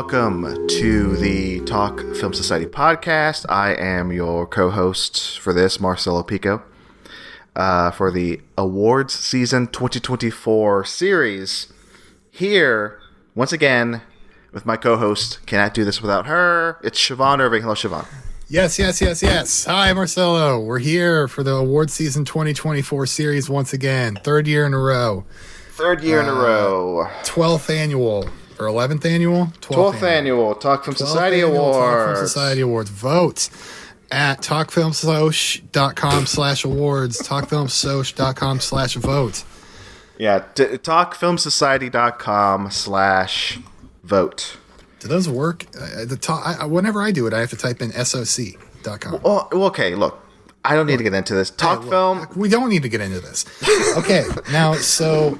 welcome to the Talk Film Society podcast. I am your co-host for this, Marcelo Pico, for the Awards Season 2024 series. Here, once again, with my co-host. Cannot do this without her. It's Siobhan Irving. Hello, Siobhan. Yes. Hi, Marcelo. We're here for the Awards Season 2024 series once again. Third year in a row. 12th annual. Or 11th annual? 12th annual Talk Film Society Awards. Talk Film Society Awards. Vote at talkfilmsoc.com/awards, talkfilmsoc.com/vote. Yeah, talkfilmsociety.com/vote. Do those work? Whenever I do it, I have to type in soc.com. Well, okay, look. I don't need to get into this. Film. We don't need to get into this. Okay, now, so...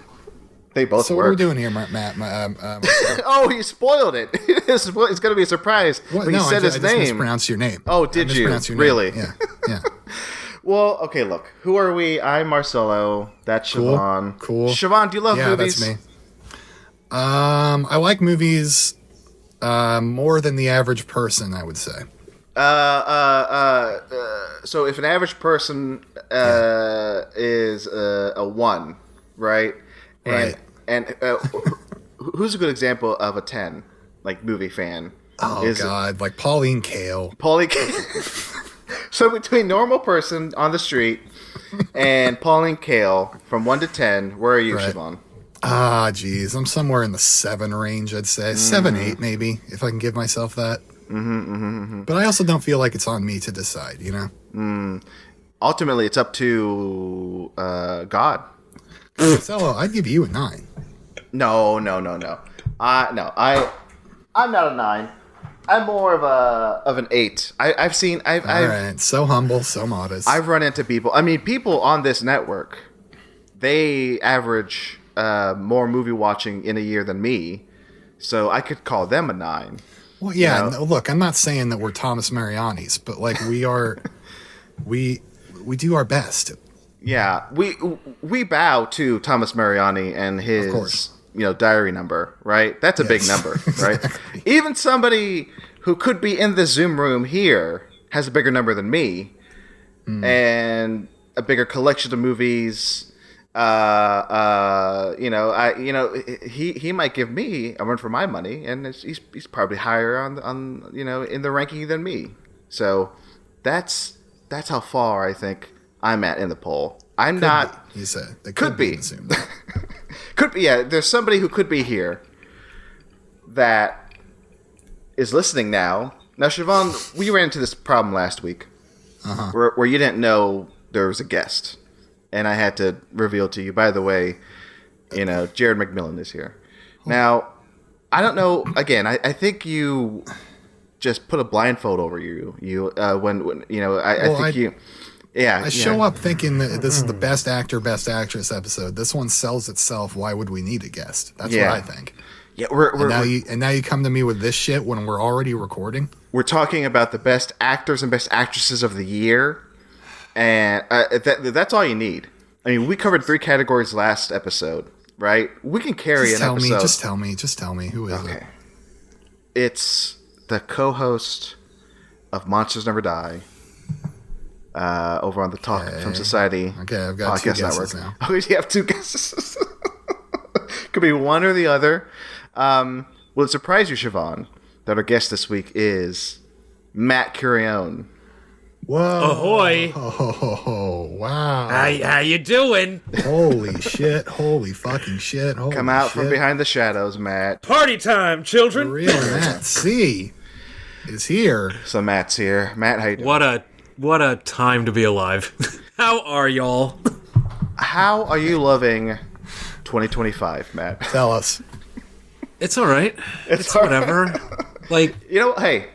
They both So work. what are we doing here, Matt? Oh, you spoiled it. It's going to be a surprise when you said his name. I just mispronounced your name. Oh, did you? Really? Yeah. Well, okay, look. Who are we? I'm Marcelo. That's Siobhan. Cool. Siobhan, do you love movies? Yeah, that's me. I like movies more than the average person, I would say. So if an average person is a 1, right? Right. And who's a good example of a 10, like, movie fan? Oh, God. Like Pauline Kael. So between normal person on the street and Pauline Kael, from 1 to 10, where are you, Right. Siobhan? Geez. I'm somewhere in the 7 range, I'd say. 7, 8, maybe, if I can give myself that. But I also don't feel like it's on me to decide, you know? Ultimately, it's up to God. Marcelo, I'd give you a 9. No. I'm not a 9. I'm more of an 8. All right, so humble, so modest. I've run into people. I mean, people on this network, they average more movie watching in a year than me, so I could call them a 9. Well, yeah. You know? No, look, I'm not saying that we're Thomas Mariani's, but like we are, we do our best. Yeah, we bow to Thomas Mariani and his, Of course. diary number, right? That's a big number, right? Exactly. Even somebody who could be in the Zoom room here has a bigger number than me, and a bigger collection of movies. He might give me a run for my money, and he's probably higher on in the ranking than me. So that's how far I think I'm at in the poll. He said they could be. in Zoom. Could be. Yeah, there's somebody who could be here that is listening now. Now, Siobhan, we ran into this problem last week where you didn't know there was a guest, and I had to reveal to you. By the way, Jared McMillan is here. Now, I don't know. Again, I think you just put a blindfold over you. I show up thinking that this is the best actor, best actress episode. This one sells itself. Why would we need a guest? That's what I think. Yeah, now you come to me with this shit when we're already recording. We're talking about the best actors and best actresses of the year, and that's all you need. I mean, we covered 3 categories last episode, right? We can carry an episode. Just tell me. Who is it? It's the co-host of Monsters Never Die. Over on the Talk Film Society. Okay, I've got 2 guesses network. now. Oh, you have 2 guesses. Could be one or the other. Will it surprise you, Siobhan, that our guest this week is Matt Curione? Whoa! Ahoy! Oh, wow! How you doing? Holy shit! Holy fucking shit! Holy Come out shit. from behind the shadows, Matt. Party time, children! The real Matt C is here. So Matt's here. Matt, how you doing? What a time to be alive. How are y'all? How are you loving 2025, Matt? Tell us. It's all right. It's whatever. Like, hey,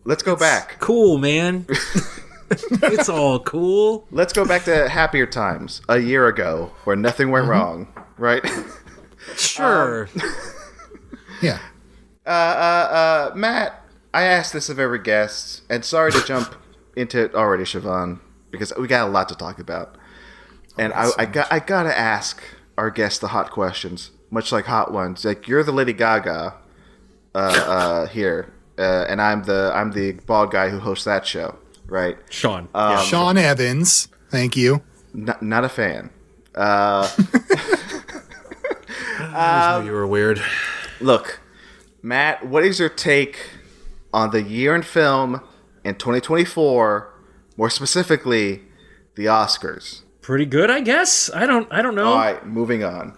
let's go back. Cool, man. It's all cool. Let's go back to happier times a year ago where nothing went wrong, right? Sure. Yeah. Matt, I asked this of every guest, and sorry to jump into it already, Siobhan, because we got a lot to talk about. And I gotta ask our guests the hot questions, much like Hot Ones. Like, you're the Lady Gaga here, and I'm the bald guy who hosts that show, right? Sean. Sean Evans. Thank you. Not a fan. I always knew you were weird. Look, Matt, what is your take on the year in film in 2024? More specifically, the Oscars. Pretty good, I guess. I don't know. All right, moving on.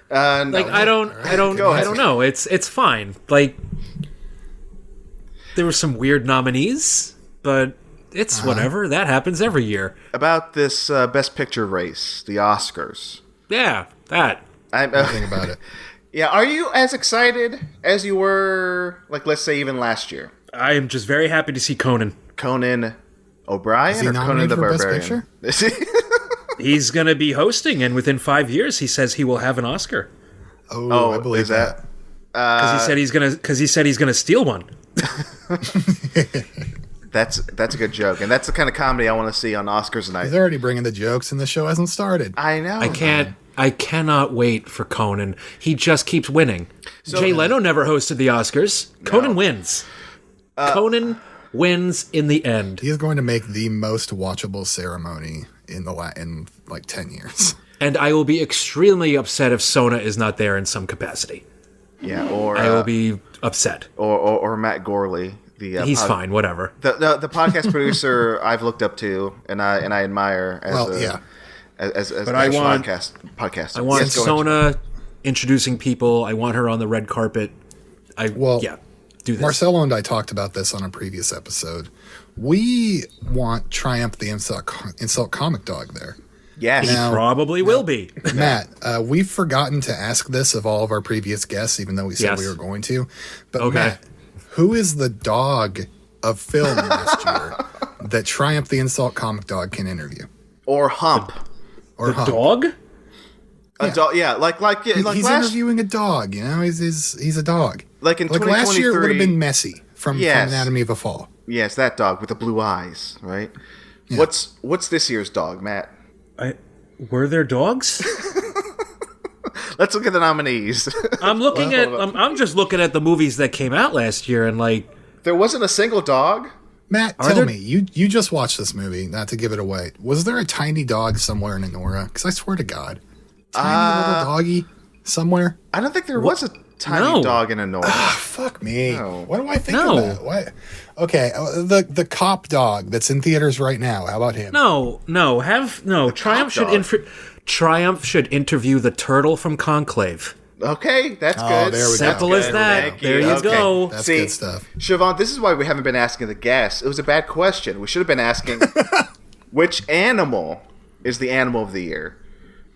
Like I don't know. It's fine. Like there were some weird nominees, but it's whatever. That happens every year. About this Best Picture race, the Oscars. Yeah, that. Think about it. Yeah, are you as excited as you were, like, let's say, even last year? I am just very happy to see Conan. Conan O'Brien Is he or Conan nominated the for Best Barbarian? Picture? He's going to be hosting, and within 5 years, he says he will have an Oscar Oh, I believe is that? because he said he's gonna steal one. That's a good joke, and that's the kind of comedy I want to see on Oscars night. He's already bringing the jokes, and the show hasn't started. I know. I cannot wait for Conan. He just keeps winning. Jay Leno never hosted the Oscars. Conan wins. Conan wins in the end. He is going to make the most watchable ceremony in like 10 years. And I will be extremely upset if Sona is not there in some capacity. Yeah, or I will be upset. or Matt Gorley. He's fine, whatever. The podcast producer I've looked up to and I admire as But I want podcast. I want Yes, go ahead. Sona introducing people. I want her on the red carpet. Do this. Marcelo and I talked about this on a previous episode. We want Triumph the Insult Comic Dog there. Yes. He probably will be. Matt, we've forgotten to ask this of all of our previous guests, even though we said we were going to. But Okay. Matt, who is the dog of film last year that Triumph the Insult Comic Dog can interview? Or Hump. Or Hump? Dog? A dog, yeah, like He's last, interviewing a dog, you know? He's a dog. like in Like last year, it would have 2023. been Messi from Anatomy of a Fall. Yes, that dog with the blue eyes, right? Yeah. What's this year's dog, Matt? Were there dogs? Let's look at the nominees. I'm looking I'm just looking at the movies that came out last year, and like There wasn't a single dog. Matt, Are tell there- me, you just watched this movie, not to give it away. Was there a tiny dog somewhere in Enora? Because I swear to God, tiny little doggy somewhere? I don't think there was a tiny No. dog in a Nora. Fuck me. No. What do I think No. of that? What? Okay, the cop dog that's in theaters right now. How about him? Triumph should interview the turtle from Conclave. Okay, that's Oh, good. there we go. Simple as that. Thank There you Okay. go. That's See, good stuff. Siobhan, this is why we haven't been asking the guests. It was a bad question. We should have been asking which animal is the animal of the year.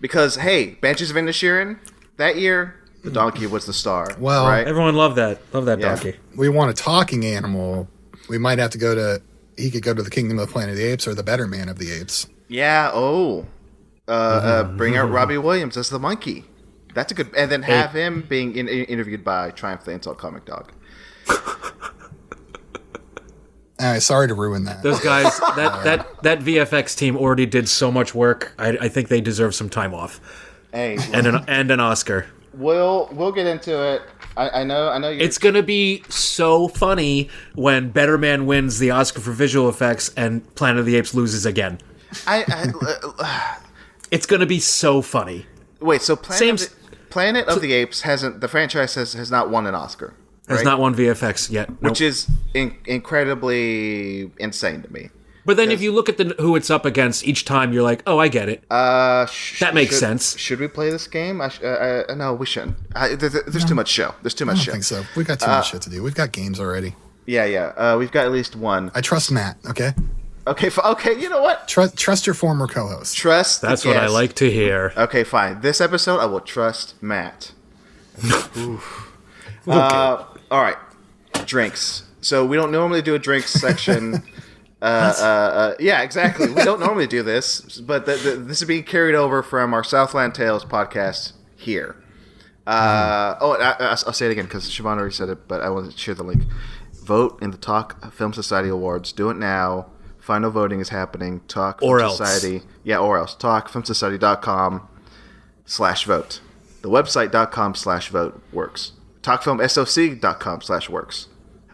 Because, hey, Banshees of Inisherin, that year, the donkey was the star. Well, right? Everyone loved that. Love that Yeah. donkey. We want a talking animal. We might have to go to. He could go to the Kingdom of the Planet of the Apes or the Better Man of the Apes. Yeah, bring out Robbie Williams as the monkey. That's a good... And then have him being interviewed by Triumph the Insult Comic Dog. All right, sorry to ruin that. Those guys, that VFX team already did so much work. I think they deserve some time off Hey, and an Oscar. we'll get into it. I know you... It's gonna be so funny when Better Man wins the Oscar for visual effects and Planet of the Apes loses again. It's gonna be so funny. Wait, so Same- Planet of the Apes hasn't... The franchise has not won an Oscar. Has right? not won VFX yet, Which is incredibly insane to me. But then if you look at who it's up against each time, you're like, oh, I get it. That makes sense. Should we play this game? No, we shouldn't. There's too much show. There's too much I don't show. think so. We've got too much shit to do. We've got games already. Yeah. We've got at least one. I trust Matt. Okay, Okay. You know what? trust your former co-host. Trust. the That's what I guest. like to hear. Okay, fine. This episode, I will trust Matt. All right. Drinks. So we don't normally do a drinks section. Yeah, exactly. We don't normally do this, but this is being carried over from our Southland Tales podcast here. I'll say it again because Siobhan already said it, but I want to share the link. Vote in the Talk Film Society Awards. Do it now. Final voting is happening. Talk Film Or else. Society. Yeah, or else. TalkFilmSociety.com/vote. The website.com/vote works. talkfilmsoc.com/works.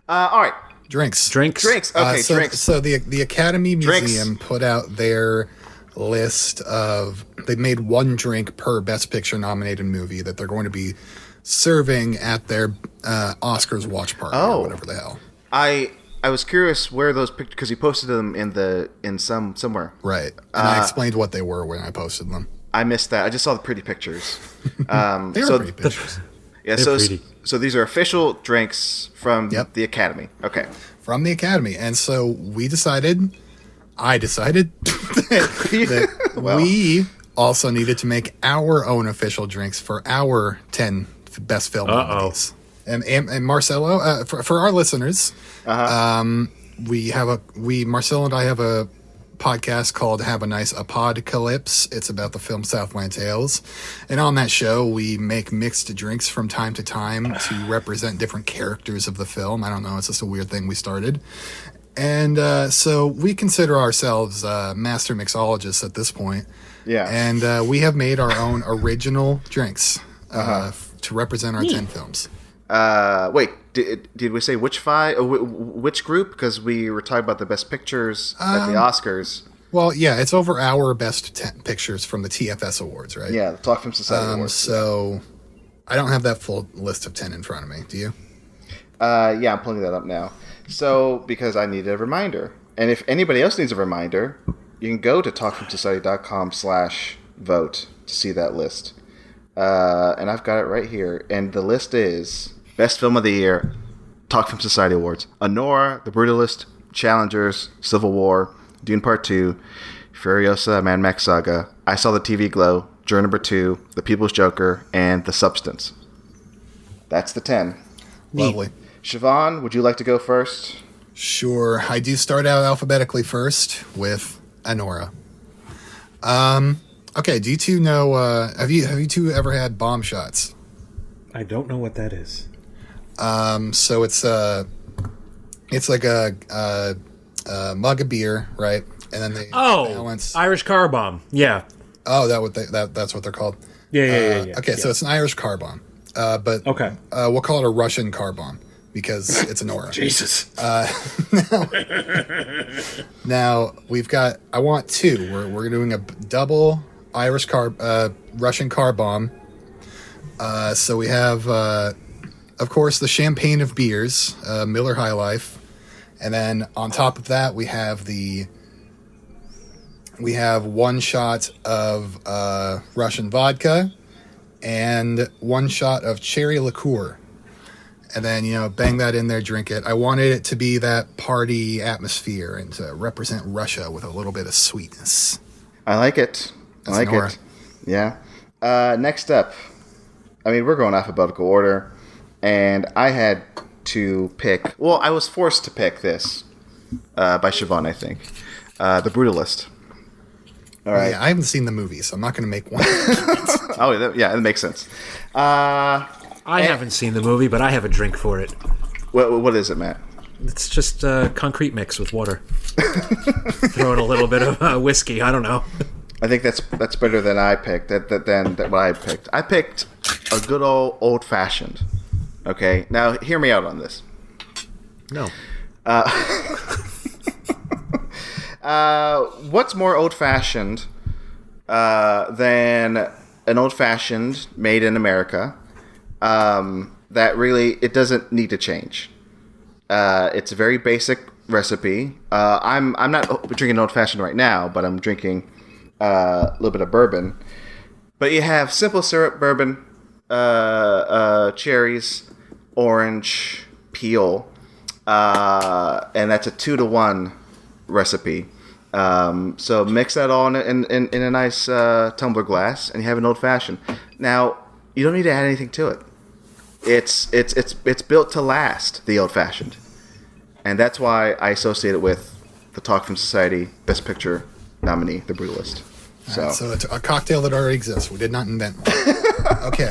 All right. Drinks. Okay, drinks. So the Academy Museum put out their list of, they made one drink per Best Picture nominated movie that they're going to be serving at their Oscars watch party or whatever the hell. I was curious where those pictures, because you posted them in somewhere. Right. And I explained what they were when I posted them. I missed that. I just saw the pretty pictures. They are pretty pictures. Yeah, so these are official drinks from the Academy. Okay. From the Academy. And so I decided that we also needed to make our own official drinks for our 10 best film nominees. And Marcelo, for our listeners, Marcelo and I have a podcast called Have a Nice Apodcalypse. It's about the film Southland Tales. And on that show, we make mixed drinks from time to time to represent different characters of the film. I don't know. It's just a weird thing we started. And so we consider ourselves master mixologists at this point. Yeah. And we have made our own original drinks to represent our 10 films. Wait, did we say which which group? Because we were talking about the best pictures at the Oscars. Well, yeah, it's over our best 10 pictures from the TFS Awards, right? Yeah, the Talk Film Society Awards. So I don't have that full list of 10 in front of me. Do you? Yeah, I'm pulling that up now. So, because I needed a reminder. And if anybody else needs a reminder, you can go to talkfilmsociety.com/vote to see that list. And I've got it right here. And the list is Best Film of the Year, Talk Film Society Awards: Anora, The Brutalist, Challengers, Civil War, Dune Part 2, Furiosa, Mad Max Saga, I Saw the TV Glow, Journey Number 2, The People's Joker, and The Substance. That's the 10. Lovely. Siobhan, would you like to go first? Sure. I do start out alphabetically first with Anora. Okay, do you two know, have you two ever had bomb shots? I don't know what that is. So it's like a mug of beer, right? And then they balance. Irish car bomb. Yeah. Oh, that's what they're called. Yeah. Okay, so it's an Irish car bomb. But okay, we'll call it a Russian car bomb because it's Anora. Jesus. Now we've got. I want two. We're doing a double Russian car bomb. So we have, of course, the champagne of beers, Miller High Life, and then on top of that we have one shot of Russian vodka and one shot of cherry liqueur. And then, bang that in there, drink it. I wanted it to be that party atmosphere and to represent Russia with a little bit of sweetness. I like it. I like it. Yeah. Next up, we're going alphabetical order, and I had to pick. Well, I was forced to pick this by Siobhan, I think. The Brutalist. All right. Yeah, I haven't seen the movie, so I'm not going to make one. Yeah, it makes sense. I haven't seen the movie, but I have a drink for it. What is it, Matt? It's just a concrete mix with water. Throw in a little bit of whiskey. I don't know. I think that's better than I picked. Than what I picked. I picked a good old fashioned. Okay, now hear me out on this. No. What's more old fashioned than an old fashioned made in America? That really it doesn't need to change. It's a very basic recipe. I'm not drinking old fashioned right now, but I'm drinking a little bit of bourbon. But you have simple syrup bourbon, cherries, orange, peel, and that's a 2-to-1 recipe. So mix that all in a nice tumbler glass, and you have an old fashioned. Now you don't need to add anything to it. It's built to last, the old fashioned, and that's why I associate it with the Talk Film Society Best Picture nominee, The Brutalist. So it's a cocktail that already exists. We did not invent one. Okay.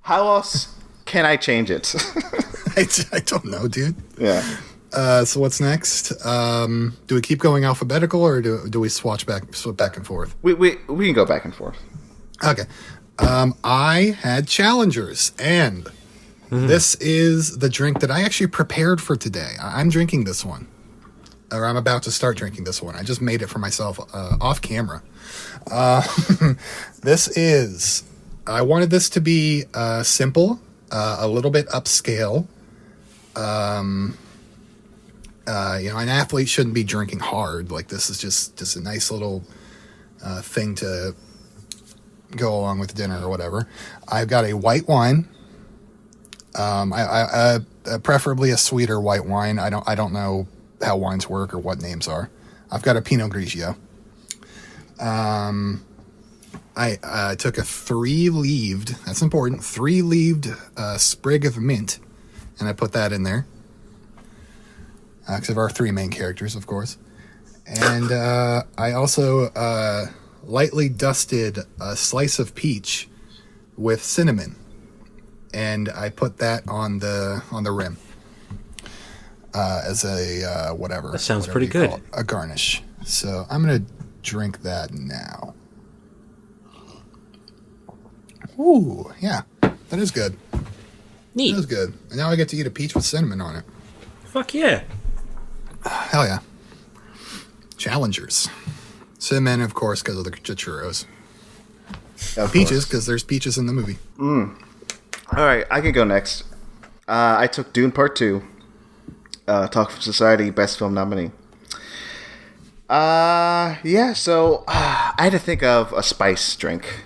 How else can I change it? I don't know, dude. Yeah. So what's next? Do we keep going alphabetical, or do we swap back and forth? We can go back and forth. Okay. I had Challengers, and This is the drink that I actually prepared for today. I'm drinking this one. Or I'm about to start drinking this one. I just made it for myself off camera. I wanted this to be simple, a little bit upscale. An athlete shouldn't be drinking hard. Like, this is just a nice little thing to go along with dinner or whatever. I've got a white wine. Preferably a sweeter white wine. I don't know how wines work or what names are. I've got a Pinot Grigio. I took a 3-leaved, that's important, 3-leaved sprig of mint, and I put that in there. Because of our 3 main characters, of course. And I also lightly dusted a slice of peach with cinnamon, and I put that on the rim as a whatever. That sounds whatever pretty good. A garnish. So I'm gonna drink that now. Ooh, yeah, that is good. Neat. That is good. And now I get to eat a peach with cinnamon on it. Fuck yeah. Hell yeah. Challengers. Cinnamon, of course, because of the churros. Peaches, because there's peaches in the movie. All right, I can go next. I took Dune Part 2. Talk from Society, Best Film nominee. So I had to think of a spice drink.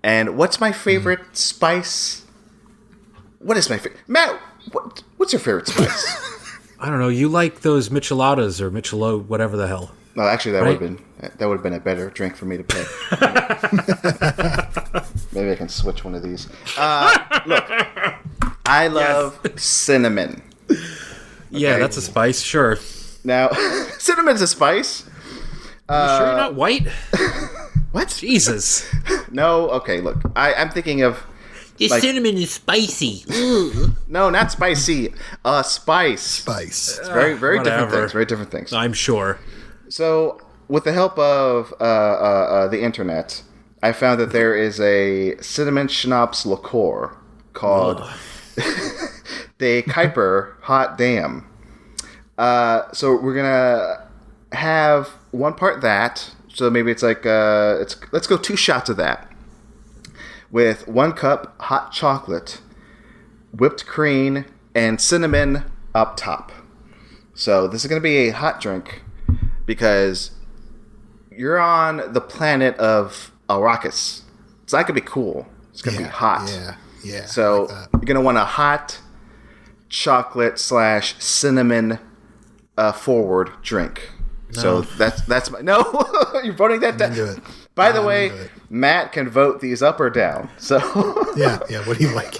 And what's my favorite spice? What is my favorite? Matt, what's your favorite spice? I don't know. You like those micheladas or michelot, whatever the hell. No, actually, that would have been a better drink for me to pick. Maybe I can switch one of these. Look, I love cinnamon. Yeah, that's a spice. Sure. Now, cinnamon's a spice. You sure you're not white? What? Jesus. No. Okay. Look, I'm thinking of. This cinnamon is spicy. Ugh. No, not spicy. Spice. Spice. It's very different Whatever. things. Very different things. I'm sure. So, with the help of the internet, I found that there is a cinnamon schnapps liqueur called De Kuiper Hot Damn. So we're gonna have 1 part that. So maybe it's like let's go 2 shots of that with 1 cup hot chocolate, whipped cream, and cinnamon up top. So this is gonna be a hot drink because you're on the planet of Arrakis. So that could be cool. It's gonna be hot. Yeah. So like you're gonna want a hot chocolate / cinnamon forward drink. No. So that's my no. You're voting that down. Do it. By the way, Matt can vote these up or down. So Yeah. What do you like?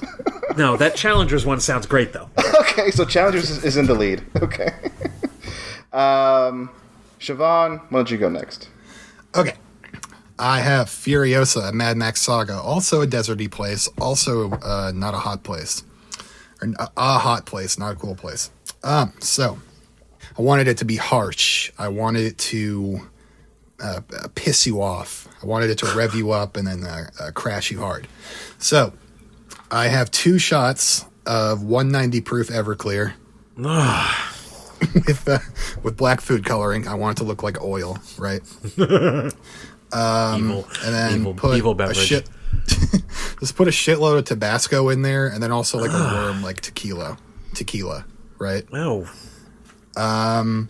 No, that Challengers one sounds great, though. okay, so Challengers is in the lead. Okay. Siobhan, why don't you go next? Okay. I have Furiosa, a Mad Max saga, also a deserty place, also not a hot place. Or a hot place, not a cool place. So I wanted it to be harsh. I wanted it to piss you off. I wanted it to rev you up and then crash you hard. So I have 2 shots of 190 proof Everclear with black food coloring. I want it to look like oil, right? Evil. And then put evil beverage. Just put a shitload of Tabasco in there, and then also like a worm, like tequila, right? Oh. And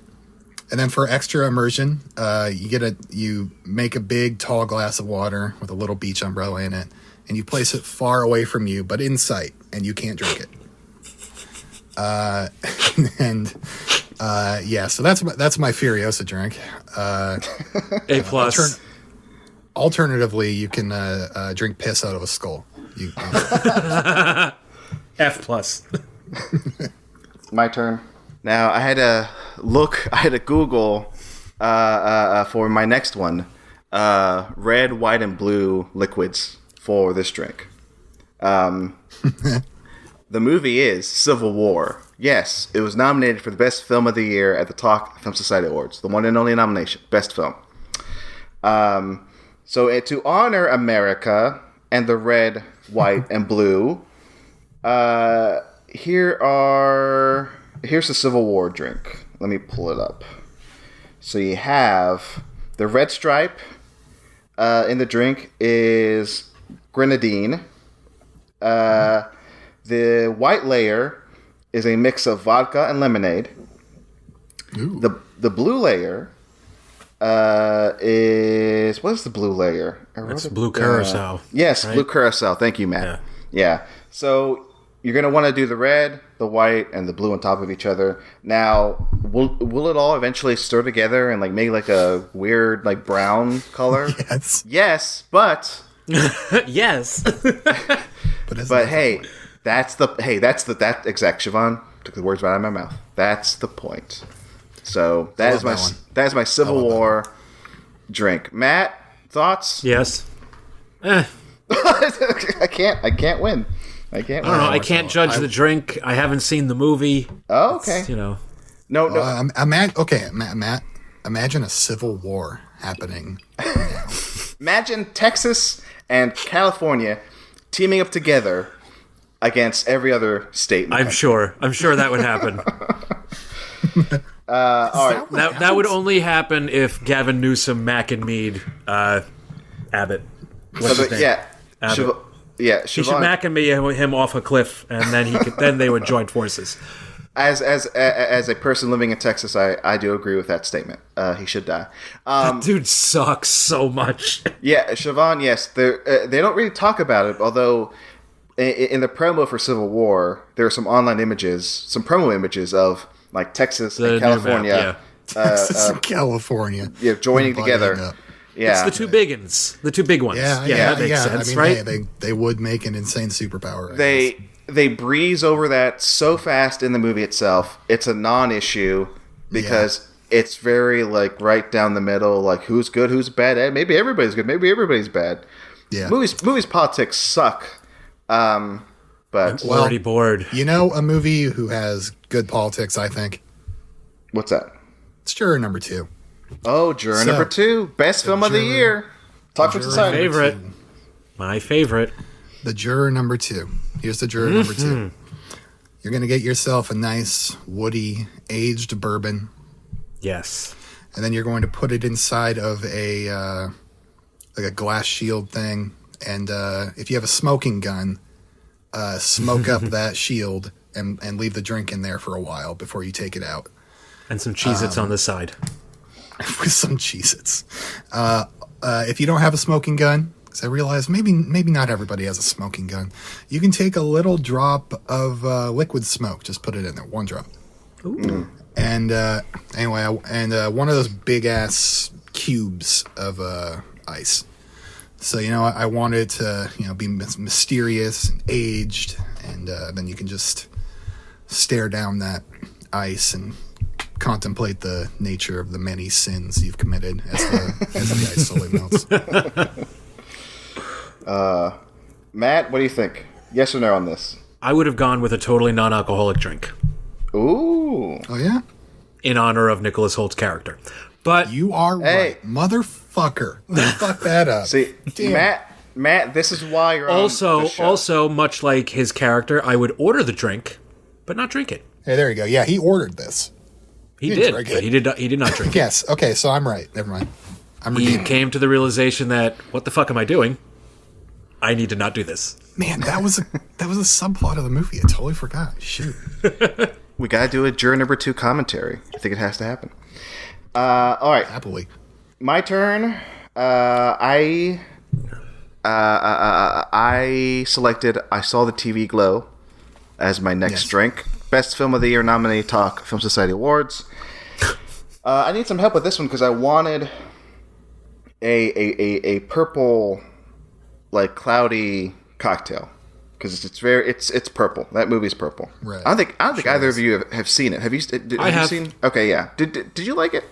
then for extra immersion, you make a big tall glass of water with a little beach umbrella in it, and you place it far away from you, but in sight, and you can't drink it. So that's my Furiosa drink. A+. Alternatively, you can drink piss out of a skull. F+. My turn. Now, I had to Google for my next one, red, white, and blue liquids for this drink. The movie is Civil War. Yes, it was nominated for the Best Film of the Year at the Talk Film Society Awards. The one and only nomination, Best Film. So to honor America and the red, white, and blue, Here's the Civil War drink. Let me pull it up. So you have the red stripe in the drink is grenadine. The white layer is a mix of vodka and lemonade. Ooh. The blue layer is... What is the blue layer? It's blue curacao. Yes, right? Blue curacao. Thank you, Matt. Yeah. So you're going to want to do the red, the white, and the blue on top of each other. Now, will it all eventually stir together and make like a weird brown color? Yes. Yes, but... Yes. But hey, that exact Siobhan took the words right out of my mouth. That's the point. So that is my Civil War drink. Matt, thoughts? Yes. I can't win. I can't. I don't know. I can't judge the drink. I haven't seen the movie. Oh, okay. No. Matt. Imagine a civil war happening now. Imagine Texas and California teaming up together against every other state. I'm sure that would happen. All right. That would only happen if Gavin Newsom, Mac and Mead, Abbott. What's his name? Abbott. He should Mac and me him off a cliff, and then they would join forces. As a person living in Texas, I do agree with that statement. He should die. That dude sucks so much. Yeah, Siobhan, yes. They don't really talk about it, although in the promo for Civil War, there are some online images, some promo images of Texas and California. Texas and California. Yeah, joining together. Yeah. It's the two big ones. The two big ones. Yeah, that makes sense, right? Hey, they would make an insane superpower. They breeze over that so fast in the movie itself. It's a non-issue because it's very right down the middle. Who's good, who's bad? Maybe everybody's good. Maybe everybody's bad. Yeah. Movies politics suck. But I'm already bored. You know a movie who has good politics, I think? What's that? It's Juror Number 2. Oh, Juror Number 2. Best film of the year. Talk for society. My favorite. The Juror Number 2. Here's the Juror Number 2. You're going to get yourself a nice, woody, aged bourbon. Yes. And then you're going to put it inside of a glass shield thing. And if you have a smoking gun, smoke up that shield and leave the drink in there for a while before you take it out. And some Cheez-Its on the side. With some Cheez-Its. If you don't have a smoking gun, because I realize maybe not everybody has a smoking gun, you can take a little drop of liquid smoke. Just put it in there, one drop. Ooh. And one of those big ass cubes of ice. So I want it to be mysterious and aged, and then you can just stare down that ice and contemplate the nature of the many sins you've committed as the ice slowly melts. Matt, what do you think? Yes or no on this? I would have gone with a totally non-alcoholic drink. Ooh. Oh, yeah? In honor of Nicholas Holt's character. But you are right. Motherfucker. Fuck that up. See, damn. Matt, this is why you're on the show. Also, much like his character, I would order the drink, but not drink it. Hey, there you go. Yeah, he ordered this. He did, but he did not drink it. Yes, okay, so I'm right. Never mind. He came to the realization that, what the fuck am I doing? I need to not do this. Man, that was a subplot of the movie. I totally forgot. Shoot. We gotta do a Juror Number 2 commentary. I think it has to happen. All right. Happily. My turn. I selected I Saw the TV Glow as my next drink. Best Film of the Year nominee, Talk Film Society Awards. I need some help with this one because I wanted a purple, cloudy cocktail because it's purple. That movie's purple. Right. I don't think either of you have seen it. Have you? Have you seen? Okay, yeah. Did you like it?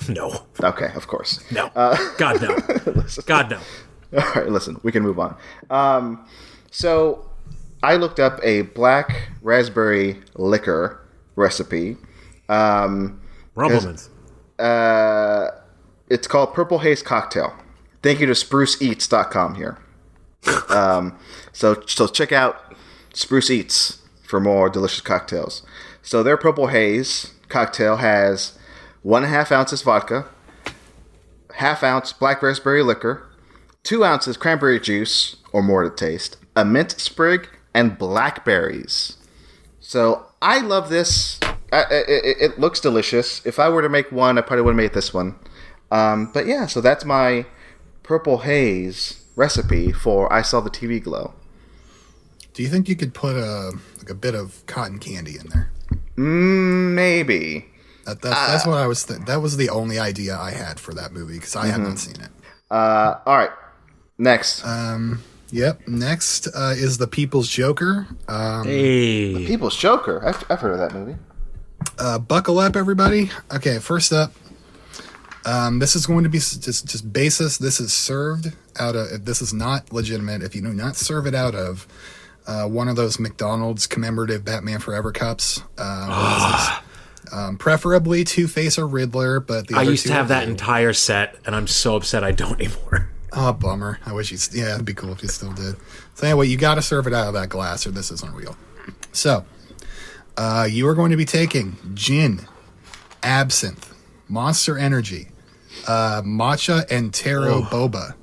No. Okay, of course. No. God no. God no. All right, listen. We can move on. So I looked up a black raspberry liquor recipe. Rumplemans. It's called Purple Haze Cocktail. Thank you to spruceeats.com here. So check out Spruce Eats for more delicious cocktails. So their Purple Haze cocktail has 1.5 ounces vodka, ½ ounce black raspberry liquor, 2 ounces cranberry juice, or more to taste, a mint sprig, and blackberries. So I love this. It looks delicious. If I were to make one, I probably would have made this one. But yeah, so that's my Purple Haze recipe for I Saw the TV Glow. Do you think you could put a bit of cotton candy in there? Maybe. That's what I was thinking. That was the only idea I had for that movie because I have not seen it. All right. Next. Yep. Next is The People's Joker. The People's Joker. I've heard of that movie. Buckle up, everybody. Okay, first up. This is going to be just basis. This is served out of. This is not legitimate. If you do not serve it out of one of those McDonald's commemorative Batman Forever cups, preferably Two-Face or Riddler. But the I other used to have that entire set, and I'm so upset I don't anymore. Oh, bummer. I wish you. Yeah, it'd be cool if you still did. So anyway, you got to serve it out of that glass, or this isn't real. So, you are going to be taking gin, absinthe, Monster Energy, matcha, and taro boba.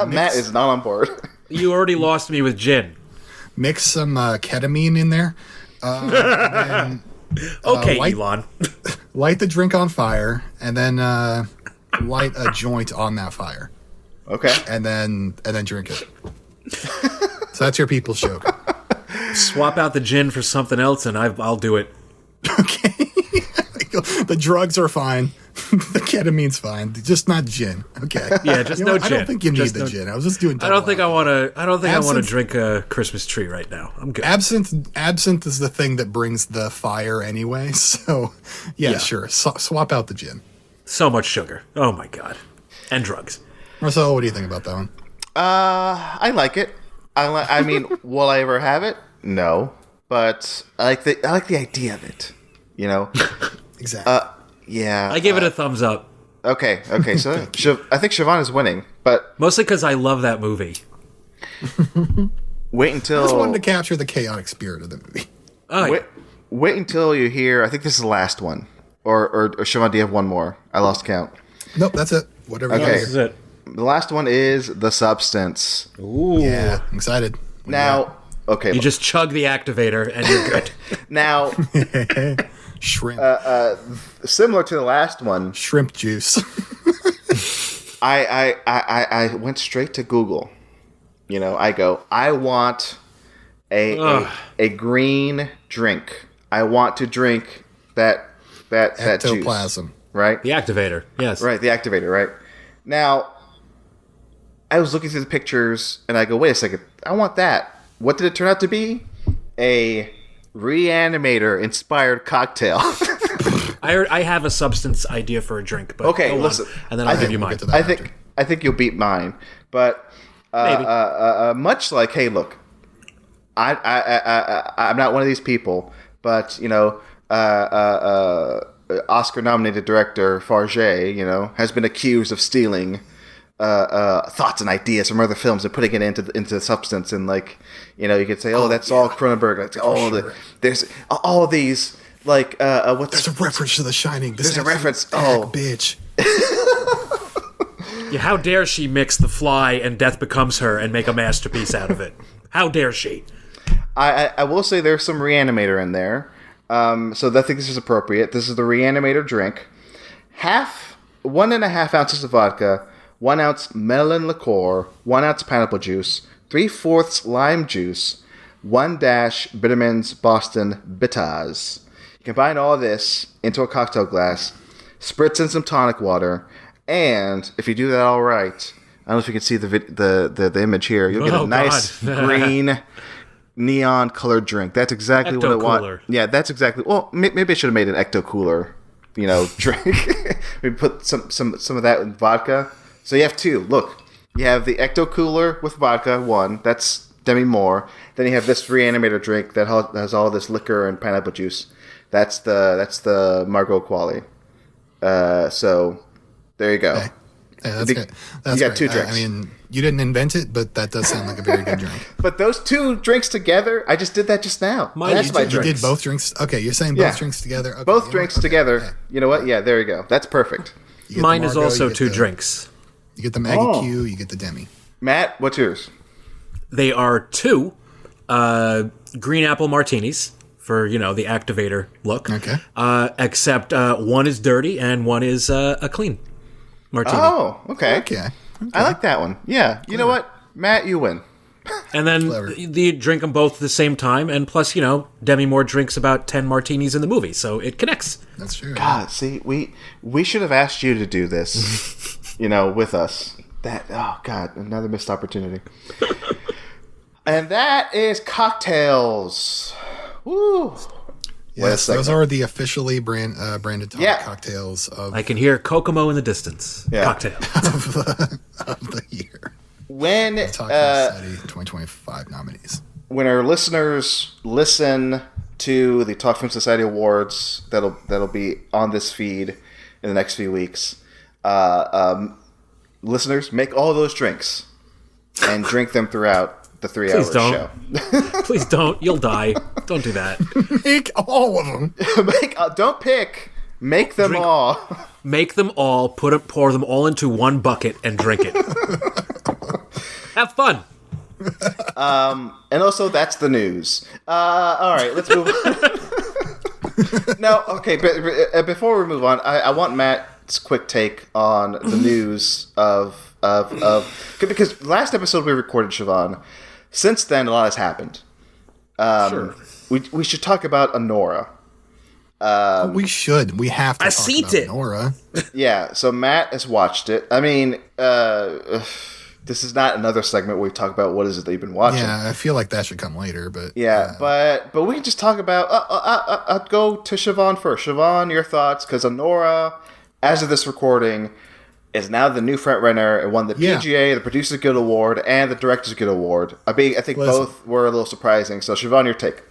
Matt is not on board. You already lost me with gin. Mix some ketamine in there. And then, okay, Elon. Light the drink on fire, and then light a joint on that fire. Okay. And then drink it. So that's your People's Joker. Swap out the gin for something else, and I'll do it. Okay. The drugs are fine. The ketamine's fine. Just not gin. Okay. Yeah, just no gin. I don't think you need the gin. I was just doing. I don't think I want to drink a Christmas tree right now. I'm good. Absinthe is the thing that brings the fire anyway. So, yeah. Sure. Swap out the gin. So much sugar. Oh my god. And drugs. Marcelo, what do you think about that one? I like it. I mean, will I ever have it? No. But I like the idea of it. You know. Exactly. Yeah. I give it a thumbs up. Okay. So I think Siobhan is winning, but mostly because I love that movie. Wait until I just wanted to capture the chaotic spirit of the movie. Wait until you hear. I think this is the last one. Or Siobhan, do you have one more? I lost count. Nope, that's it. Whatever. Okay, this is it. The last one is The Substance. Ooh. Yeah, I'm excited. Now, okay. You just chug the activator and you're good. Now, shrimp. Similar to the last one, shrimp juice. I went straight to Google. You know, I want a green drink. I want to drink that ectoplasm, juice, right? The activator, yes. Right, the activator, right? Now, I was looking through the pictures, and I go, wait a second, I want that. What did it turn out to be? A Reanimator-inspired cocktail. I have a substance idea for a drink, but okay, listen, and then I'll give you mine. I think you'll beat mine, but maybe. Much like, hey, look, I'm not one of these people, but you know, Oscar-nominated director Farge, you know, has been accused of stealing thoughts and ideas from other films and putting it into substance, and like, you know, you could say, that's all Cronenberg. Like, there's all these like there's a reference to The Shining. There's a reference. Bitch. Yeah, how dare she mix The Fly and Death Becomes Her and make a masterpiece out of it? How dare she? I will say there's some Reanimator in there. So I think this is appropriate. This is the Reanimator drink. 1.5 ounces of vodka, 1 ounce melon liqueur, 1 ounce pineapple juice, 3/4 lime juice, 1 dash Bitterman's Boston Bitters. You combine all this into a cocktail glass, spritz in some tonic water, and if you do that all right, I don't know if you can see the image here. You'll get a nice green neon colored drink. That's exactly what I want. Yeah, that's exactly. Well, maybe I should have made an ecto cooler, you know, drink. Maybe put some of that in vodka. So you have two. Look, you have the ecto cooler with vodka. One, that's Demi Moore. Then you have this Reanimator drink that has all this liquor and pineapple juice. That's the Margot Qualley. So there you go. that's good. That's you got great. 2 drinks. I mean, you didn't invent it, but that does sound like a very good drink. But those 2 drinks together, I just did that just now. That's my drink. You did both drinks? Okay, you're saying both drinks together? Okay, both drinks together. Okay. You know what? Yeah, there you go. That's perfect. Mine is also 2 drinks. You get the Maggie Q, you get the Demi. Matt, what's yours? They are 2 green apple martinis for, the activator look. Okay. Except one is dirty and one is a clean martini. Oh, okay. I like that one. Yeah. You know what? Matt, you win. And then you drink them both at the same time, and plus, Demi Moore drinks about 10 martinis in the movie, so it connects. That's true. God, see, we should have asked you to do this, with us. Oh, God, another missed opportunity. And that is cocktails. Woo! Yes, those are the officially branded cocktails of... I can hear Kokomo in the distance. Yeah. Cocktail. of the year. When Talking Society 2025 nominees. When our listeners listen to the Talk Film Society Awards, that'll be on this feed in the next few weeks. Listeners, make all those drinks and drink them throughout the 3-hour show. Please don't. You'll die. Don't do that. Make all of them. Don't pick. Make them all. Make them all. Pour them all into one bucket and drink it. Have fun. And also, that's the news. All right, let's move on. No, okay, but before we move on, I want Matt's quick take on the news of because last episode we recorded, Siobhan. Since then, a lot has happened. Sure. We should talk about Anora. We should. We have to talk about Anora. Yeah, so Matt has watched it. I mean, this is not another segment where we talk about what is it that you've been watching. Yeah, I feel like that should come later, but... Yeah, but we can just talk about... I'll go to Siobhan first. Siobhan, your thoughts, because Anora, as of this recording, is now the new frontrunner and won the PGA, the Producers Guild Award, and the Directors Guild Award. I think both were a little surprising. So, Siobhan, your take.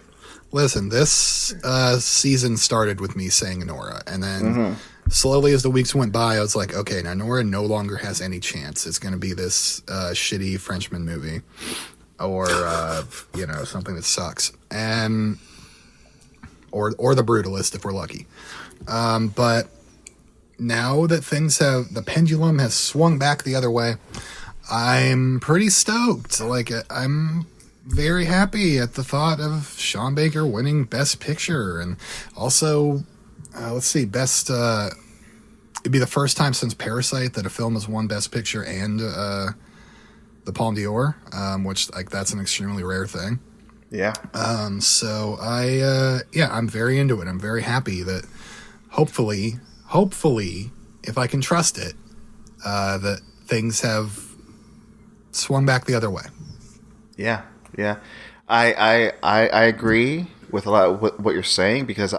Listen, this season started with me saying Anora, and then slowly as the weeks went by, I was like, okay, now Anora no longer has any chance. It's going to be this shitty Frenchman movie, or something that sucks, and or The Brutalist if we're lucky. But now that the pendulum has swung back the other way, I'm pretty stoked. Like, I'm very happy at the thought of Sean Baker winning Best Picture, and also, best. It'd be the first time since Parasite that a film has won Best Picture and the Palme d'Or, which that's an extremely rare thing. Yeah. So I'm very into it. I'm very happy that hopefully, if I can trust it, that things have swung back the other way. Yeah. Yeah, I agree with a lot of what you're saying, because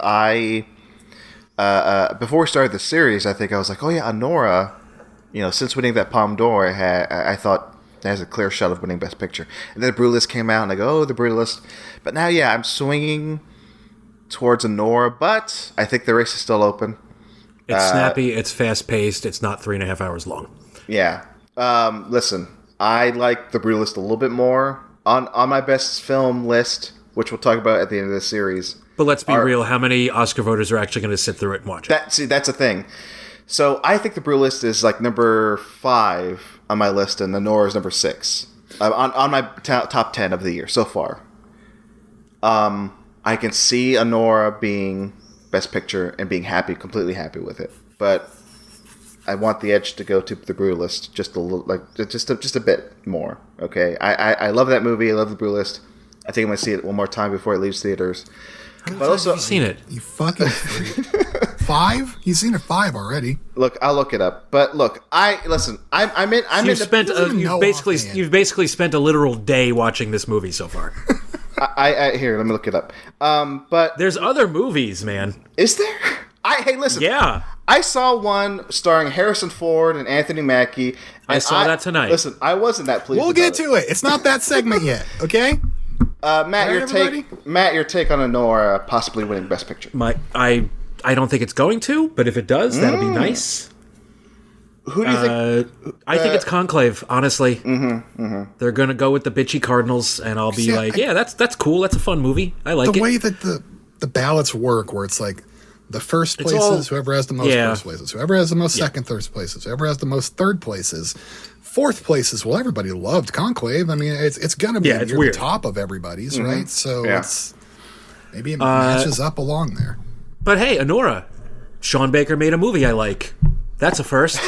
before we started the series, I think I was like, oh yeah, Anora, since winning that Palme d'Or, I thought it has a clear shot of winning Best Picture. And then The Brutalist came out, and I go, oh, The Brutalist. But now, yeah, I'm swinging towards Anora, but I think the race is still open. It's snappy, it's fast-paced, it's not 3.5 hours long. Yeah. Listen, I like The Brutalist a little bit more. On my best film list, which we'll talk about at the end of this series. But let's be real, how many Oscar voters are actually going to sit through it and watch it? That's a thing. So I think The Brutalist is like number 5 on my list, and Anora is number 6 on my top 10 of the year so far. I can see Anora being Best Picture and being completely happy with it, but I want the edge to go to The Brutalist just a little, just a bit more. Okay, I love that movie. I love The Brutalist. I think I'm gonna see it one more time before it leaves theaters. But also, have you seen it? You fucking freak. 5? You've seen it 5 already. Look, I'll look it up. But look, You've basically spent a literal day watching this movie so far. Here, let me look it up. But there's other movies, man. Is there? Hey, listen. Yeah. I saw one starring Harrison Ford and Anthony Mackie. I saw that tonight. Listen, I wasn't that pleased. We'll get to it. It's not that segment yet, okay? Matt, your take on Anora possibly winning Best Picture. I don't think it's going to, but if it does, that'll be nice. Who do you think? I think it's Conclave, honestly. They're going to go with the bitchy Cardinals, and I'll be that's cool. That's a fun movie. I like it. The way that the ballots work, where it's like the first places, whoever has the most first places, whoever has the most second third places, whoever has the most third places, fourth places. Well, everybody loved Conclave. I mean, it's going to be near the top of everybody's, right? So it's maybe it matches up along there. But hey, Honora, Sean Baker made a movie I like. That's a first.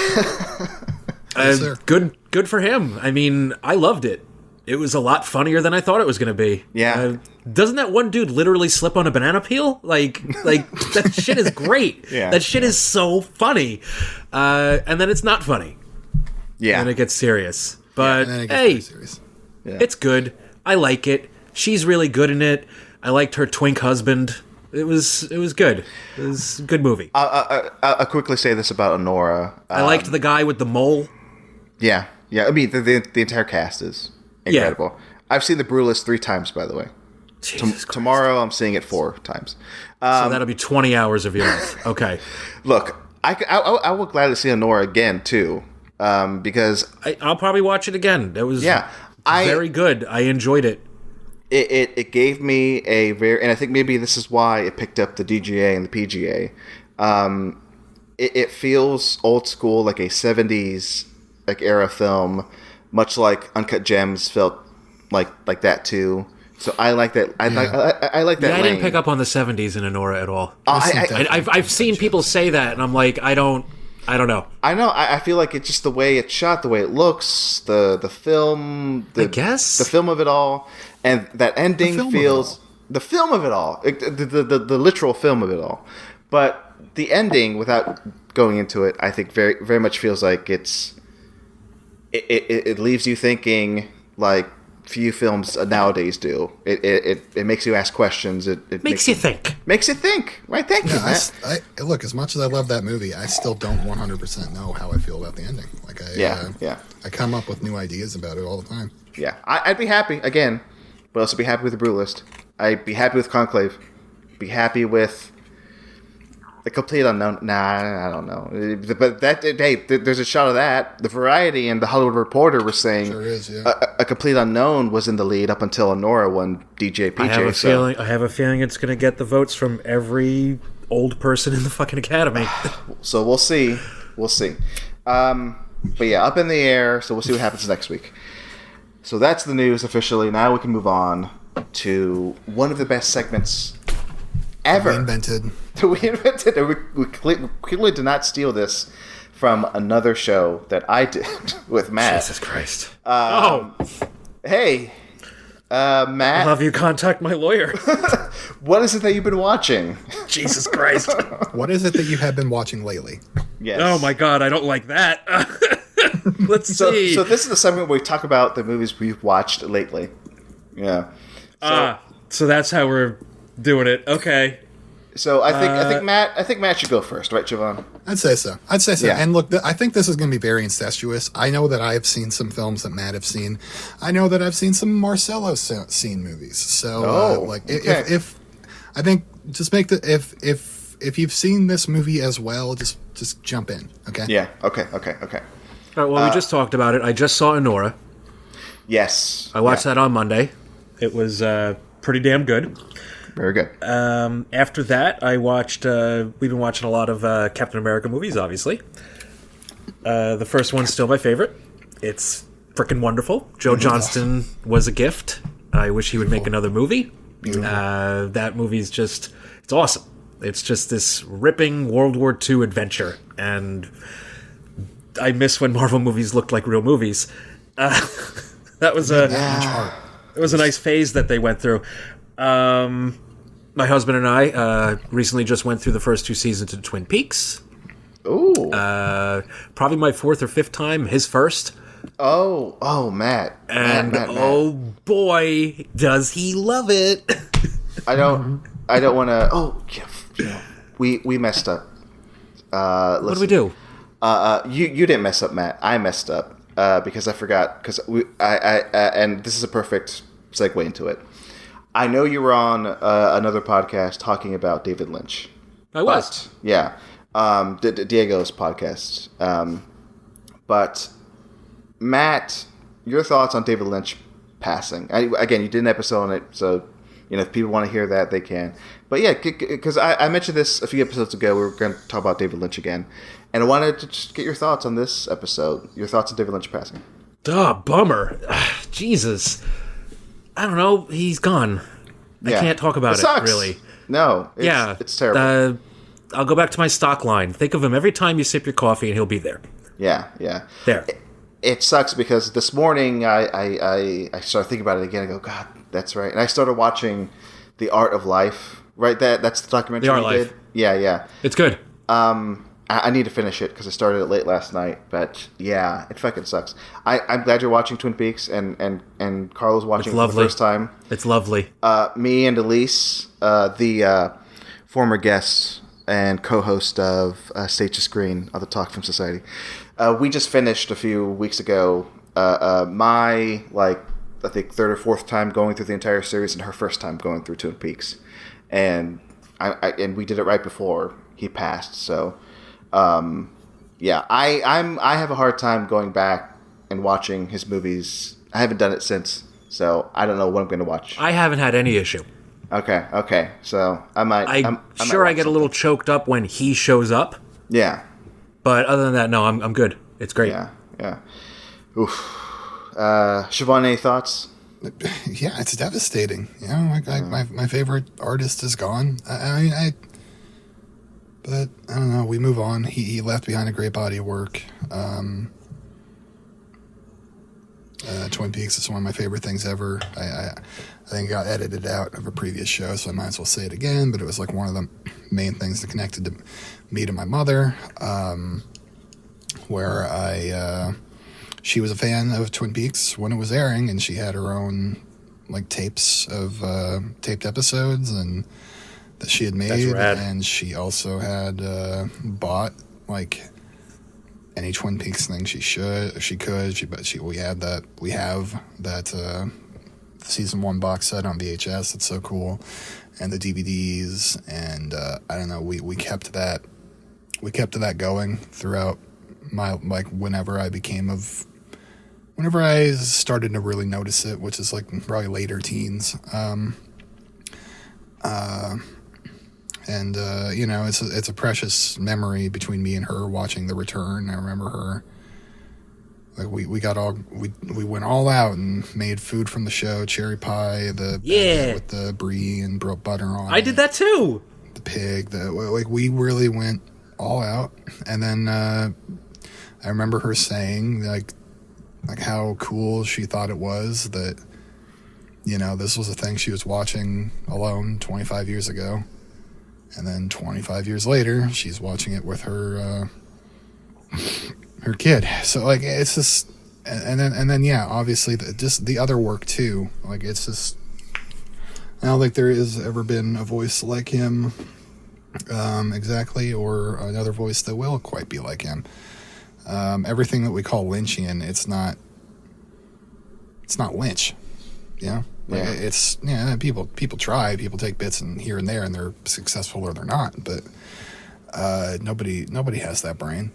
Good for him. I mean, I loved it. It was a lot funnier than I thought it was going to be. Yeah. Doesn't that one dude literally slip on a banana peel? Like that shit is great. That shit is so funny. And then it's not funny. Yeah. And it gets serious. But it's good. I like it. She's really good in it. I liked her twink husband. It was good. It was a good movie. I'll quickly say this about Honora. I liked the guy with the mole. Yeah. I mean, the entire cast is incredible. I've seen The Brutalist 3 times, by the way. Tomorrow I'm seeing it 4 times. So that'll be 20 hours of your life. Okay. Look, I would gladly see Honora again, too, because... I'll probably watch it again. It was very good. I enjoyed it. It gave me a very... And I think maybe this is why it picked up the DGA and the PGA. It feels old school, like a 70s era film, much like Uncut Gems felt like that too. So I like that. I like that. I didn't pick up on the 70s in Honora at all. I've seen people say that, and I'm like, I don't know. I know. I feel like it's just the way it's shot, the way it looks, the film. I guess the film of it all, and that ending feels the film of it all, the literal film of it all. But the ending, without going into it, I think very very much feels like it leaves you thinking like few films nowadays do. It makes you ask questions. It makes you think. Makes you think. Right? Thank you, Matt. Look, as much as I love that movie, I still don't 100% know how I feel about the ending. Like I come up with new ideas about it all the time. Yeah, I'd be happy again, but also be happy with The Brutalist. I'd be happy with Conclave. Be happy with The Complete Unknown. Nah, I don't know. But there's a shot of that. The Variety and the Hollywood Reporter were saying a Complete Unknown was in the lead up until Honora won DJ PJ. I have a feeling it's going to get the votes from every old person in the fucking Academy. So we'll see. But yeah, up in the air. So we'll see what happens next week. So that's the news officially. Now we can move on to one of the best segments ever. We invented. We clearly did not steal this from another show that I did with Matt. Jesus Christ. Hey, Matt. I'll have you contact my lawyer. What is it that you've been watching? Jesus Christ. What is it that you have been watching lately? Yes. Oh my God, I don't like that. Let's see. So this is the segment where we talk about the movies we've watched lately. Yeah. So that's how we're doing it. Okay. So I think Matt should go first, right, Siobhan? I'd say so. Yeah. And look, I think this is going to be very incestuous. I know that I have seen some films that Matt have seen. I know that I've seen some Marcelo seen movies. So, if I think just make if you've seen this movie as well, just jump in. Okay. Yeah. Okay. All right. Well, we just talked about it. I just saw Honora. Yes. I watched that on Monday. It was pretty damn good. Very good. After that, I watched... we've been watching a lot of Captain America movies, obviously. The first one's still my favorite. It's freaking wonderful. Joe Johnston was a gift. I wish he would make another movie. That movie's just... It's awesome. It's just this ripping World War II adventure. And I miss when Marvel movies looked like real movies. That was it was a nice phase that they went through. My husband and I recently just went through the first 2 seasons of Twin Peaks. Ooh. Probably my 4th or 5th time, his first. Oh, Matt. And Matt. Oh boy, does he love it. I don't want to... we messed up. What did we do? You didn't mess up, Matt. I messed up because I forgot. Because and this is a perfect segue into it. I know you were on another podcast talking about David Lynch. I was. Yeah. Diego's podcast. But Matt, your thoughts on David Lynch passing? Again, you did an episode on it, so if people want to hear that, they can. But yeah, because I mentioned this a few episodes ago. We were going to talk about David Lynch again, and I wanted to just get your thoughts on this episode. Your thoughts on David Lynch passing? Bummer. Jesus. I don't know. He's gone. I can't talk about it, really. No. It's terrible. I'll go back to my stock line. Think of him every time you sip your coffee, and he'll be there. Yeah. There. It sucks because this morning I started thinking about it again. I go, God, that's right. And I started watching The Art of Life. Right? That's the documentary. The Art of Life. Yeah. It's good. I need to finish it because I started it late last night. But yeah, it fucking sucks. I'm glad you're watching Twin Peaks and Carlos watching it for the first time. It's lovely. Me and Elise, the former guest and co-host of Stage to Screen of the Talk Film Society, we just finished a few weeks ago my, I think, third or fourth time going through the entire series and her first time going through Twin Peaks. And and we did it right before he passed, so... I have a hard time going back and watching his movies. I haven't done it since, so I don't know what I'm going to watch. I haven't had any issue. Okay. So I might. I get a little choked up when he shows up. Yeah. But other than that, no, I'm good. It's great. Yeah. Oof. Siobhan, any thoughts? Yeah, it's devastating. My favorite artist is gone. But, I don't know, we move on. He left behind a great body of work. Twin Peaks is one of my favorite things ever. I think it got edited out of a previous show, so I might as well say it again, but it was one of the main things that connected me to my mother, where she was a fan of Twin Peaks when it was airing, and she had her own, tapes of taped episodes, and... that she had made, and she also had bought any Twin Peaks thing we have that season 1 box set on VHS. It's so cool, and the DVDs, and I don't know, we kept that going throughout my whenever I started to really notice it, which is probably later teens. And it's a precious memory between me and her watching The Return. I remember her, we went all out and made food from the show, cherry pie, with the brie and butter on. I did that too. The pig, we really went all out. And then I remember her saying how cool she thought it was that this was a thing she was watching alone 25 years ago. And then 25 years later, she's watching it with her kid. So it's just, and then obviously just the other work too. It's just, I don't think there has ever been a voice like him, exactly, or another voice that will quite be like him. Everything that we call Lynchian, it's not Lynch. Yeah. It's people try, people take bits and here and there, and they're successful or they're not, but nobody has that brain.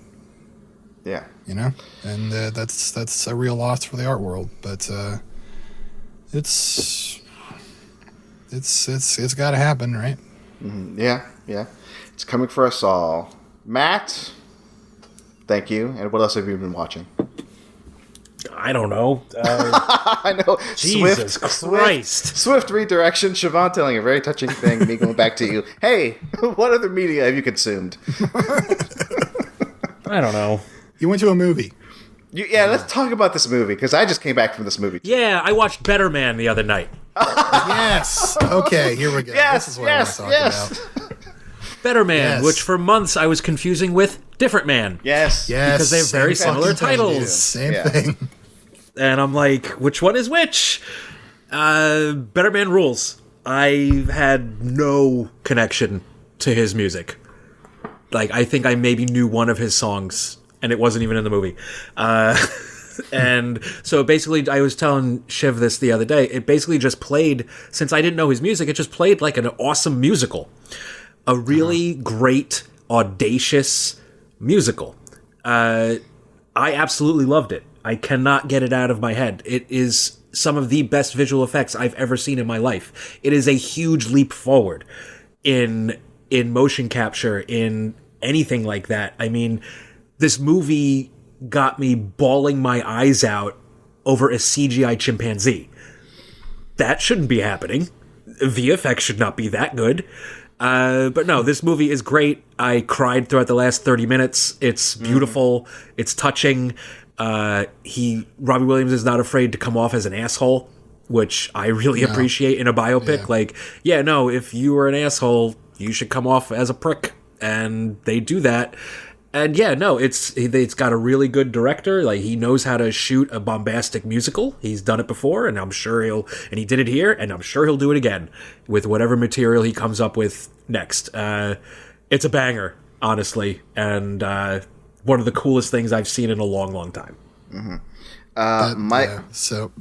Yeah, and that's a real loss for the art world. But it's got to happen, right? Mm-hmm. Yeah, it's coming for us all. Matt, thank you. And what else have you been watching? I don't know. I know. Jesus Christ. Swift redirection. Siobhan telling a very touching thing. Me going back to you. Hey, what other media have you consumed? I don't know. You went to a movie. Let's talk about this movie, because I just came back from this movie. Yeah, I watched Better Man the other night. Yes. Okay, here we go. Yes, this is what I want to talk about. Better Man, which for months I was confusing with Different Man. Yes. Because they have very similar titles. Same thing. And I'm like, which one is which? Better Man rules. I had no connection to his music. I think I maybe knew one of his songs, and it wasn't even in the movie. And so basically, I was telling Shiv this the other day, it basically just played, since I didn't know his music, it just played like an awesome musical. A really great, audacious musical. I absolutely loved it. I cannot get it out of my head. It is some of the best visual effects I've ever seen in my life. It is a huge leap forward in motion capture, in anything like that. I mean, this movie got me bawling my eyes out over a CGI chimpanzee. That shouldn't be happening. VFX should not be that good. But no, this movie is great. I cried throughout the last 30 minutes. It's beautiful. It's touching. Robbie Williams is not afraid to come off as an asshole, which I really appreciate in a biopic. Yeah. If you were an asshole, you should come off as a prick. And they do that. And it's got a really good director. Like, he knows how to shoot a bombastic musical. He's done it before, and I'm sure he did it here, and I'm sure he'll do it again with whatever material he comes up with next. It's a banger, honestly, and one of the coolest things I've seen in a long, long time. Mm-hmm. So,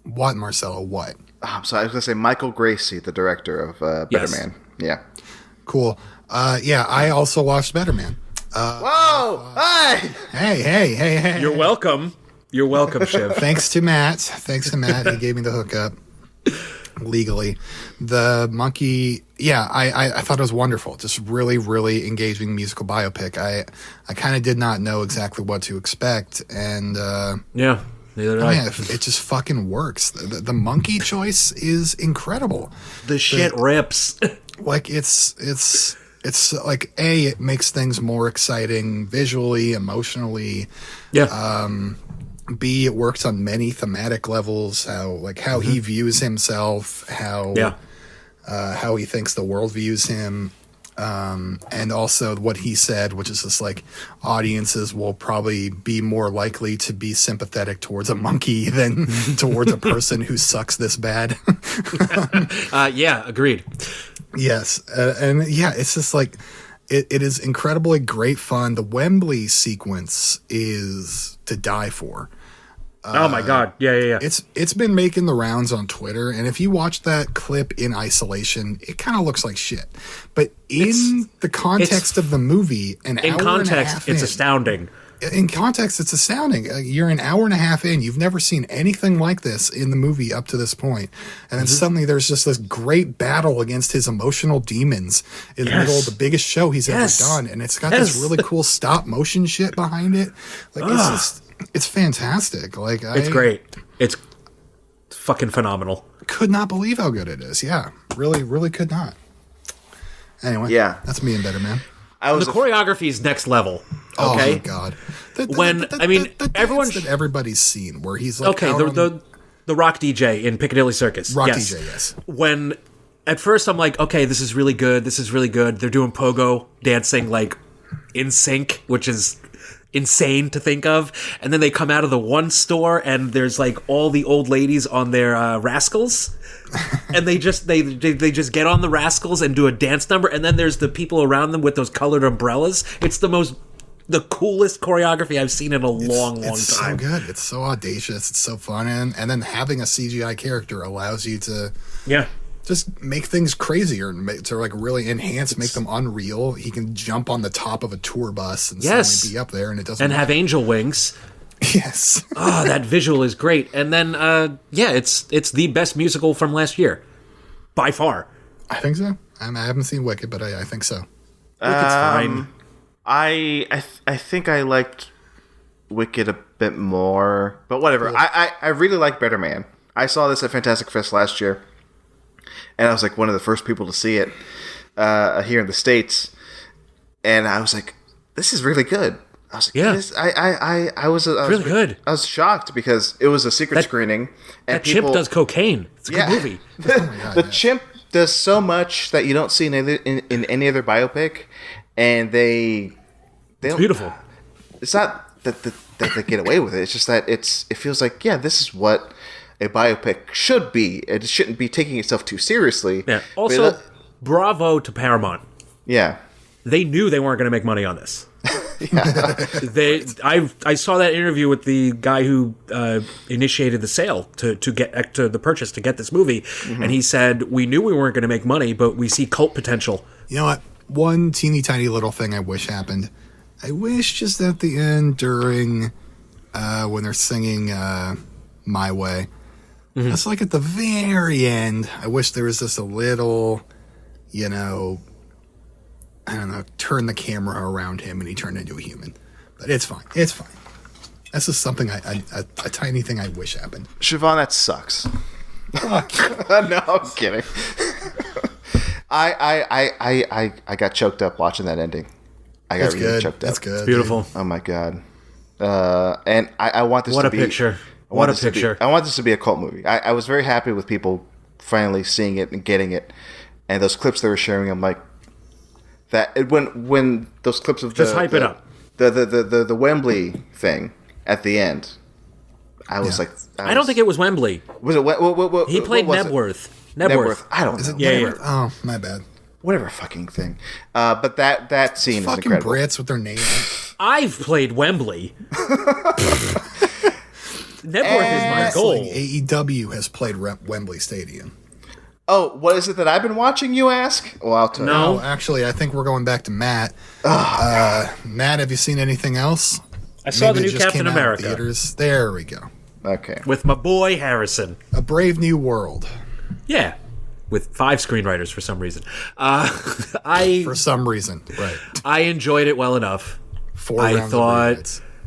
what, Marcelo? What? I'm sorry, I was going to say Michael Gracie, the director of Better Man. Yeah. Cool. I also watched Better Man. Whoa! Hey! You're welcome, Shiv. Thanks to Matt. He gave me the hookup legally. The monkey. Yeah, I thought it was wonderful. Just really, really engaging musical biopic. I kind of did not know exactly what to expect, and neither did I. It just fucking works. The monkey choice is incredible. The shit rips. Like it's like it makes things more exciting visually, emotionally. Yeah. B, it works on many thematic levels. How he views himself, how he thinks the world views him, and also what he said, which is just like audiences will probably be more likely to be sympathetic towards a monkey than towards a person who sucks this bad. Agreed. Yes. It's just like, it is incredibly great fun. The Wembley sequence is to die for. Oh my God. Yeah. It's been making the rounds on Twitter. And if you watch that clip in isolation, it kind of looks like shit. But in the context of the movie, it's astounding. In context, it's astounding. You're an hour and a half in. You've never seen anything like this in the movie up to this point. And then suddenly there's just this great battle against his emotional demons in the middle of the biggest show he's ever done. And it's got this really cool stop motion shit behind it. It's fantastic. It's great. It's fucking phenomenal. Could not believe how good it is. Yeah. Really, really could not. Anyway. Yeah. That's me and Better Man. The choreography is next level. Okay. Oh my God. Everyone that everybody's seen where he's like, the rock DJ in Piccadilly Circus. DJ, yes. When at first I'm like, okay, this is really good. They're doing pogo dancing like in sync, which is insane to think of. And then they come out of the one store and there's like all the old ladies on their rascals. And they just get on the rascals and do a dance number, and then there's the people around them with those colored umbrellas. It's the coolest choreography I've seen in a long time. It's so good. It's so audacious. It's so fun, and then having a CGI character allows you to just make things crazier, to like really make them unreal. He can jump on the top of a tour bus and suddenly be up there, and it doesn't have angel wings. Yes. That visual is great. And then, it's the best musical from last year. By far. I think so. I haven't seen Wicked, but I think so. Wicked's fine. I think I liked Wicked a bit more, but whatever. Cool. I really like Better Man. I saw this at Fantastic Fest last year, and I was like one of the first people to see it here in the States, and I was like, this is really good. I was like, I was really good. I was shocked because it was a secret screening. And that chimp does cocaine. It's a good movie. The chimp does so much that you don't see in any other biopic, and it's beautiful. It's not that they get away with it. It's just that it feels like, this is what a biopic should be. It shouldn't be taking itself too seriously. Yeah. Also, bravo to Paramount. Yeah. They knew they weren't going to make money on this. I saw that interview with the guy who initiated the sale to get to the purchase to get this movie, and he said, we knew we weren't going to make money, but we see cult potential. You know what? One teeny tiny little thing I wish happened. I wish just at the end during when they're singing My Way, it's like at the very end, I wish there was just a little, I don't know, turn the camera around him and he turned into a human. But it's fine. It's fine. That's just something, a tiny thing I wish happened. Siobhan, that sucks. No, I'm kidding. I got choked up watching that ending. I got really choked up. That's good. It's beautiful. Oh my god. And I want this to be... What a picture. I want this to be a cult movie. I was very happy with people finally seeing it and getting it. And those clips they were sharing, I'm like... When those clips of just hype it up. The Wembley thing at the end, I was like... I don't think it was Wembley. Was it... What, he played Nebworth. Nebworth. I don't know. Is it Nebworth? Oh, my bad. Whatever fucking thing. But that scene is incredible. Fucking Brits with their name. I've played Wembley. Nebworth is my goal. AEW has played Wembley Stadium. Oh, what is it that I've been watching, you ask? Well, I'll tell you. No, actually, I think we're going back to Matt. Matt, have you seen anything else? I saw the new Captain America. Theaters. There we go. Okay. With my boy Harrison. A Brave New World. Yeah. With 5 screenwriters for some reason. For some reason, right. I enjoyed it well enough. 4 rounds of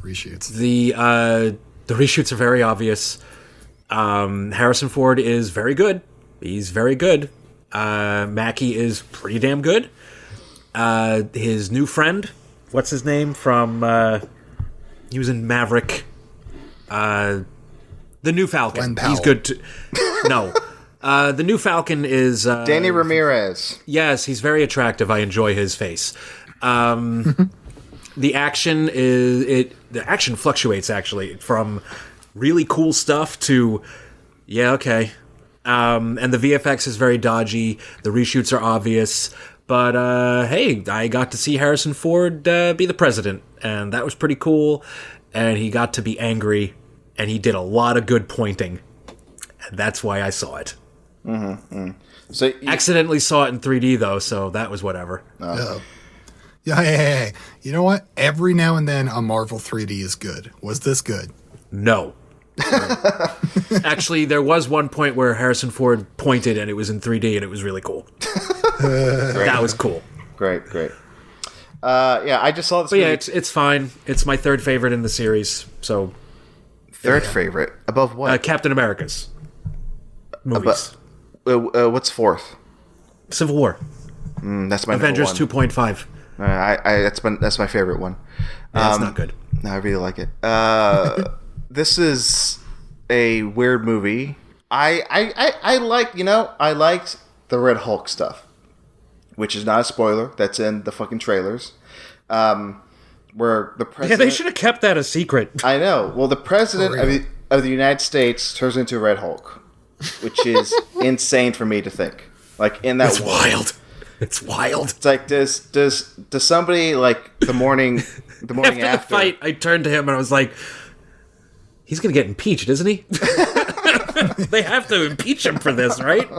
reshoots. The reshoots are very obvious. Harrison Ford is very good. He's very good. Mackie is pretty damn good. His new friend, what's his name from... he was in Maverick. The new Falcon. He's good too. No. The new Falcon is... Danny Ramirez. Yes, he's very attractive. I enjoy his face. The action fluctuates, actually, from really cool stuff to, yeah, okay. And the VFX is very dodgy. The reshoots are obvious. But, hey, I got to see Harrison Ford be the president, and that was pretty cool. And he got to be angry, and he did a lot of good pointing. And that's why I saw it. So accidentally saw it in 3D, though, so that was whatever. Yeah. You know what? Every now and then a Marvel 3D is good. Was this good? No. Actually, there was one point where Harrison Ford pointed and it was in 3D and it was really cool. That was cool. Great. Yeah, I just saw this movie. Yeah, it's fine. It's my 3rd favorite in the series. So third favorite? Above what? Captain America's movies. What's 4th? Civil War. That's my Avengers number 1. 2.5. That's my favorite one. Yeah, it's not good. No, I really like it. This is a weird movie. I liked the Red Hulk stuff, which is not a spoiler. That's in the fucking trailers. Where the president... Yeah, they should have kept that a secret. I know. Well, the president of the United States turns into Red Hulk, which is insane for me to think. Like in that, it's wild. It's wild. It's like does somebody like the morning after the fight, I turned to him and I was like, he's gonna get impeached, isn't he? They have to impeach him for this, right?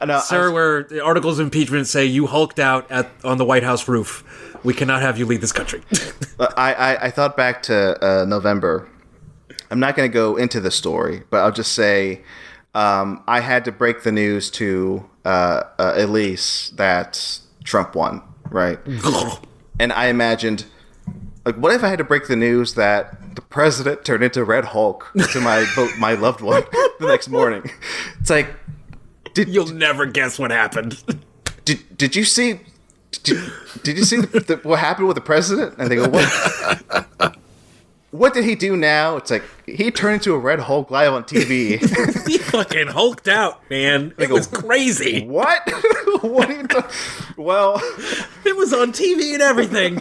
No, sir, where the articles of impeachment say you hulked out on the White House roof. We cannot have you lead this country. I thought back to November. I'm not going to go into the story, but I'll just say I had to break the news to Elise that Trump won, right? And I imagined, like, what if I had to break the news that the president turned into Red Hulk to my loved one the next morning? It's like, you'll never guess what happened. Did you see? Did you see what happened with the president? And they go, what? What did he do now? It's like he turned into a Red Hulk live on TV. He fucking hulked out, man. It was crazy. What? What are you talking? Well, it was on TV and everything.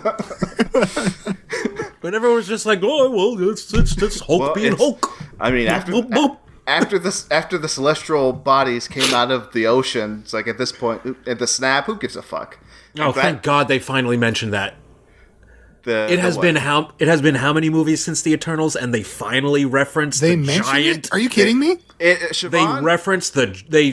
But everyone was just like, "Oh, well, it's Hulk being Hulk." I mean, after the celestial bodies came out of the ocean, it's like at this point, at the snap, who gives a fuck? Oh, thank God they finally mentioned that. It has been how many movies since the Eternals, and they finally referenced the giant. Are you kidding me? They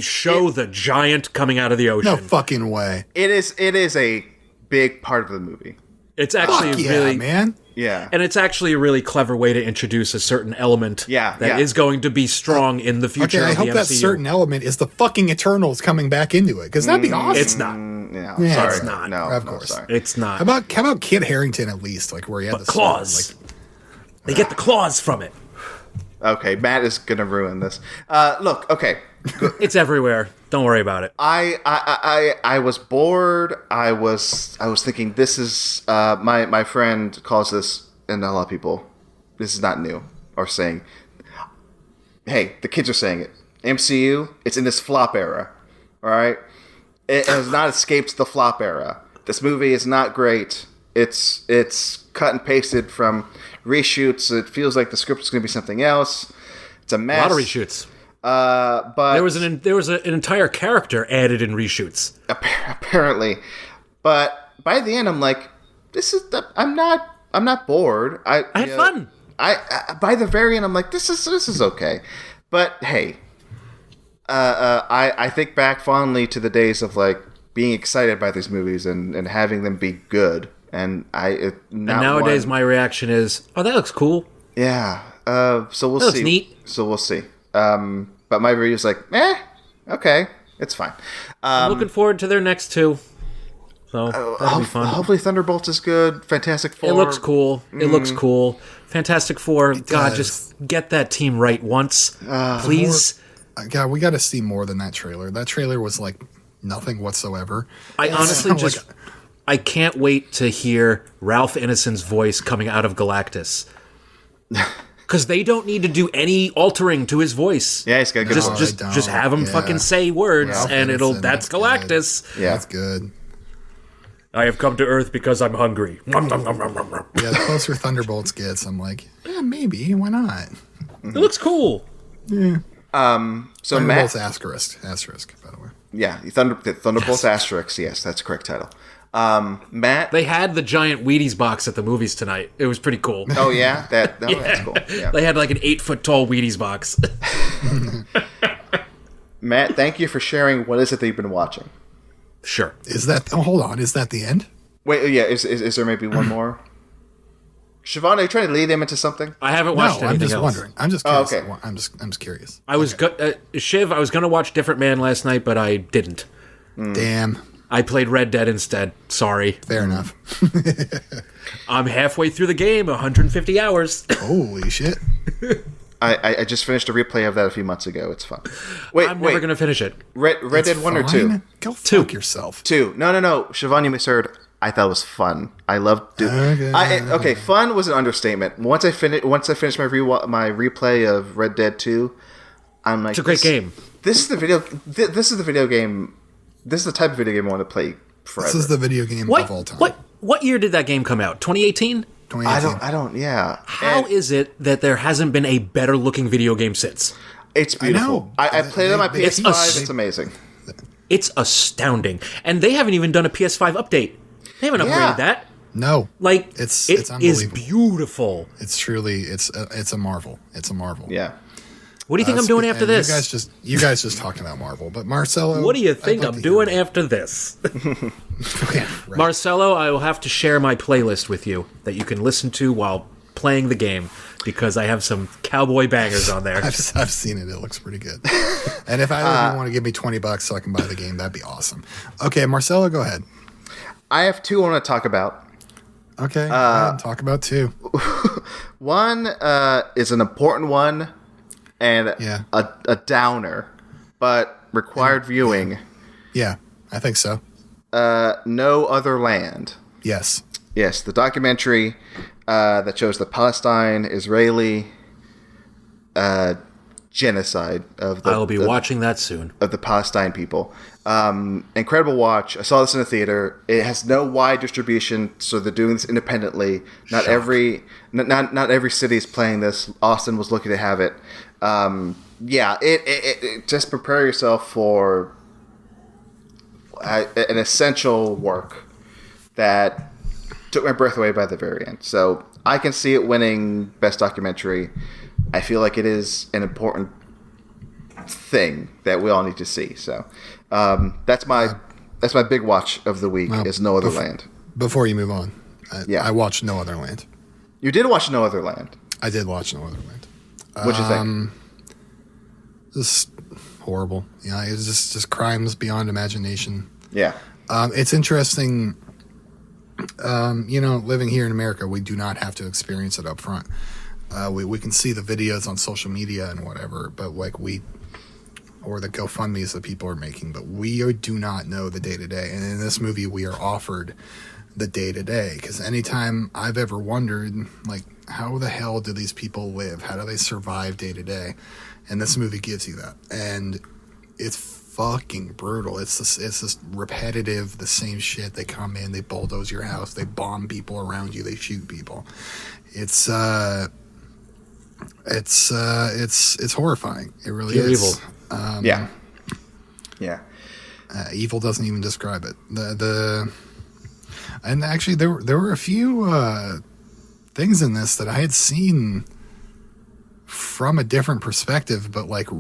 show the giant coming out of the ocean. No fucking way. It is a big part of the movie. It's actually really man. Yeah. And it's actually a really clever way to introduce a certain element that is going to be I in the future. Okay, I hope that certain element is the fucking Eternals coming back into it, because that'd be awesome. It's not. No, Yeah, sorry. it's not. No, of course. Sorry. It's not. How about Kit Harington at least, like where he had the claws. sword, like, They get the claws from it. Okay, Matt is gonna ruin this. Look, okay. It's everywhere. Don't worry about it. I was bored. I was thinking this is my friend calls this, and a lot of people, this is not new, are saying, hey, the kids are saying it. MCU, it's in this flop era. All right, it has not escaped the flop era. This movie is not great. It's cut and pasted from reshoots. It feels like the script is going to be something else. It's a mess. A lot of reshoots. But there was an entire character added in reshoots. Apparently, but by the end, I'm like, I'm not bored. I had fun. I by the very end, I'm like, this is okay. But hey, I think back fondly to the days of like being excited by these movies and having them be good. And nowadays, my reaction is, "Oh, that looks cool." Yeah. So we'll see. Looks neat. So we'll see. But my review is like, okay, it's fine. I'm looking forward to their next two. So that'll be fun. Hopefully, Thunderbolts is good. Fantastic Four. It looks cool. It looks cool. Fantastic Four. God, just get that team right once, please. God, we got to see more than that trailer. That trailer was like nothing whatsoever. I honestly just. I can't wait to hear Ralph Ineson's voice coming out of Galactus. Because they don't need to do any altering to his voice. Yeah, he's got good voice. Just have him fucking say words, and that's Galactus. Good. Yeah, that's good. I have come to Earth because I'm hungry. Yeah, the closer Thunderbolts gets, I'm like, yeah, maybe, why not? It looks cool. Yeah. So Thunderbolts asterisk, by the way. Yeah, Thunderbolts asterisk. Yes, that's the correct title. Matt, they had the giant Wheaties box at the movies tonight. It was pretty cool. Oh yeah, that's cool. Yeah. They had like an 8-foot tall Wheaties box. Matt, thank you for sharing. What is it that you've been watching? Sure. Is that? Oh, hold on. Is that the end? Wait, yeah. Is there maybe one more? Siobhan, are you trying to lead him into something? I haven't watched anything I'm just else. wondering. I'm just curious. Oh, okay. I'm just curious. I was Shiv. I was gonna watch Different Man last night, but I didn't. Damn. I played Red Dead instead. Sorry. Fair enough. I'm halfway through the game, 150 hours. Holy shit. I just finished a replay of that a few months ago. It's fun. I'm never going to finish it. Red Dead 1 or 2? Go fuck yourself. 2. No. Siobhan, you misheard. I thought it was fun. I loved it. Okay, fun was an understatement. Once I finished my replay of Red Dead 2, I'm like, it's a great game. This is the video game. This is the type of video game I want to play forever. This is the video game of all time. What year did that game come out? 2018? 2018. I don't. Yeah. How is it that there hasn't been a better looking video game since? It's beautiful. I played it on my PS5. It's amazing. It's astounding, and they haven't even done a PS5 update. They haven't upgraded that. No, like it's it is beautiful. It's truly it's a marvel. It's a marvel. Yeah. What do you think I'm doing after this? You guys just talking about Marvel, but Marcelo. What do you think I'm doing after this? Yeah, right. Marcelo, I will have to share my playlist with you that you can listen to while playing the game because I have some cowboy bangers on there. I've seen it. It looks pretty good. And if either of you want to give me $20 so I can buy the game, that'd be awesome. Okay, Marcelo, go ahead. I have two I want to talk about. Okay, talk about two. One is an important one and a downer, but required viewing. Yeah, I think so. No Other Land. Yes. Yes, the documentary that shows the Palestine-Israeli genocide of the... I will be watching that soon. Of the Palestine people. Incredible watch. I saw this in a theater. It has no wide distribution, so they're doing this independently. Not every city is playing this. Austin was lucky to have it. It just prepare yourself for an essential work that took my breath away by the very end. So I can see it winning Best Documentary. I feel like it is an important thing that we all need to see. So that's my big watch of the week is No Other Land. Before you move on, I watched No Other Land. You did watch No Other Land. I did watch No Other Land. What'd you think? Just horrible. Yeah, it's just crimes beyond imagination. Yeah. It's interesting. Living here in America, we do not have to experience it up front. We can see the videos on social media and whatever, but or the GoFundMes that people are making, but we do not know the day-to-day. And in this movie, we are offered the day-to-day, because anytime I've ever wondered, like, how the hell do these people live? How do they survive day-to-day? And this movie gives you that. And it's fucking brutal. It's this repetitive, the same shit. They come in, they bulldoze your house, they bomb people around you, they shoot people. It's horrifying. It really is. Evil. Yeah. Evil doesn't even describe it. And actually, there were a few things in this that I had seen from a different perspective, but like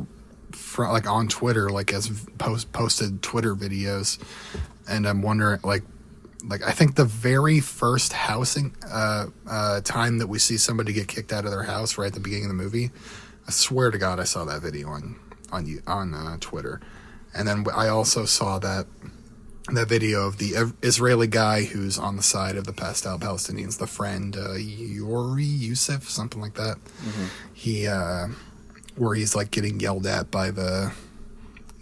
on Twitter, like as posted Twitter videos, and I'm wondering, like I think the very first housing time that we see somebody get kicked out of their house right at the beginning of the movie, I swear to God I saw that video on Twitter. And then I also saw that video of the Israeli guy who's on the side of the Palestinians, the friend Yuri Yusuf, something like that. Mm-hmm. He where he's like getting yelled at by the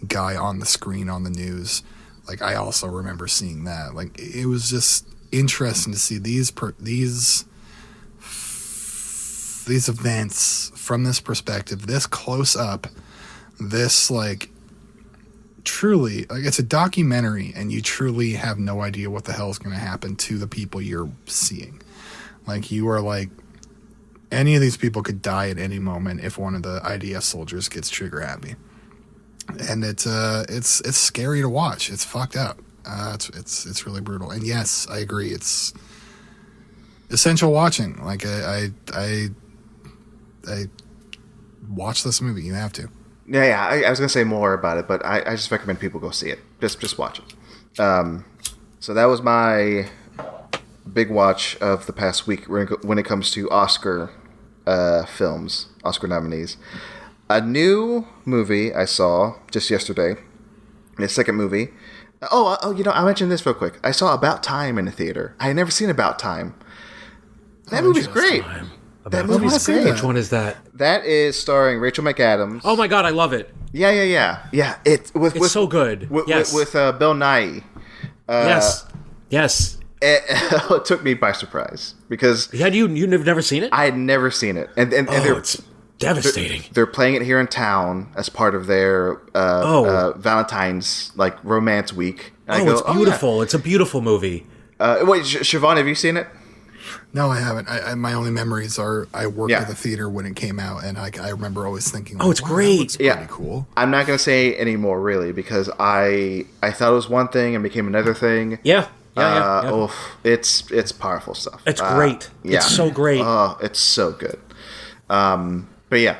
guy on the screen on the news. Like, I also remember seeing that. Like, it was just interesting to see these events from this perspective, this close up, this like truly, like, it's a documentary, and you truly have no idea what the hell is going to happen to the people you're seeing. Like, you are like, any of these people could die at any moment if one of the IDF soldiers gets trigger happy. And it's scary to watch. It's fucked up. It's really brutal. And yes, I agree. It's essential watching. Like, I watch this movie. You have to. Yeah. I was gonna say more about it, but I just recommend people go see it. Just watch it. So that was my big watch of the past week when it comes to Oscar films, Oscar nominees. A new movie I saw just yesterday, the second movie. Oh, I mentioned this real quick. I saw About Time in the theater. I had never seen About Time. That movie's great. That movie's great. Which one is that? That is starring Rachel McAdams. Oh my God, I love it. Yeah. It's so good. With Bill Nighy. Yes. It took me by surprise because you've never seen it? I had never seen it, and it's devastating. They're playing it here in town as part of their Valentine's like romance week. And it's beautiful. Yeah. It's a beautiful movie. Wait, Siobhan, have you seen it? No, I haven't. My only memories are I worked at the theater when it came out, and I remember always thinking, it's great. That looks pretty cool. I'm not going to say any more, really, because I thought it was one thing and became another thing. Yeah. It's powerful stuff. It's great. It's so great. Oh, it's so good. But yeah,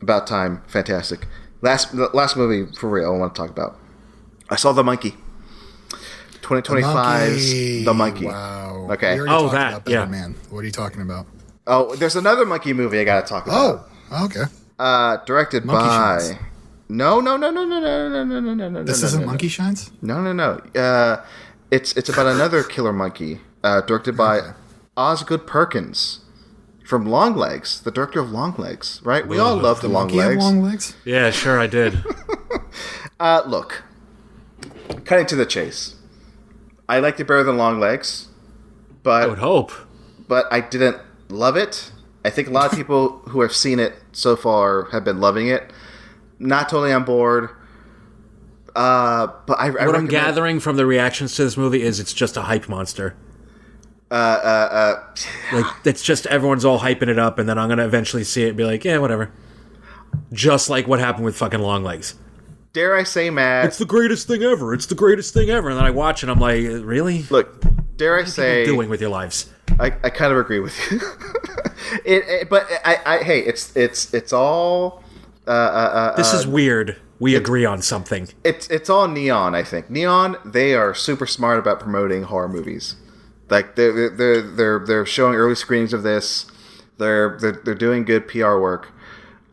About Time, fantastic. Last movie for real I want to talk about. I saw The Monkey. 2025's The Monkey. Wow. Okay. About Better Man. What are you talking about? Oh, there's another monkey movie I got to talk about. Oh, okay. Directed Monkey by. Shines. No. This isn't Monkey Shines? No. It's about another killer monkey. Directed by Osgood Perkins from Longlegs, the director of Longlegs. Right? We all love the Longlegs. Longlegs? Yeah, sure, I did. Look, cutting to the chase. I liked it better than Longlegs, but I would hope. But I didn't love it. I think a lot of people who have seen it so far have been loving it. Not totally on board. But what I'm gathering from the reactions to this movie is it's just a hype monster. Like, it's just everyone's all hyping it up, and then I'm gonna eventually see it and be like, yeah, whatever. Just like what happened with fucking Longlegs. Dare I say, Matt? It's the greatest thing ever. It's the greatest thing ever. And then I watch it, and I'm like, really? Look, dare I say, what are you doing with your lives? I kind of agree with you. But hey, it's all. This is weird. We agree on something. It's all Neon, I think. Neon, they are super smart about promoting horror movies. Like they're showing early screenings of this. They're doing good PR work.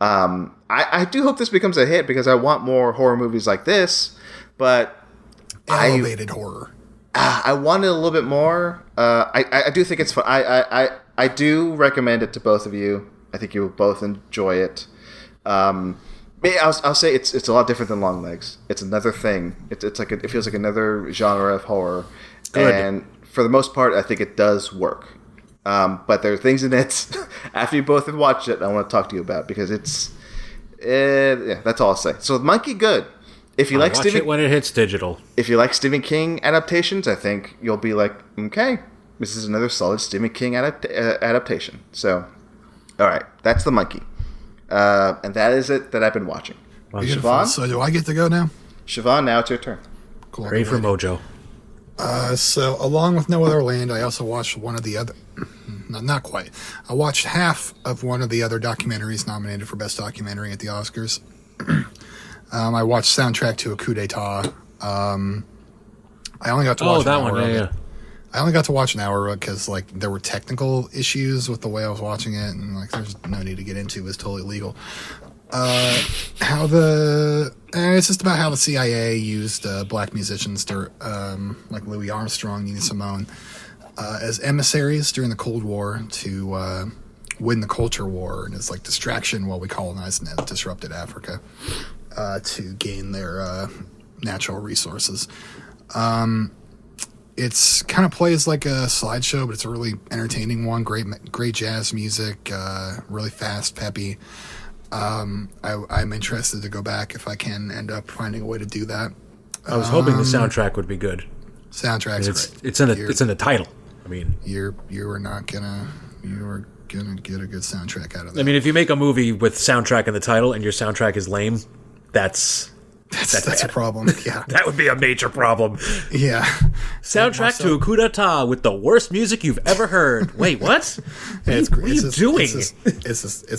I do hope this becomes a hit because I want more horror movies like this. But elevated horror. I wanted a little bit more. I do think it's fun. I do recommend it to both of you. I think you will both enjoy it. I'll say it's a lot different than Longlegs. It's another thing. It's like it feels like another genre of horror. Good. And for the most part, I think it does work. But there are things in it after you both have watched it I want to talk to you about because it's that's all I'll say. So Monkey, good. If you watch it when it hits digital. If you like Stephen King adaptations, I think you'll be like, okay, this is another solid Stephen King adaptation. So, all right, that's The Monkey. And that is it that I've been watching. Siobhan? So do I get to go now? Siobhan, now it's your turn. Cool. Great for Mojo. So along with No Other Land, I also watched one of the other... Not quite. I watched half of one of the other documentaries nominated for Best Documentary at the Oscars. I watched Soundtrack to a Coup d'etat. I only got to watch that one, yeah. I only got to watch an hour because like there were technical issues with the way I was watching it, and like there's no need to get into. It was totally legal. It's just about how the CIA used black musicians to like Louis Armstrong, Nina Simone, as emissaries during the Cold War to win the culture war, and it's like distraction while we colonized and disrupted Africa to gain their natural resources. It's kind of plays like a slideshow, but it's a really entertaining one. Great jazz music, really fast, peppy. I'm interested to go back if I can end up finding a way to do that. I was hoping the soundtrack would be good. Soundtrack's great. It's in the title. I mean, you are gonna get a good soundtrack out of that. I mean, if you make a movie with soundtrack in the title and your soundtrack is lame, that's a problem. Yeah, that would be a major problem. Yeah, soundtrack to a coup d'etat with the worst music you've ever heard. Wait, what? What are you doing? It's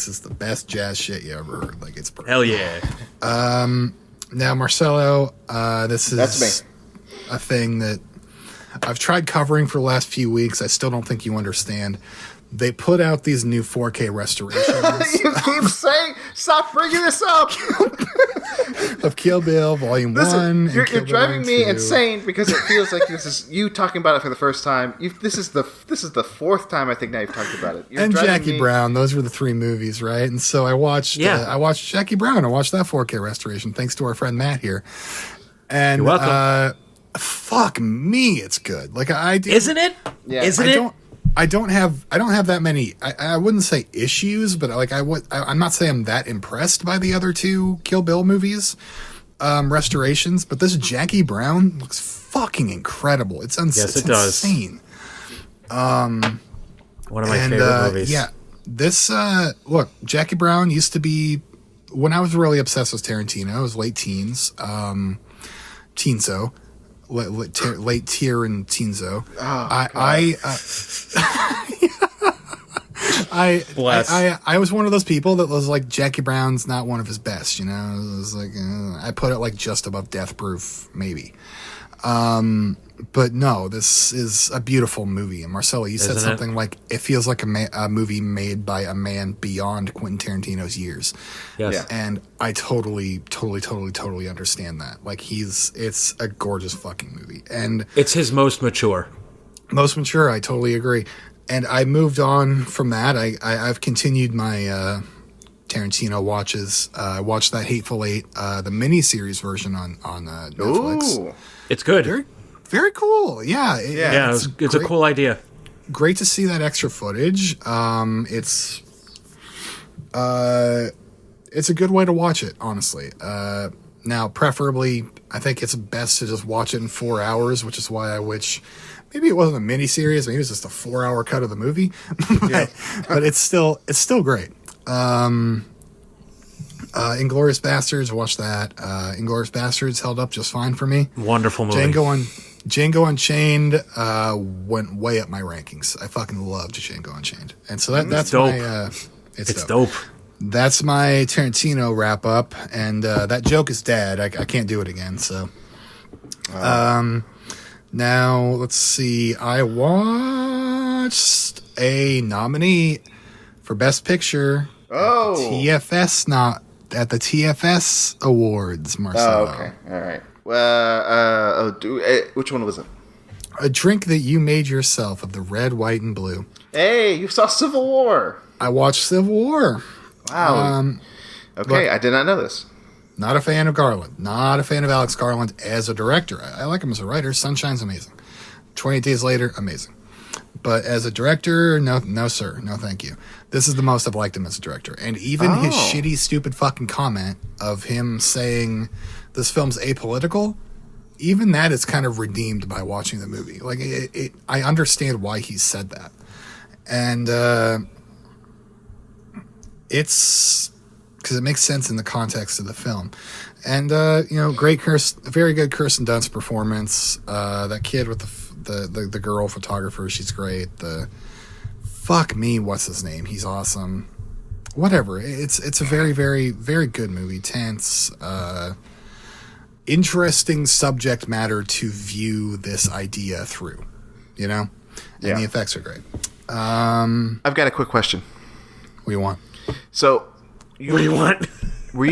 just the best jazz shit you ever heard. Like it's perfect. Hell yeah. Now Marcelo, that's me. A thing that I've tried covering for the last few weeks. I still don't think you understand. They put out these new 4K restorations. You keep saying, stop bringing this up. Of Kill Bill Volume 1. You're driving me insane because it feels like this is you talking about it for the first time. This is the fourth time I think now you've talked about it. And Jackie Brown. Those were the three movies, right? And so I watched Jackie Brown. I watched that 4K restoration thanks to our friend Matt here. And you're welcome. Fuck me, it's good. Like isn't it? Yeah. Isn't it? I don't have that many. I wouldn't say issues, but like I'm not saying I'm that impressed by the other two Kill Bill movies, restorations. But this Jackie Brown looks fucking incredible. It's insane. One of my favorite movies. Yeah, this look, Jackie Brown used to be when I was really obsessed with Tarantino. I was late teens, teenso. Late tier and teenso. I was one of those people that was like Jackie Brown's not one of his best, you know. It was like I put it like just above Death Proof, maybe. But no, this is a beautiful movie. And Marcelo, you said something like it feels like a movie made by a man beyond Quentin Tarantino's years. Yes. Yeah. And I totally understand that. Like it's a gorgeous fucking movie. And it's his most mature. I totally agree. And I moved on from that. I've continued my Tarantino watches. I watched that Hateful Eight, the miniseries version on Netflix. Ooh. It's good. Very, very cool. Yeah. It's a cool idea. Great to see that extra footage. It's a good way to watch it, honestly. Now, preferably, I think it's best to just watch it in 4 hours, which is why I wish maybe it wasn't a miniseries. Maybe it was just a 4-hour cut of the movie. but it's still great. Inglourious Bastards, watch that. Inglourious Bastards held up just fine for me. Wonderful movie. Django Unchained went way up my rankings. I fucking loved Django Unchained, and so that's dope. It's dope. That's my Tarantino wrap up, and that joke is dead. I can't do it again. So, now Now, let's see. I watched a nominee for Best Picture at the TFS Awards, Marcelo. Oh, okay. All right. Which one was it? A Drink That You Made Yourself of the Red, White, and Blue. Hey, you saw Civil War. I watched Civil War. Wow. Okay, I did not know this. Not a fan of Garland. Not a fan of Alex Garland as a director. I like him as a writer. Sunshine's amazing. 28 Days Later, amazing. But as a director, no, sir. No, thank you. This is the most I've liked him as a director. And even his shitty, stupid fucking comment of him saying this film's apolitical, even that is kind of redeemed by watching the movie. Like, I understand why he said that. And it's because it makes sense in the context of the film. And, very good Kirsten Dunst performance. That kid with the girl photographer, she's great. What's his name? He's awesome. Whatever. It's a very, very, very good movie. Tense. Interesting subject matter to view this idea through, And the effects are great. I've got a quick question. What do you want? So, what do you want? Were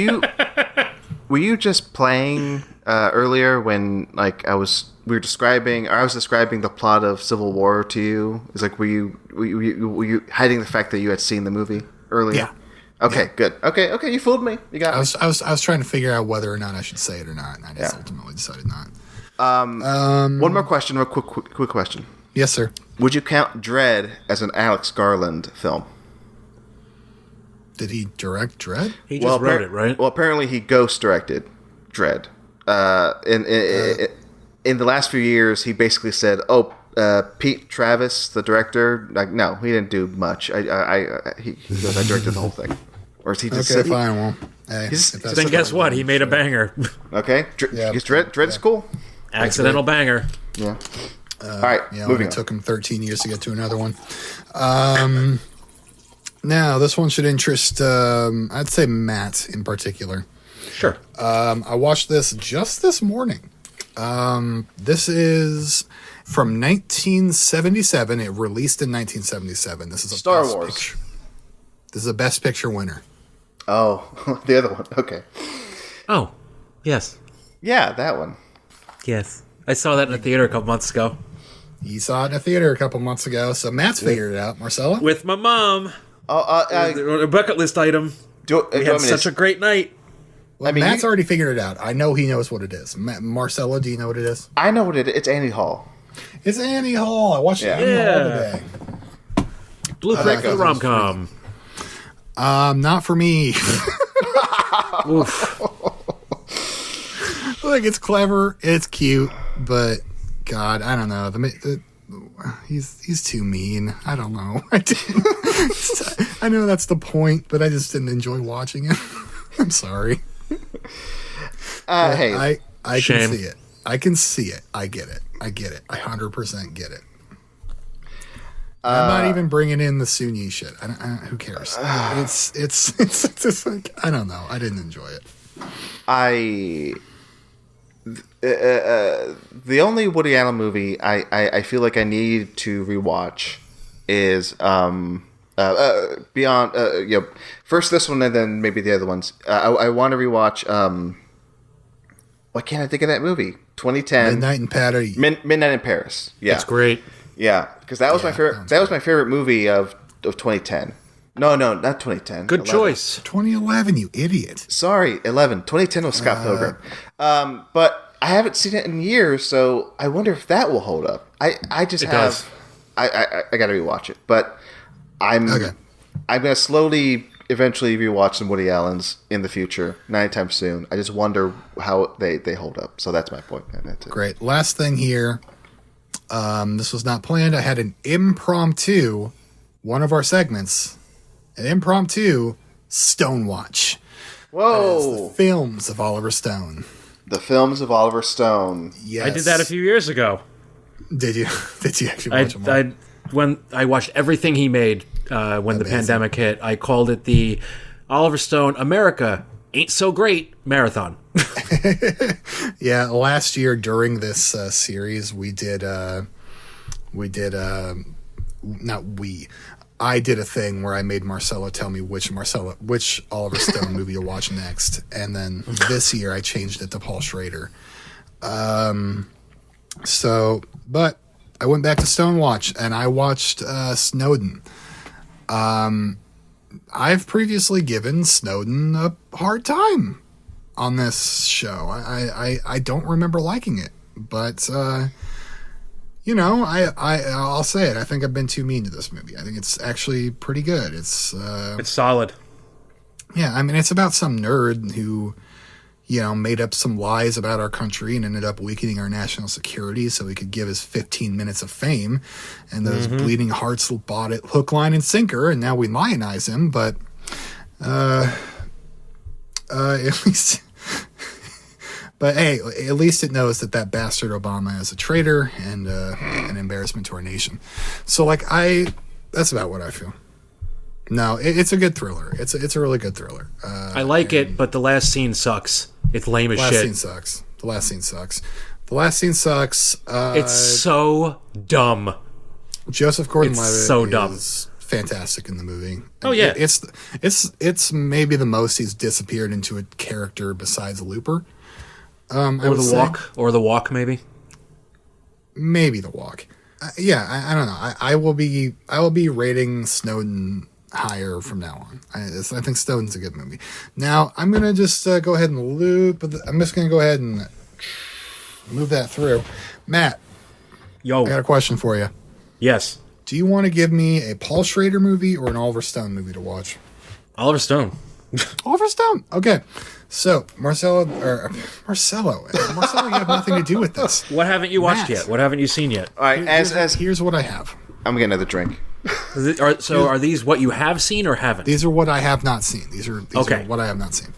you just playing earlier when I was describing the plot of Civil War to you? It's like were you hiding the fact that you had seen the movie earlier? Yeah. Okay, good. Okay, you fooled me. You got me. I was trying to figure out whether or not I should say it or not, and I just ultimately decided not. One more question, a quick question. Yes, sir. Would you count Dredd as an Alex Garland film? Did he direct Dredd? He just wrote it, right? Well, apparently he ghost directed Dredd. In the last few years, he basically said, Pete Travis, the director, no, he didn't do much. He goes, I directed the whole thing. Or is he just okay, fine. Well, hey, then guess what? He made a banger. Okay, Dredd's cool. Accidental banger. Yeah. All right, moving on. It took him 13 years to get to another one. Now, this one should interest, I'd say Matt in particular. Sure. I watched this just this morning. This is from 1977. It released in 1977. This is a Star Wars. Picture. This is a Best Picture winner. Oh, the other one. Okay. Oh, yes. Yeah, that one. Yes. I saw that in the theater a couple months ago. You saw it in the theater a couple months ago, so Matt's figured it out. Marcella? With my mom. A bucket list item. We had such a great night. Well, Matt's already figured it out. I know he knows what it is. Marcella, do you know what it is? I know what it is. It's Annie Hall. It's Annie Hall. I watched Annie Hall today. Blueprint for the rom-com. Not for me. Oof. Like, it's clever, it's cute, but God, I don't know. He's too mean. I don't know. I know that's the point, but I just didn't enjoy watching it. I'm sorry. Hey, I can see it. I can see it. I get it. I 100% get it. I'm not even bringing in the Sunyi shit. Who cares? It's just like, I don't know. I didn't enjoy it. The only Woody Allen movie I feel like I need to rewatch is Beyond. First this one and then maybe the other ones. I want to rewatch. Why can't I think of that movie? 2010. Midnight in Paris. Midnight in Paris. Yeah, it's great. Yeah, because that was my favorite. That was my favorite movie of 2010. No, not 2010. Good 11. choice. 2011, you idiot. Sorry, 11. 2010 was Scott Pilgrim. But I haven't seen it in years, so I wonder if that will hold up. I got to rewatch it, but I'm going to slowly, eventually rewatch some Woody Allen's in the future, not anytime soon. I just wonder how they hold up. So that's my point. That's it. Great. Last thing here. This was not planned. I had an impromptu, one of our segments, an impromptu Stonewatch. Whoa. The films of Oliver Stone. The films of Oliver Stone. Yes. I did that a few years ago. Did you? Did you actually watch them? When I watched everything he made when the pandemic hit, I called it the Oliver Stone America ain't so great marathon. Yeah, last year during this series, I did a thing where I made Marcelo tell me which Oliver Stone movie to watch next, and then this year I changed it to Paul Schrader. But I went back to Stonewatch and I watched Snowden. I've previously given Snowden a hard time on this show. I don't remember liking it, but I'll say it. I think I've been too mean to this movie. I think it's actually pretty good. It's solid. Yeah, I mean, it's about some nerd who, made up some lies about our country and ended up weakening our national security so he could give us 15 minutes of fame. And those bleeding hearts bought it hook, line, and sinker, and now we lionize him. But at least... But hey, at least it knows that bastard Obama is a traitor and an embarrassment to our nation. So, that's about what I feel. No, it's a good thriller. It's a really good thriller. I like it, but the last scene sucks. It's lame as shit. The last scene sucks. It's so dumb. Joseph Gordon-Levitt so dumb. Is fantastic in the movie. Oh yeah, it's maybe the most he's disappeared into a character besides Looper. Or the walk, maybe. Maybe the walk. I don't know. I will be rating Snowden higher from now on. I think Snowden's a good movie. Now I'm gonna just go ahead and loop. I'm just gonna go ahead and move that through. Matt, yo, I got a question for you. Yes. Do you want to give me a Paul Schrader movie or an Oliver Stone movie to watch? Oliver Stone. Oliver Stone. Okay. So, Marcelo, you have nothing to do with this. What haven't you watched yet? What haven't you seen yet? All right, here's what I have. I'm getting another drink. Are these what you have seen or haven't? These are what I have not seen. These are what I have not seen.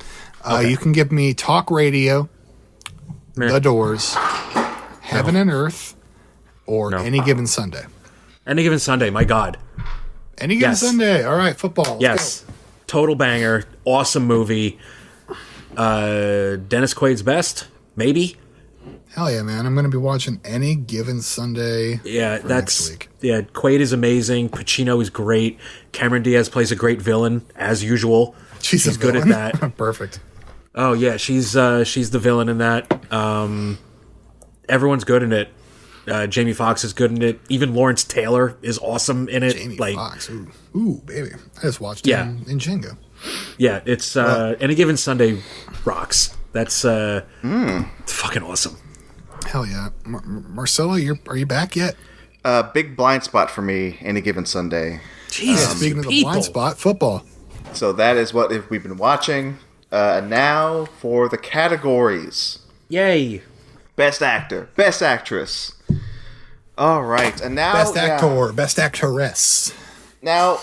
Okay. You can give me Talk Radio, The Doors, Heaven and Earth, or Any Given Sunday. Any Given Sunday, my God. Any Given Sunday. All right, football. Let's go. Total banger. Awesome movie. Dennis Quaid's best, maybe. Hell yeah, man! I'm going to be watching Any Given Sunday. Yeah, next week. Yeah. Quaid is amazing. Pacino is great. Cameron Diaz plays a great villain as usual. She's good at that. Perfect. Oh yeah, she's the villain in that. Everyone's good in it. Jamie Foxx is good in it. Even Lawrence Taylor is awesome in it. Jamie Foxx, ooh, baby! I just watched him in Django. Yeah, it's Any Given Sunday rocks. That's fucking awesome. Hell yeah, Marcelo, are you back yet? Big blind spot for me. Any Given Sunday. Jesus, speaking of the blind spot, football. So that is what we've been watching. Now for the categories. Yay! Best actor, best actress. All right, and now best actor, best actress. Now,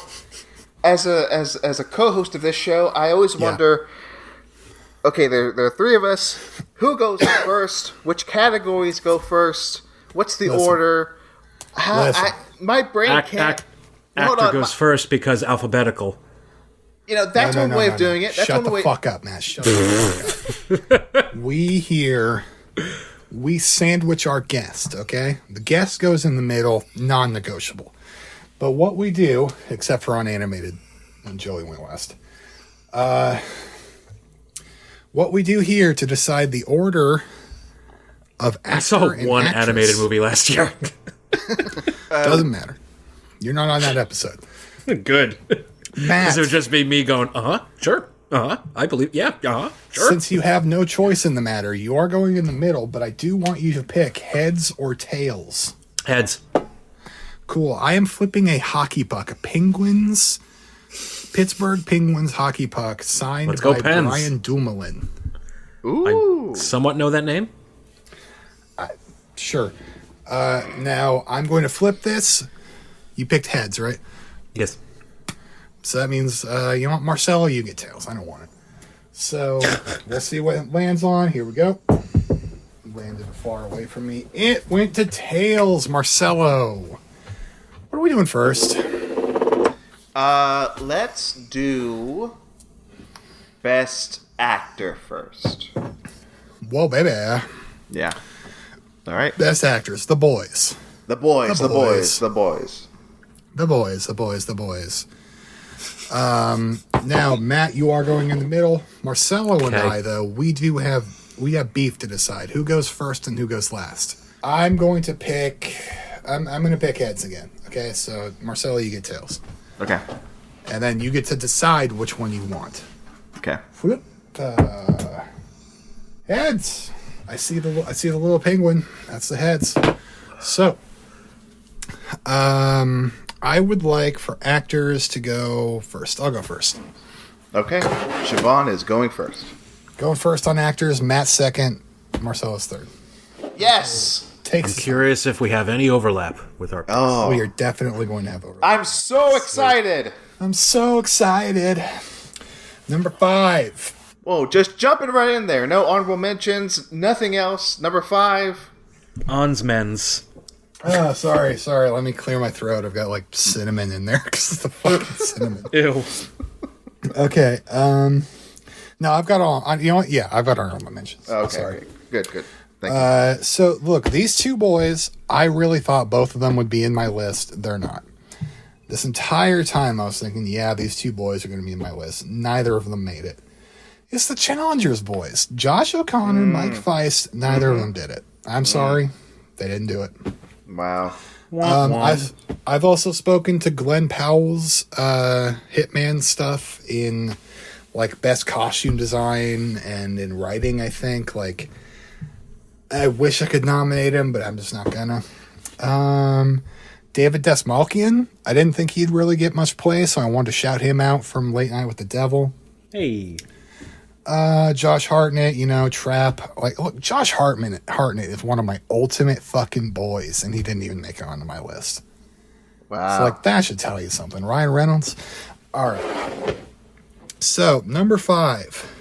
as a co-host of this show, I always wonder. Okay, there are three of us. Who goes first? Which categories go first? What's the order? My brain can't. Actor goes first because alphabetical. That's one way of doing it. That's Shut the fuck up, Matt. Shut the fuck up. We sandwich our guest, okay? The guest goes in the middle, non-negotiable. But what we do, except for on animated, when Joey went west, what we do here to decide the order of actor I saw and one actress, animated movie last year. Doesn't matter. You're not on that episode. Good. Matt. It would just be me going, sure. I believe, yeah, sure. Since you have no choice in the matter, you are going in the middle, but I do want you to pick heads or tails. Heads. Cool. I am flipping a hockey puck, a Pittsburgh Penguins hockey puck, signed by Pens. Brian Dumoulin. Ooh. I somewhat know that name. Sure. Now, I'm going to flip this. You picked heads, right? Yes. So that means, Marcelo, you get tails. I don't want it. So we'll see what it lands on. Here we go. Landed far away from me. It went to tails, Marcelo. What are we doing first? Let's do Best Actor first. Whoa, baby. Yeah. All right. Best Actors. The Boys. The Boys. Now, Matt, you are going in the middle. Marcelo and I, though, we have beef to decide who goes first and who goes last. I'm going to pick heads again. Okay, so Marcelo, you get tails. Okay. And then you get to decide which one you want. Okay. Heads. I see the little penguin. That's the heads. So, I would like for actors to go first. I'll go first. Okay. Siobhan is going first. Going first on actors. Matt second. Marcelo's third. Yes. I'm curious if we have any overlap with our picks. Oh, we are definitely going to have overlap. I'm so excited. Number 5. Whoa, just jumping right in there. No honorable mentions, nothing else. Number 5. Onsmen's. Oh, sorry. Let me clear my throat. I've got like cinnamon in there because it's the fucking cinnamon. Ew. Okay. No, I've got all. You know what? Yeah, I've got honorable mentions. Okay. Sorry. Good. Thank you. So look, these two boys, I really thought both of them would be in my list. They're not. This entire time I was thinking, yeah, these two boys are going to be in my list. Neither of them made it. It's the Challengers boys. Josh O'Connor, Mike Feist, neither of them did it. I'm sorry. They didn't do it. Wow. I've also spoken to Glenn Powell's Hitman stuff in like best costume design and in writing, I think. Like, I wish I could nominate him, but I'm just not gonna. David Dastmalchian, I didn't think he'd really get much play, so I wanted to shout him out from Late Night with the Devil. Hey. Josh Hartnett, Trap. Like, look, Josh Hartnett is one of my ultimate fucking boys, and he didn't even make it onto my list. Wow. So, like, that should tell you something. Ryan Reynolds. All right. So, number 5.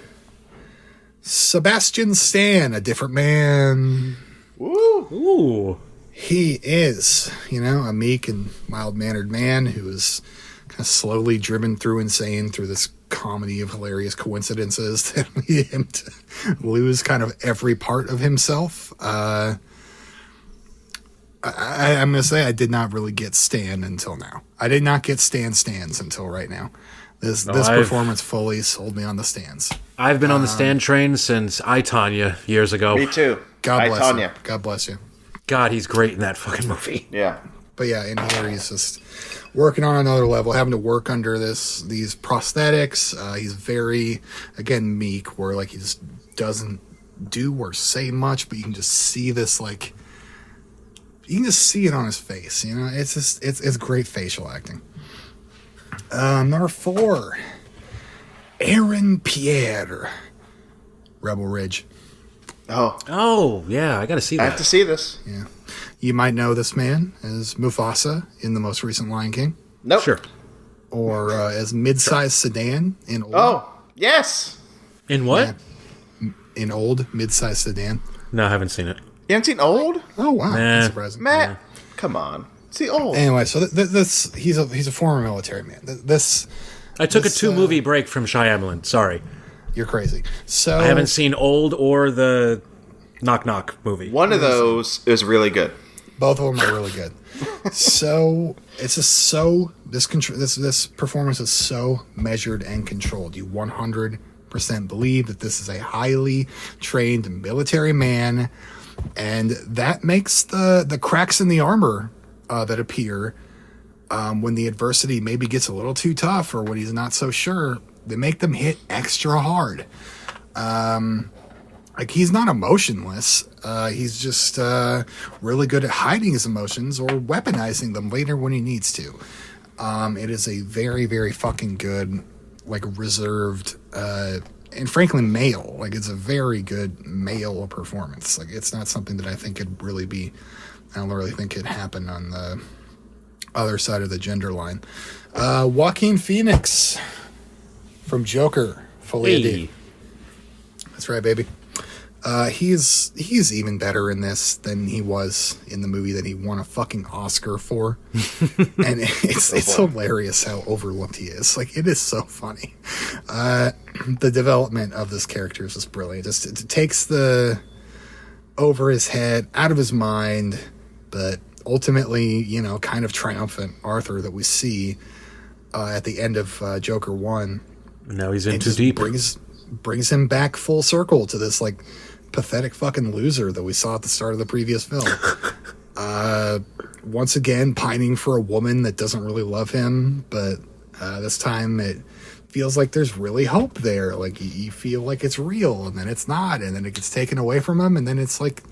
Sebastian Stan, A Different Man. Woo! Ooh. He is, a meek and mild-mannered man who is kind of slowly driven through insane through this comedy of hilarious coincidences that lead him to lose kind of every part of himself. I'm going to say I did not really get Stan until now. I did not get Stans until right now. This performance fully sold me on the Stans. I've been on the Stan train since I, Tanya, years ago. Me too. God bless Tanya. you. God bless you. God, he's great in that fucking movie. Yeah. But yeah, in here he's just working on another level, having to work under these prosthetics. He's very, again, meek, where like he just doesn't do or say much, but you can just see this, like, you can just see it on his face. It's just it's great facial acting. Number 4, Aaron Pierre, Rebel Ridge. Oh, yeah, I gotta see that. I have to see this. Yeah. You might know this man as Mufasa in the most recent Lion King. Nope. Sure. Or as mid-sized sedan in Old. Oh, yes. In what? Yeah. In Old, mid-sized sedan. No, I haven't seen it. You haven't seen Old? Oh, wow. Nah. That's surprising. Matt, come on. See Old. Anyway, so he's a former military man. I took a 2-movie break from Shyamalan. Sorry. You're crazy. So I haven't seen Old or the Knock Knock movie. One of those is really good. Both of them are really good. So it's just this performance is so measured and controlled. You 100% believe that this is a highly trained military man, and that makes the cracks in the armor that appear when the adversity maybe gets a little too tough or when he's not so sure. They make them hit extra hard. Like, he's not emotionless. He's just really good at hiding his emotions or weaponizing them later when he needs to. It is a very, very fucking good, like, reserved, and frankly, male. Like, it's a very good male performance. Like, it's not something that I think could really be, I don't really think could happen on the other side of the gender line. Joaquin Phoenix from Joker. Fully. That's right, baby. He's even better in this than he was in the movie that he won a fucking Oscar for. And it's hilarious how overlooked he is. Like, it is so funny. The development of this character is just brilliant. It takes the over his head, out of his mind, but ultimately, kind of triumphant Arthur that we see at the end of Joker 1. Now he's in too deep. Brings him back full circle to this, like, pathetic fucking loser that we saw at the start of the previous film. Once again, pining for a woman that doesn't really love him, but this time it feels like there's really hope there. Like, you feel like it's real, and then it's not, and then it gets taken away from him, and then it's like,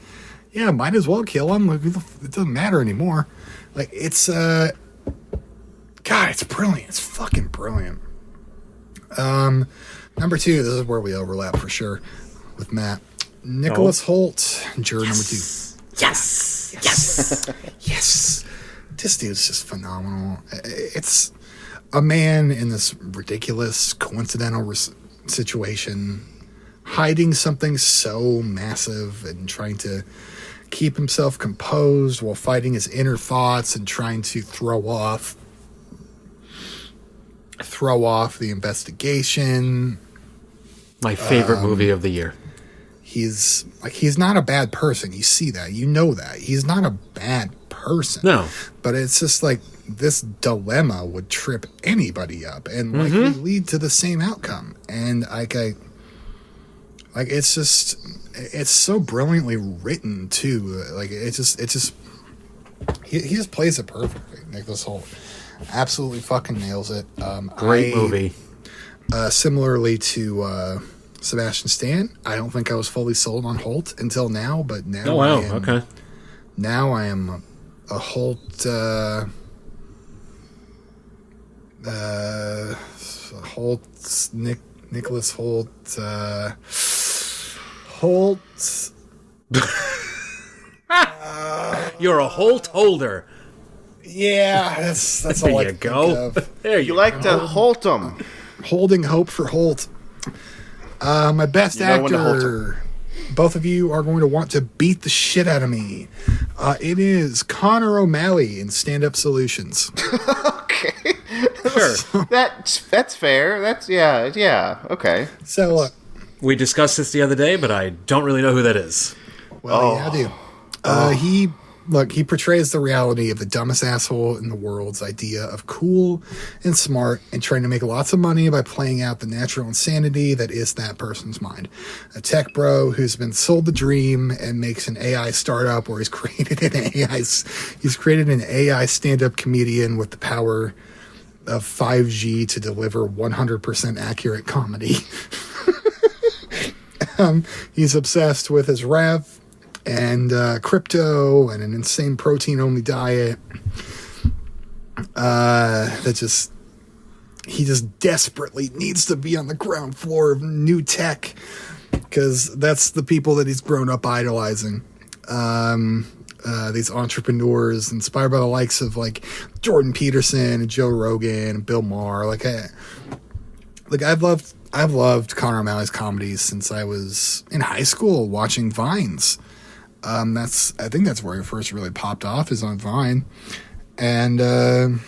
yeah, might as well kill him. It doesn't matter anymore. Like, it's God, it's brilliant. It's fucking brilliant. Number 2, this is where we overlap for sure with Matt. Nicholas Hoult, juror number 2. Yes. This dude's just phenomenal. It's a man in this ridiculous, coincidental situation, hiding something so massive and trying to keep himself composed while fighting his inner thoughts and trying to throw off the investigation. My favorite movie of the year. He's not a bad person. You see that. You know that. He's not a bad person. No. But it's just like this dilemma would trip anybody up and likely lead to the same outcome. And it's just, it's so brilliantly written too. Like, he just plays it perfectly. Nicholas Hoult absolutely fucking nails it. Great movie. Similarly to Sebastian Stan, I don't think I was fully sold on Hoult until now, but now okay. Now I am a Hoult Nicholas Hoult Hoult. You're a Holt holder. Yeah, that's all I can think of. There you like to Holt 'em. Holding hope for Holt. My best actor. Both of you are going to want to beat the shit out of me. It is Connor O'Malley in Stand Up Solutions. Okay. Sure. That's fair. Okay. So look. We discussed this the other day, but I don't really know who that is. Well, yeah, I do. He portrays the reality of the dumbest asshole in the world's idea of cool and smart and trying to make lots of money by playing out the natural insanity that is that person's mind. A tech bro who's been sold the dream and makes an AI startup where he's created an AI stand-up comedian with the power of 5G to deliver 100% accurate comedy. He's obsessed with his rev and crypto and an insane protein-only diet. He just desperately needs to be on the ground floor of new tech because that's the people that he's grown up idolizing. These entrepreneurs inspired by the likes of like Jordan Peterson and Joe Rogan and Bill Maher. I've loved Connor O'Malley's comedies since I was in high school watching Vines. I think that's where he first really popped off, is on Vine. And the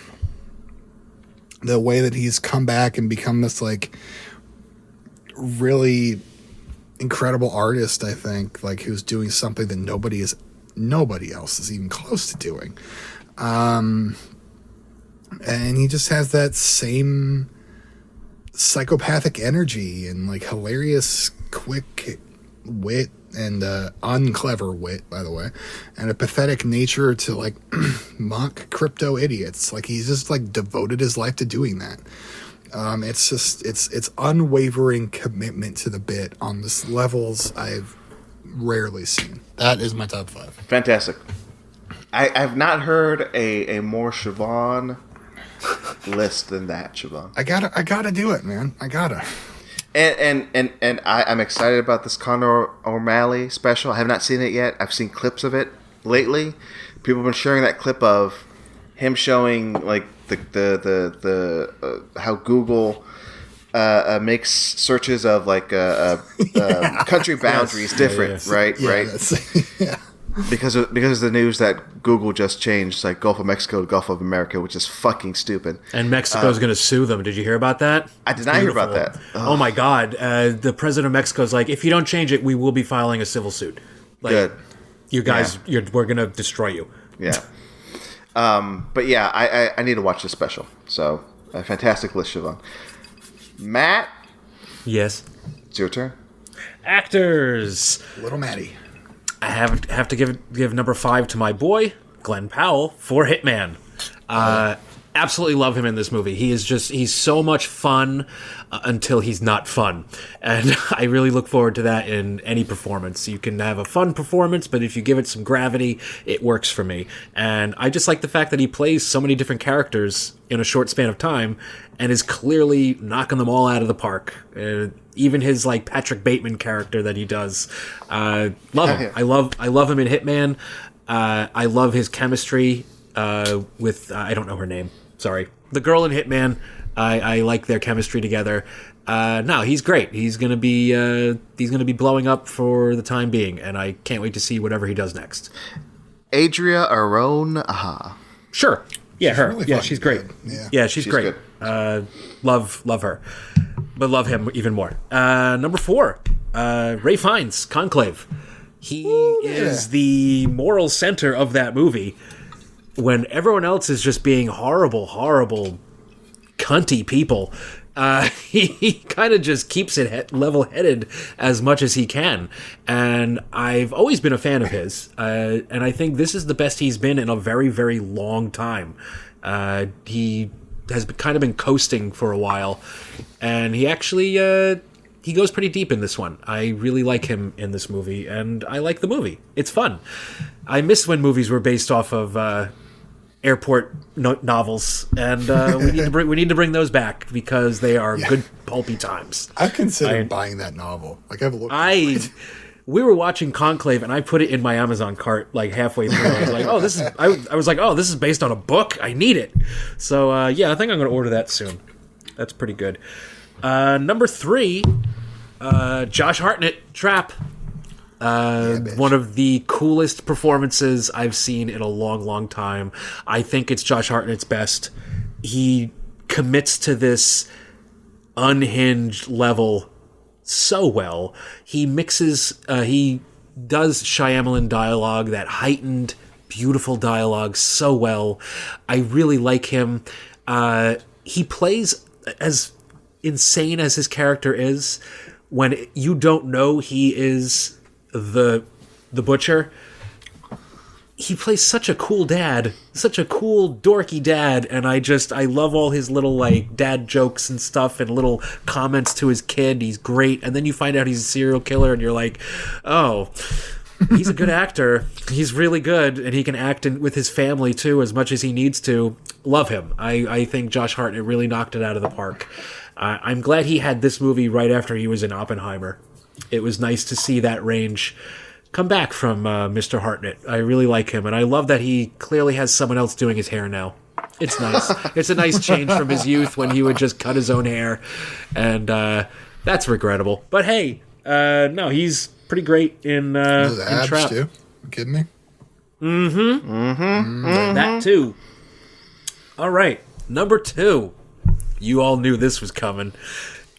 way that he's come back and become this like really incredible artist, I think, like who's doing something that nobody else is even close to doing. And he just has that same psychopathic energy and like hilarious, quick wit and unclever wit, by the way, and a pathetic nature to like mock crypto idiots. Like he's just like devoted his life to doing that. It's unwavering commitment to the bit on this levels I've rarely seen. That is my top 5. Fantastic. I've not heard a more Siobhan list than that, Siobhan. I gotta do it, man. I gotta. And I'm excited about this Connor O'Malley special. I have not seen it yet. I've seen clips of it lately. People have been sharing that clip of him showing like the how Google makes searches of like country boundaries different, right? Yeah. Because of the news that Google just changed, like Gulf of Mexico to Gulf of America, which is fucking stupid. And Mexico's going to sue them. Did you hear about that? I did not hear about that. Oh my God. The president of Mexico's like, if you don't change it, we will be filing a civil suit. Like, good. You guys, we're going to destroy you. Yeah. But yeah, I need to watch this special. So, a fantastic list, Siobhan. Matt? Yes? It's your turn. Actors. Little Matty. I have to give number 5 to my boy, Glenn Powell, for Hitman. Absolutely love him in this movie. He's so much fun until he's not fun. And I really look forward to that in any performance. You can have a fun performance, but if you give it some gravity, it works for me. And I just like the fact that he plays so many different characters in a short span of time and is clearly knocking them all out of the park. Even his like Patrick Bateman character that he does. Love him. I love him in Hitman. I love his chemistry with I don't know her name. Sorry, the girl in Hitman. I like their chemistry together. No, he's great. He's gonna be blowing up for the time being, and I can't wait to see whatever he does next. Adria Arone. Aha. Sure. Yeah, she's her. Really yeah, she's great. Yeah, she's great. Love her, but love him even more. Number 4, Ralph Fiennes, Conclave. He is the moral center of that movie. When everyone else is just being horrible, cunty people, he kind of just keeps it level-headed as much as he can. And I've always been a fan of his. And I think this is the best he's been in a very, very long time. He has kind of been coasting for a while. And he actually... he goes pretty deep in this one. I really like him in this movie, and I like the movie. It's fun. I miss when movies were based off of airport novels, and we need to bring those back because they are good pulpy times. I've considered buying that novel. Like I've looked. We were watching Conclave, and I put it in my Amazon cart like halfway through. I was like, "Oh, this is." I was like, "Oh, this is based on a book. I need it." So I think I'm going to order that soon. That's pretty good. Number 3, Josh Hartnett, Trap. One of the coolest performances I've seen in a long, long time. I think it's Josh Hartnett's best. He commits to this unhinged level so well. He mixes, he does Shyamalan dialogue, that heightened, beautiful dialogue so well. I really like him. He plays as insane as his character is. When you don't know he is the butcher, he plays such a cool dad, such a cool dorky dad, and I love all his little like dad jokes and stuff and little comments to his kid. He's great. And then you find out he's a serial killer and you're like, oh, he's a good actor. He's really good, and he can act with his family too as much as he needs to. Love him. I think Josh Hartnett really knocked it out of the park. I'm glad he had this movie right after he was in Oppenheimer. It was nice to see that range come back from Mr. Hartnett. I really like him, and I love that he clearly has someone else doing his hair now. It's nice. It's a nice change from his youth when he would just cut his own hair, and that's regrettable. But hey, no, he's pretty great in Trap. Too? You kidding me? That too. All right, number 2. You all knew this was coming.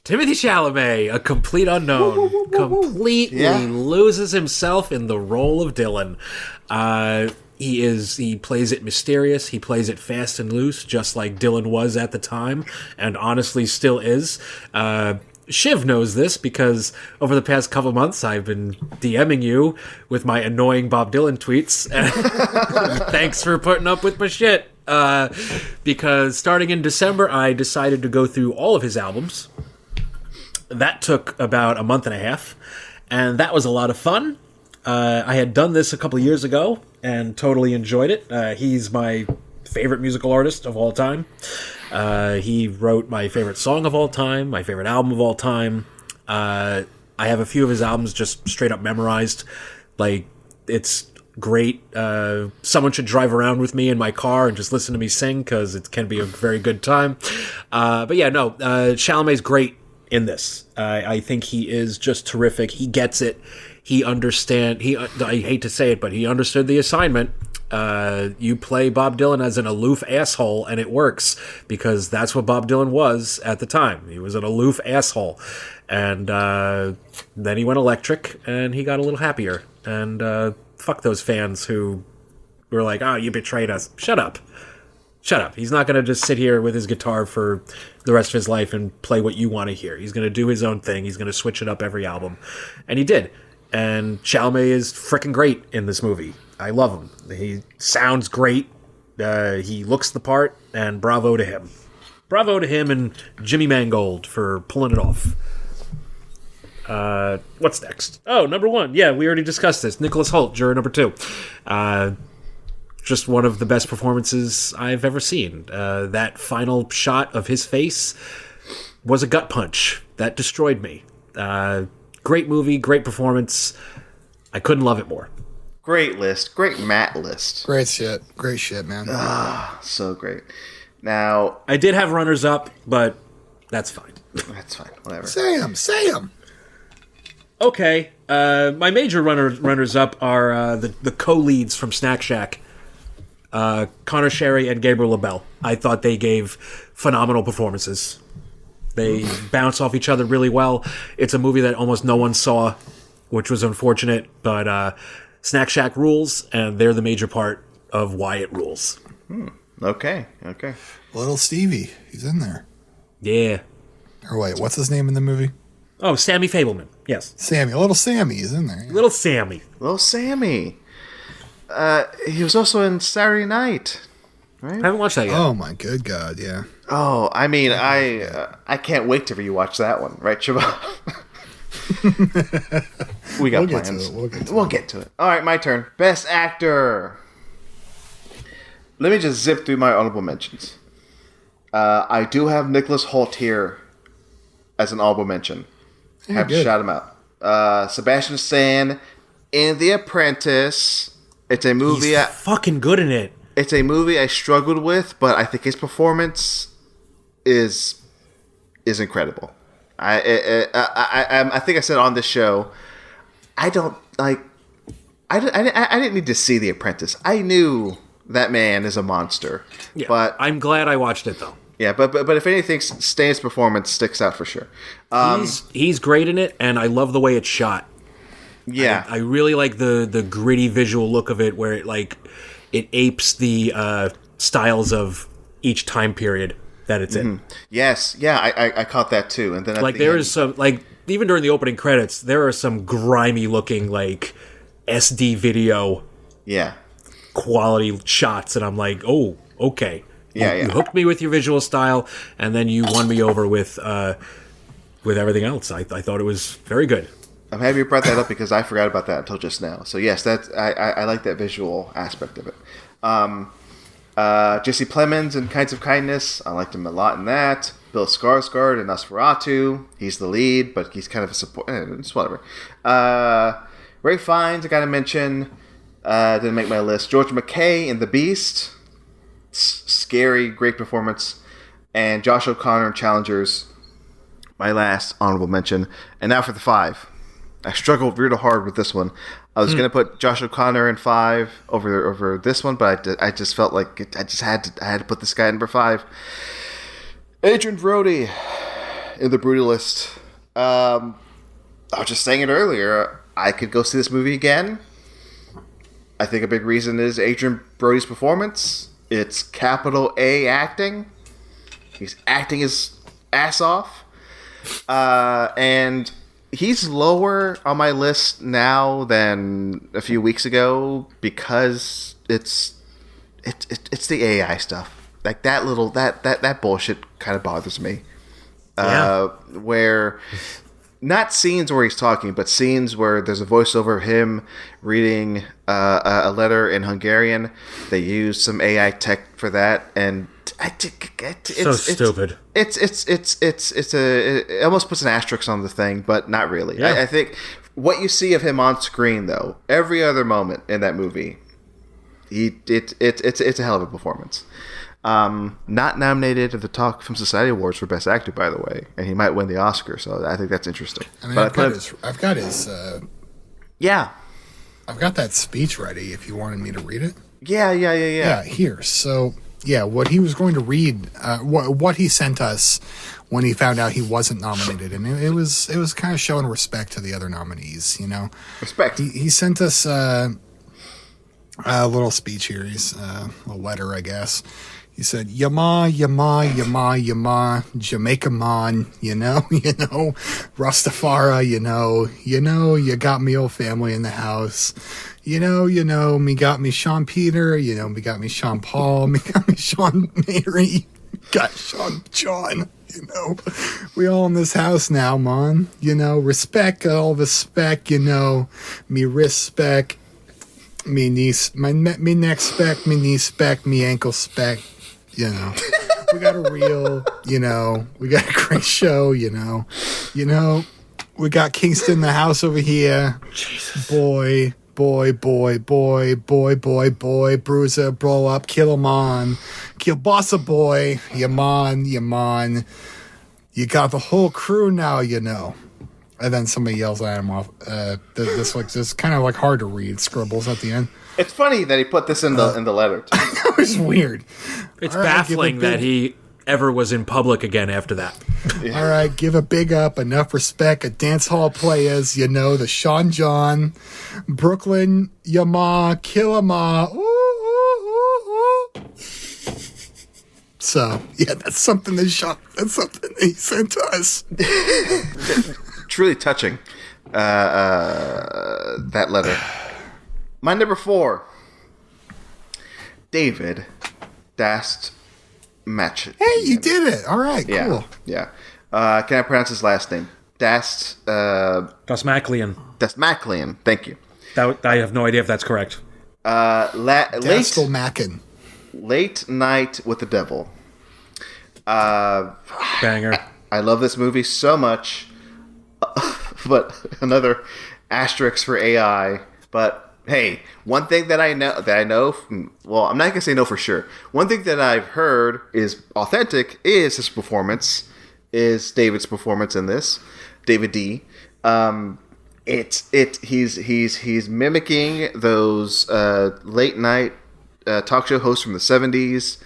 Timothée Chalamet, a complete unknown, completely loses himself in the role of Dylan. He plays it mysterious. He plays it fast and loose, just like Dylan was at the time, and honestly still is. Shiv knows this because over the past couple months I've been DMing you with my annoying Bob Dylan tweets. Thanks for putting up with my shit. Because starting in December, I decided to go through all of his albums. That took about a month and a half, and that was a lot of fun. I had done this a couple of years ago and totally enjoyed it. He's my favorite musical artist of all time. He wrote my favorite song of all time, my favorite album of all time. I have a few of his albums just straight up memorized. Like, it's great. Someone should drive around with me in my car and just listen to me sing because it can be a very good time. But yeah, no, Chalamet's great in this. I think he is just terrific. He gets it. He understands. I hate to say it, but he understood the assignment. You play Bob Dylan as an aloof asshole, and it works because that's what Bob Dylan was at the time. He was an aloof asshole, and then he went electric, and he got a little happier. And fuck those fans who were like, "Oh, you betrayed us." Shut up. Shut up. He's not going to just sit here with his guitar for the rest of his life and play what you want to hear. He's going to do his own thing. He's going to switch it up every album. And he did. And Chalamet is freaking great in this movie. I love him. He sounds great. He looks the part, and bravo to him. Bravo to him and Jimmy Mangold for pulling it off. What's next? Oh, number 1. Yeah, we already discussed this. Nicholas Hoult, juror number 2. Just one of the best performances I've ever seen. That final shot of his face was a gut punch. That destroyed me. Great movie, great performance. I couldn't love it more. Great list. Great Matt list. Great shit. Great shit, man. So great. Now, I did have runners-up, but that's fine. That's fine. Whatever. Say them. Okay. My major runners-up are the co-leads from Snack Shack. Connor Sherry and Gabriel LaBelle. I thought they gave phenomenal performances. They bounce off each other really well. It's a movie that almost no one saw, which was unfortunate, but Snack Shack rules, and they're the major part of why it rules. Okay. Little Stevie, he's in there. Yeah. Or wait, what's his name in the movie? Oh, Sammy Fableman. Yes. Sammy. Little Sammy is in there. Yeah. Little Sammy. He was also in Saturday Night, right? I haven't watched that yet. Oh my good God, yeah. Oh, I mean, I can't wait to rewatch that one, right, Siobhan? We got plans. We'll get to it. All right, my turn. Best Actor. Let me just zip through my honorable mentions. I do have Nicholas Hoult here as an honorable mention. Have to shout him out. Sebastian Stan in The Apprentice. It's a movie. He's fucking good in it. It's a movie I struggled with, but I think his performance is incredible. I think I said on this show, I didn't need to see The Apprentice. I knew that man is a monster. Yeah, but I'm glad I watched it though. Yeah, but if anything, Stan's performance sticks out for sure. He's great in it, and I love the way it's shot. Yeah, I really like the gritty visual look of it, where it apes the styles of each time period that it's in. Yes, yeah, I caught that too. And then there is some even during the opening credits, there are some grimy looking SD video, quality shots, and I'm like, oh, okay, you hooked me with your visual style, and then you won me over with everything else. I thought it was very good. I'm happy you brought that up because I forgot about that until just now. So yes, I like that visual aspect of it. Jesse Plemons in Kinds of Kindness, I liked him a lot in that. Bill Skarsgård in Nosferatu, he's the lead, but he's kind of a support. It's whatever. Ray Fiennes, I gotta mention, didn't make my list. George McKay in The Beast, scary, great performance, and Josh O'Connor in Challengers, my last honorable mention. And now for the 5. I struggled real hard with this one. I was going to put Josh O'Connor in 5 over this one, but I just felt like I had to put this guy in number 5. Adrian Brody in The Brutalist. I was just saying it earlier. I could go see this movie again. I think a big reason is Adrian Brody's performance. It's capital A acting. He's acting his ass off. And he's lower on my list now than a few weeks ago because it's the AI stuff. Like that bullshit kind of bothers me. Where not scenes where he's talking, but scenes where there's a voiceover of him reading a letter in Hungarian. They use some AI tech for that, and it's stupid. It almost puts an asterisk on the thing, but not really. Yeah. I think what you see of him on screen, though, every other moment in that movie, it's a hell of a performance. Not nominated at the Talk Film Society Awards for Best Actor, by the way, and he might win the Oscar. So I think that's interesting. I mean, I've got his. Yeah, I've got that speech ready. If you wanted me to read it. Yeah. Yeah, here. So yeah, what he was going to read, what he sent us when he found out he wasn't nominated, and it was kind of showing respect to the other nominees. Respect. He sent us a little speech here. He's a letter, I guess. He said, Yama, Jamaica man, Rastafari, you got me old family in the house. Me got me Sean Peter, me got me Sean Paul, me got me Sean Mary, got Sean John, we all in this house now, man, respect, all the spec, me respect, me niece, me neck spec, me knee spec, me ankle spec. We got a reel, we got a great show, we got Kingston in the house over here. Jesus. Boy, bruiser, blow up, kill him on, kill bossa boy, yaman, you got the whole crew now, And then somebody yells at him off, this kind of like hard to read, scribbles at the end. It's funny that he put this in the letter, too. It was weird. It's baffling that he ever was in public again after that. Yeah. All right, give a big up, enough respect, a dance hall players, the Sean John, Brooklyn, Yama, Killama, So, yeah, that's something that he sent to us. Truly touching, that letter. My number 4, David Dast Match. Hey, you did it. All right, cool. Yeah. Can I pronounce his last name? Dasmaklian. Dasmaklian. Thank you. I have no idea if that's correct. Dastelmacken. Late Night with the Devil. Banger. I love this movie so much. But another asterisk for AI. But hey, one thing that I know, well, I'm not going to say no for sure. One thing that I've heard is authentic is his performance, is David's performance in this, David D. He's mimicking those late night talk show hosts from the 70s.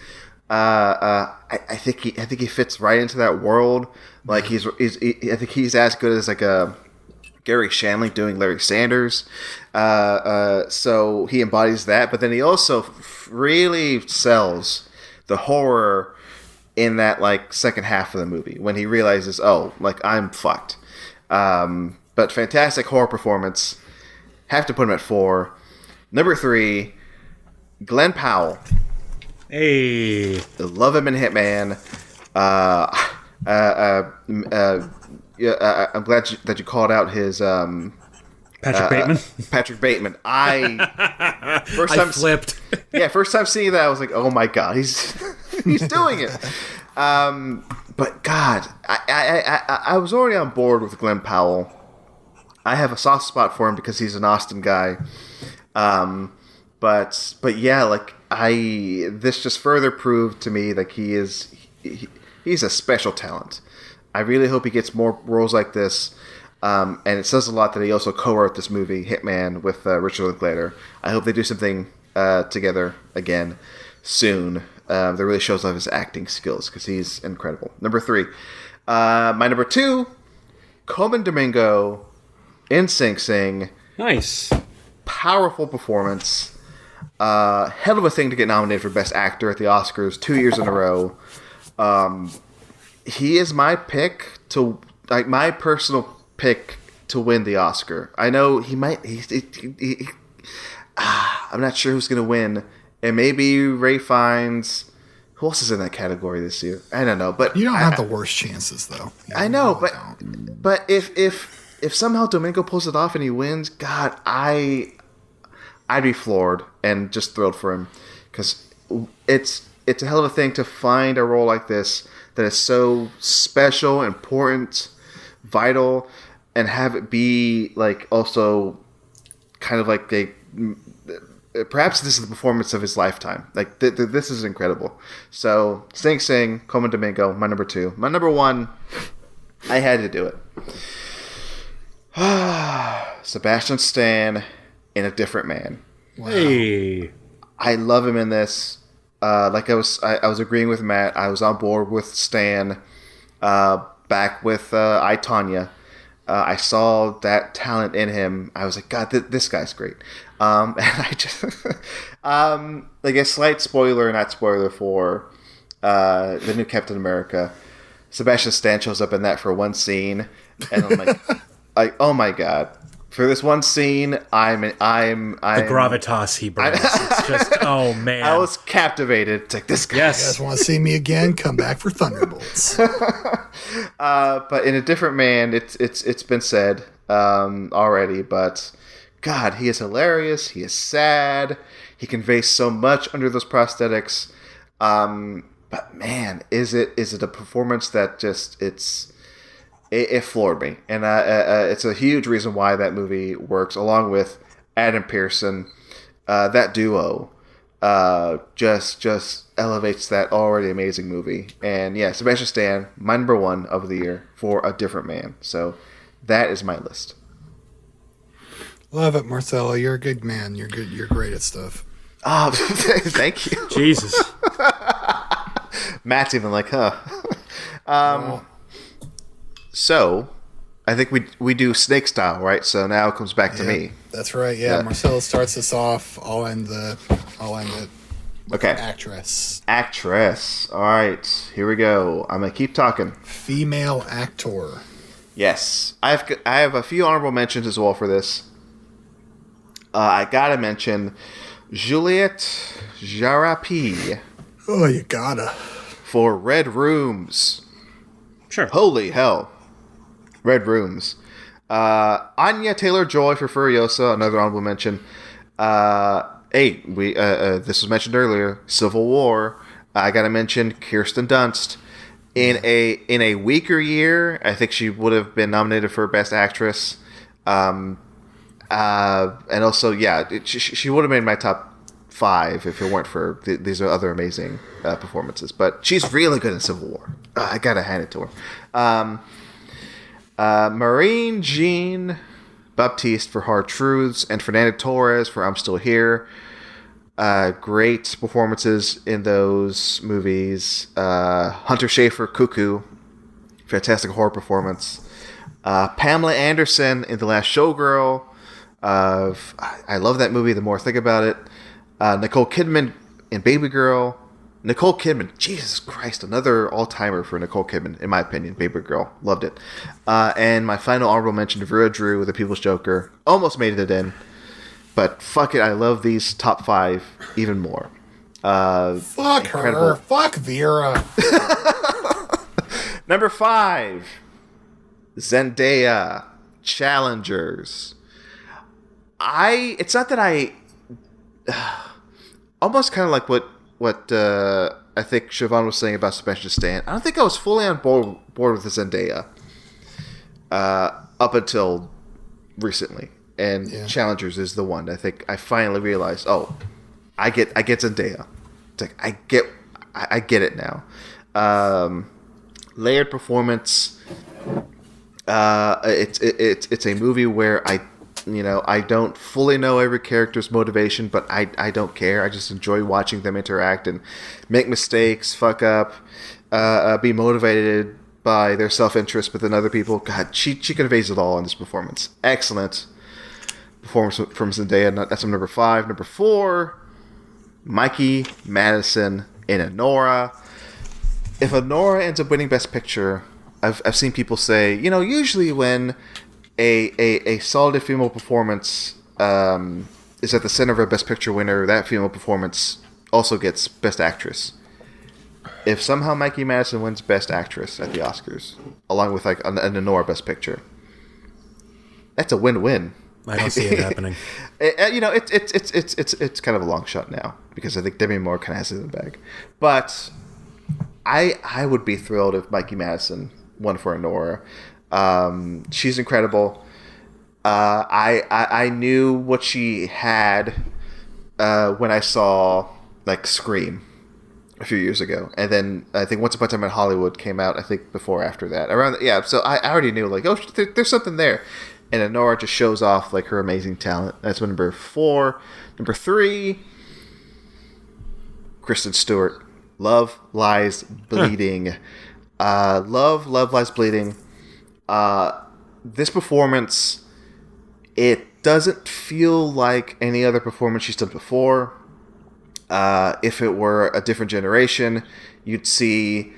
I think he fits right into that world. Like I think he's as good as like a Gary Shandling doing Larry Sanders. So he embodies that, but then he also really sells the horror in that like second half of the movie when he realizes, oh, like I'm fucked. But fantastic horror performance. Have to put him at 4. Number 3, Glenn Powell. Hey, love him in Hitman. I'm glad that you called out his Patrick Bateman. Patrick Bateman. I flipped. First time seeing that, I was like, "Oh my god, he's doing it." But God, I was already on board with Glenn Powell. I have a soft spot for him because he's an Austin guy. But yeah, like this just further proved to me that he's a special talent. I really hope he gets more roles like this. And it says a lot that he also co-wrote this movie, Hitman, with Richard Linklater. I hope they do something together again soon. That really shows off his acting skills because he's incredible. Number 3. My number 2, Coleman Domingo in Sing Sing. Nice. Powerful performance. Hell of a thing to get nominated for Best Actor at the Oscars 2 years in a row. He is my pick to, like, my personal pick to win the Oscar. I know he might. I'm not sure who's going to win. It may be Ray Fiennes. Who else is in that category this year? I don't know, but you don't have the worst chances, though. I know, but if somehow Domingo pulls it off and he wins, God, I'd be floored and just thrilled for him because it's a hell of a thing to find a role like this that is so special, important, vital, and have it be like also kind of like perhaps this is the performance of his lifetime. Like this is incredible. So Sing Sing, Coleman Domingo, my number 2. My number 1, I had to do it. Sebastian Stan in A Different Man. Wow. Hey, I love him in this. Like I was agreeing with Matt. I was on board with Stan. Back with I, Tonya. I saw that talent in him. I was like, God, this guy's great. And I just like a slight spoiler, not spoiler for the new Captain America. Sebastian Stan shows up in that for one scene, and I'm like, oh my God. For this one scene, I'm the gravitas he brings. It's just, oh man, I was captivated. It's like, this guy. Yes. You guys want to see me again? Come back for Thunderbolts. But in A Different Man, it's been said already. But God, he is hilarious. He is sad. He conveys so much under those prosthetics. But man, is it a performance that just It floored me, and it's a huge reason why that movie works, along with Adam Pearson. That duo just elevates that already amazing movie. And yeah, Sebastian Stan, my number 1 of the year for A Different Man. So that is my list. Love it, Marcelo. You're a good man. You're good. You're great at stuff. Oh, thank you. Jesus. Matt's even like, huh? So, I think we do snake style, right? So now it comes back to me. That's right. Yeah, Marcelo starts us off. I'll end it. Okay. Actress. All right, here we go. I'm gonna keep talking. Female actor. Yes, I have a few honorable mentions as well for this. I gotta mention Juliette Jarapi. Oh, you gotta. For Red Rooms. Sure. Holy hell. Red Rooms. Anya Taylor-Joy for Furiosa, another honorable mention. This was mentioned earlier. Civil War. I gotta mention Kirsten Dunst. In a weaker year, I think she would have been nominated for Best Actress. And also, she would have made my top 5 if it weren't for these are other amazing performances. But she's really good in Civil War. I gotta hand it to her. Maureen Jean Baptiste for Hard Truths, and Fernanda Torres for I'm Still Here. Great performances in those movies. Hunter Schafer, Cuckoo, fantastic horror performance. Pamela Anderson in The Last Showgirl. I love that movie the more I think about it. Nicole Kidman in Baby Girl. Nicole Kidman, Jesus Christ, another all-timer for Nicole Kidman, in my opinion. Baby Girl, loved it. And my final honorable mention, Vera Drew with The People's Joker. Almost made it in, but fuck it, I love these top 5 even more. Fuck incredible. Her. Fuck Vera. Number 5, Zendaya, Challengers. It's not that I... almost kind of like what I think Siobhan was saying about Sebastian Stan. I don't think I was fully on board with the Zendaya up until recently. And Challengers is the one. I think I finally realized, I get Zendaya. It's like I get it now. Layered performance. It's a movie where I don't fully know every character's motivation, but I don't care. I just enjoy watching them interact and make mistakes, fuck up, be motivated by their self-interest within other people. God, she conveys it all in this performance. Excellent performance from Zendaya. That's number 5. Number 4, Mikey Madison in Anora. If Anora ends up winning Best Picture, I've seen people say, usually when a solid female performance is at the center of a Best Picture winner, that female performance also gets Best Actress. If somehow Mikey Madison wins Best Actress at the Oscars, along with like an Anora Best Picture, that's a win-win. I don't see it happening. It's kind of a long shot now because I think Demi Moore kind of has it in the bag. But I would be thrilled if Mikey Madison won for Anora. She's incredible. I knew what she had when I saw like Scream a few years ago, and then I think Once Upon a Time in Hollywood came out. I think before or after that, so I already knew like, oh, there's something there, and Honora just shows off like her amazing talent. That's number 4. Number 3, Kristen Stewart. Love Lies Bleeding. Love Lies Bleeding. This performance, it doesn't feel like any other performance she's done before. If it were a different generation, you'd see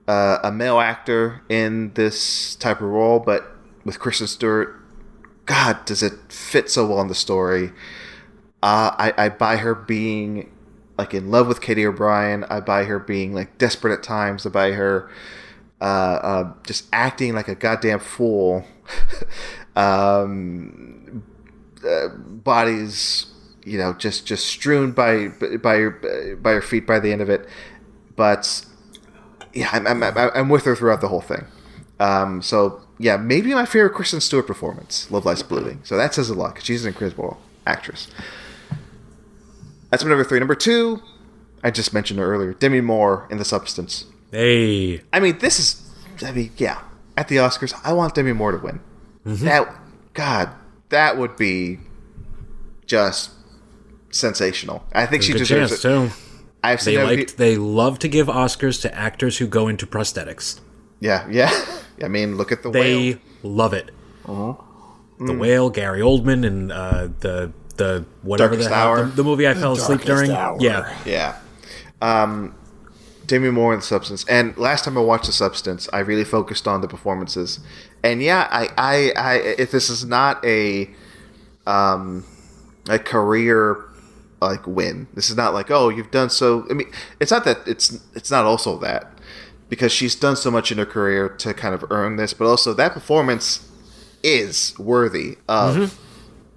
a male actor in this type of role, but with Kristen Stewart, God, does it fit so well in the story. I buy her being like in love with Katie O'Brien. I buy her being like desperate at times. I buy her just acting like a goddamn fool. Bodies, just strewn by her feet by the end of it. But yeah, I'm with her throughout the whole thing. So yeah, maybe my favorite Kristen Stewart performance, Love Lies Bleeding. So that says a lot because she's an incredible actress. That's my number 3. Number 2, I just mentioned her earlier, Demi Moore in The Substance. Hey. At the Oscars, I want Demi Moore to win. Mm-hmm. That would be just sensitional. I think she deserves it. Too. They love to give Oscars to actors who go into prosthetics. Yeah. I mean, look at The Whale. They love it. The Whale, Gary Oldman, and the whatever the movie I fell asleep during. Hour. Yeah. Demi Moore in The Substance. And last time I watched The Substance, I really focused on the performances. And yeah, I if this is not a career like win, this is not like, oh, you've done so. I mean, it's not that it's not also that, because she's done so much in her career to kind of earn this, but also that performance is worthy of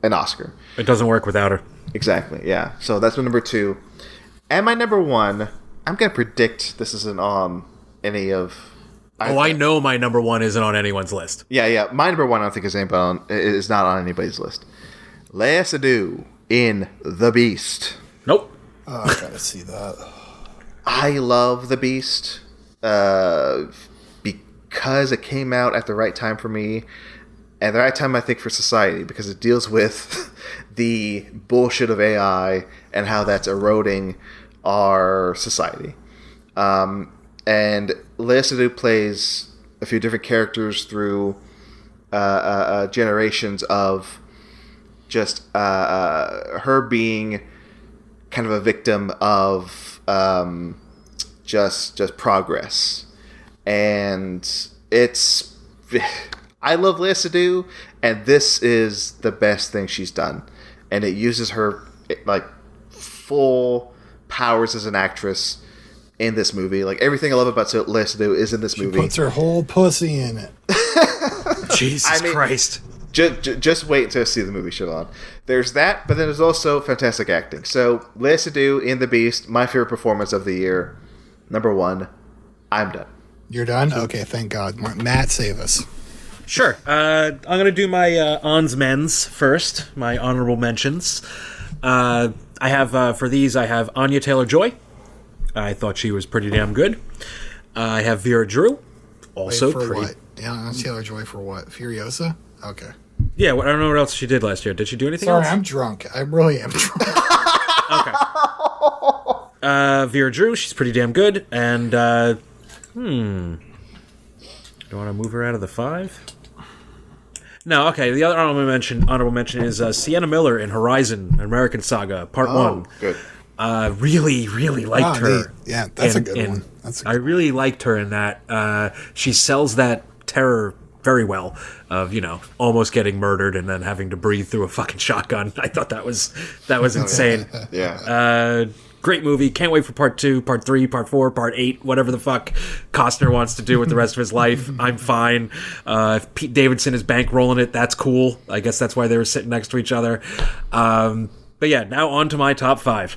an Oscar. It doesn't work without her. Exactly, yeah. So that's my number 2. And my number 1, I'm going to predict this isn't on any of... I know my number 1 isn't on anyone's list. Yeah. My number 1 I don't think is not on anybody's list. Léa Seydoux in The Beast. Nope. Oh, I gotta see that. I love The Beast because it came out at the right time for me. At the right time, I think, for society, because it deals with the bullshit of AI and how that's eroding our society. And Léa Seydoux plays a few different characters through generations of just her being kind of a victim of just progress. And it's... I love Léa Seydoux, and this is the best thing she's done. And it uses her like full powers as an actress in this movie. Like everything I love about Léa Seydoux is in this movie. She puts her whole pussy in it. Jesus Christ. Just wait to see the movie, Siobhan. There's that, but then there's also fantastic acting. So Léa Seydoux in The Beast, my favorite performance of the year. Number 1, I'm done. You're done? Okay, thank God. Matt, save us. Sure. I'm going to do my ons mens first, my honorable mentions. I have, for these, I have Anya Taylor-Joy. I thought she was pretty damn good. I have Vera Drew. Also for pretty. What? Yeah, Anya Taylor-Joy for what? Furiosa? Okay. Yeah, I don't know what else she did last year. Did she do anything else? Sorry, I'm drunk. I really am drunk. Okay. Vera Drew, she's pretty damn good. And, do you want to move her out of the 5? No, okay. The other honorable mention is Sienna Miller in Horizon, American Saga, Part 1. Good. Really, really liked her. Neat. Yeah, that's a good one. I really liked her in that. She sells that terror very well, of almost getting murdered and then having to breathe through a fucking shotgun. I thought that was insane. Yeah. Great movie. Can't wait for part 2, part 3, part 4, part 8, whatever the fuck Costner wants to do with the rest of his life. I'm fine. If Pete Davidson is bankrolling it, that's cool. I guess that's why they were sitting next to each other. But yeah, now on to my top 5.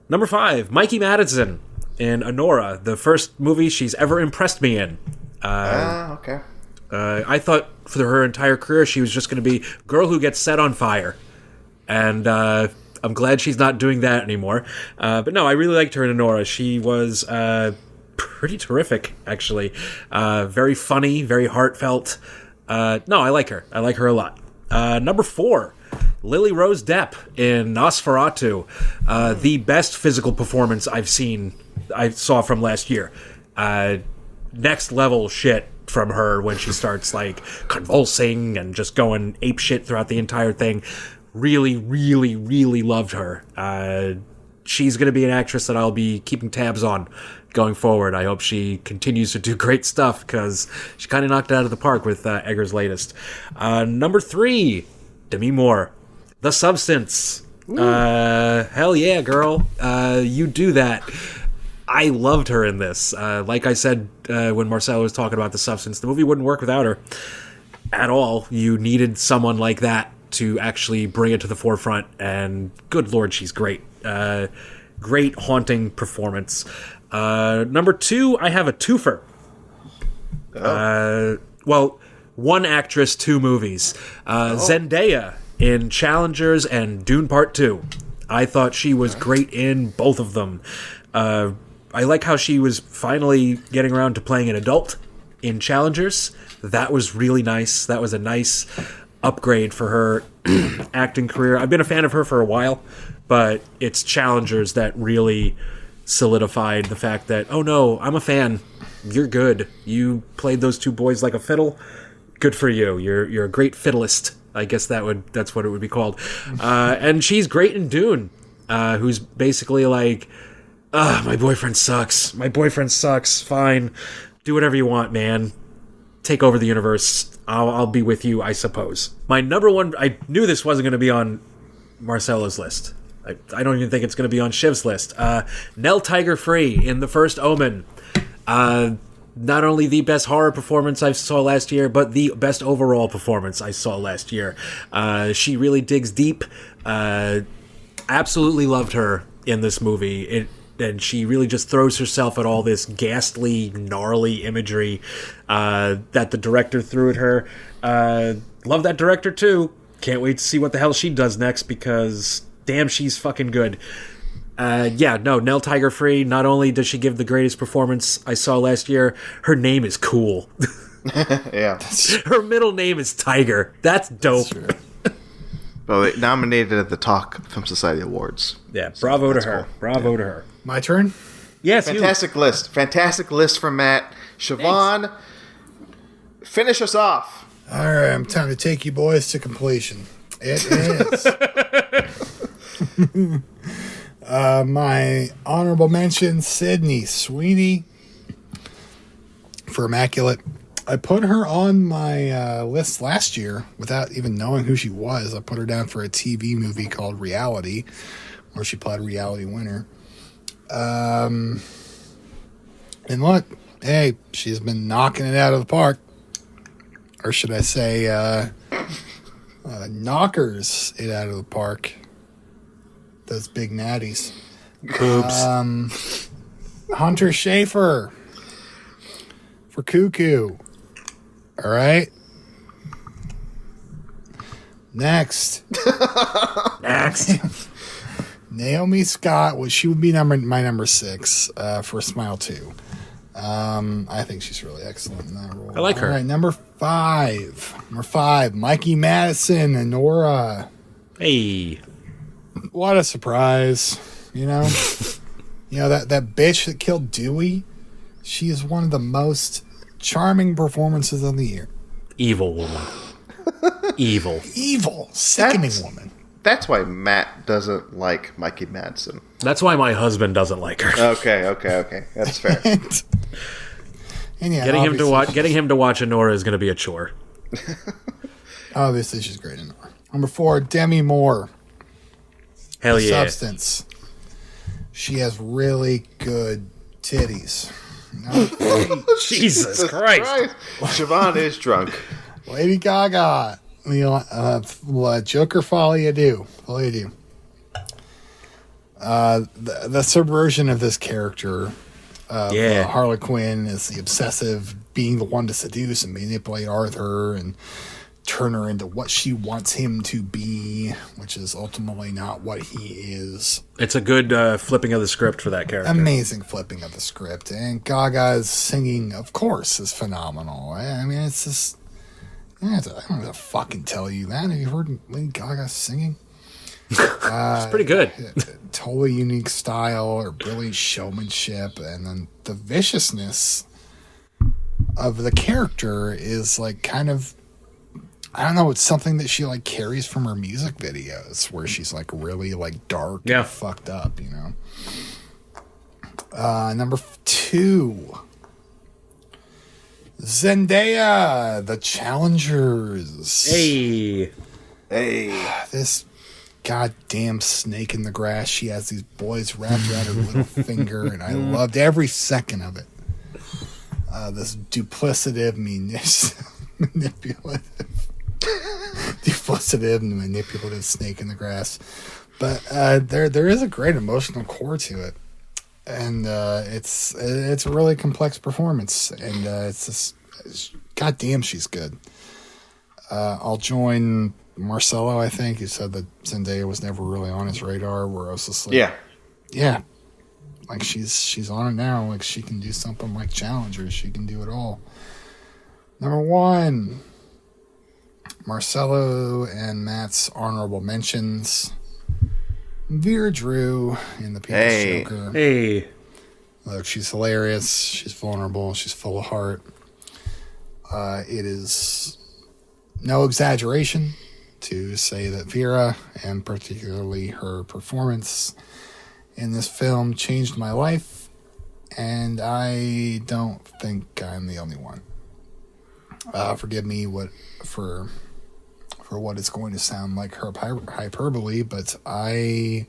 Number 5, Mikey Madison in Honora, the first movie she's ever impressed me in. Okay. I thought for her entire career she was just going to be girl who gets set on fire. And I'm glad she's not doing that anymore. But no, I really liked her in Nora. She was pretty terrific, actually. Very funny, very heartfelt. No, I like her. I like her a lot. Number 4, Lily Rose Depp in Nosferatu. The best physical performance I saw from last year. Next level shit from her when she starts like convulsing and just going ape shit throughout the entire thing. Really, really, really loved her. She's going to be an actress that I'll be keeping tabs on going forward. I hope she continues to do great stuff because she kind of knocked it out of the park with Egger's latest. Number 3, Demi Moore, The Substance. Hell yeah, girl. You do that. I loved her in this. Like I said when Marcelo was talking about The Substance, the movie wouldn't work without her at all. You needed someone like that to actually bring it to the forefront, and good Lord, she's great. Great, haunting performance. Number 2, I have a twofer. Well, one actress, 2 movies. Zendaya in Challengers and Dune Part 2. I thought she was great in both of them. I like how she was finally getting around to playing an adult in Challengers. That was really nice. That was a nice upgrade for her acting career. I've been a fan of her for a while, but it's Challengers that really solidified the fact that, oh no, I'm a fan. You're good. You played those 2 boys like a fiddle. Good for you. You're a great fiddleist. I guess that's what it would be called. And she's great in Dune, who's basically like, my boyfriend sucks. My boyfriend sucks. Fine. Do whatever you want, man. Take over the universe. I'll be with you, I suppose. My number 1, I knew this wasn't going to be on Marcelo's list. I don't even think it's going to be on Shiv's list. Nell Tiger-Free in The First Omen. Not only the best horror performance I saw last year, but the best overall performance I saw last year. She really digs deep. Absolutely loved her in this movie. And she really just throws herself at all this ghastly, gnarly imagery that the director threw at her. Love that director, too. Can't wait to see what the hell she does next, because damn, she's fucking good. Nell Tiger-Free, not only does she give the greatest performance I saw last year, her name is cool. Yeah. Her middle name is Tiger. That's dope. That's well, they nominated at the Talk Film Society Awards. Yeah, bravo to her. Cool. Bravo to her. My turn? Yes, Fantastic list. Fantastic list from Matt. Siobhan, finish us off. All right, time to take you boys to completion. It is. My honorable mention, Sydney Sweeney for Immaculate. I put her on my list last year without even knowing who she was. I put her down for a TV movie called Reality, where she played Reality Winner. And look, hey, she's been knocking it out of the park. Or should I say, knockers it out of the park. Those big natties. Oops. Hunter Schafer for Cuckoo. All right. Next. Naomi Scott. She would be my number 6 for Smile 2. I think she's really excellent in that role. I like her. All right, number 5, Mikey Madison and Nora. Hey. What a surprise. You know? that bitch that killed Dewey, she is one of the most charming performances of the year. Evil woman. Evil. Sickening woman. That's why Matt doesn't like Mikey Madsen. That's why my husband doesn't like her. Okay. That's fair. And yeah, getting him to watch Anora is going to be a chore. Obviously, she's great in Nora. Number 4, Demi Moore. Hell yeah. Substance. She has really good titties. Jesus Christ. Siobhan is drunk. Lady Gaga. Joker follow you do. The subversion of this character of Harley Quinn is the obsessive being the one to seduce and manipulate Arthur and turn her into what she wants him to be, which is ultimately not what he is. It's a good flipping of the script for that character. Amazing flipping of the script. And Gaga's singing, of course, is phenomenal. I mean, it's just... I don't know to fucking tell you that. Have you heard Lady Gaga singing? It's pretty good. Totally unique style or brilliant showmanship. And then the viciousness of the character is like kind of... I don't know, it's something that she like carries from her music videos where she's like really like dark and fucked up, you know. Number 2, Zendaya, The Challengers. Hey. This goddamn snake in the grass. She has these boys wrapped around her little finger, and I loved every second of it. This duplicitous, manipulative snake in the grass, but there is a great emotional core to it, and it's a really complex performance, and it's just goddamn she's good. I'll join Marcelo. I think he said that Zendaya was never really on his radar. Where I was just like, yeah, like she's on it now. Like she can do something like Challengers. She can do it all. Number 1. Marcelo and Matt's honorable mentions. Vera Drew in The People's Joker. Hey. Look, she's hilarious. She's vulnerable. She's full of heart. It is no exaggeration to say that Vera, and particularly her performance in this film, changed my life. And I don't think I'm the only one. Forgive me for what it's going to sound like hyperbole, but I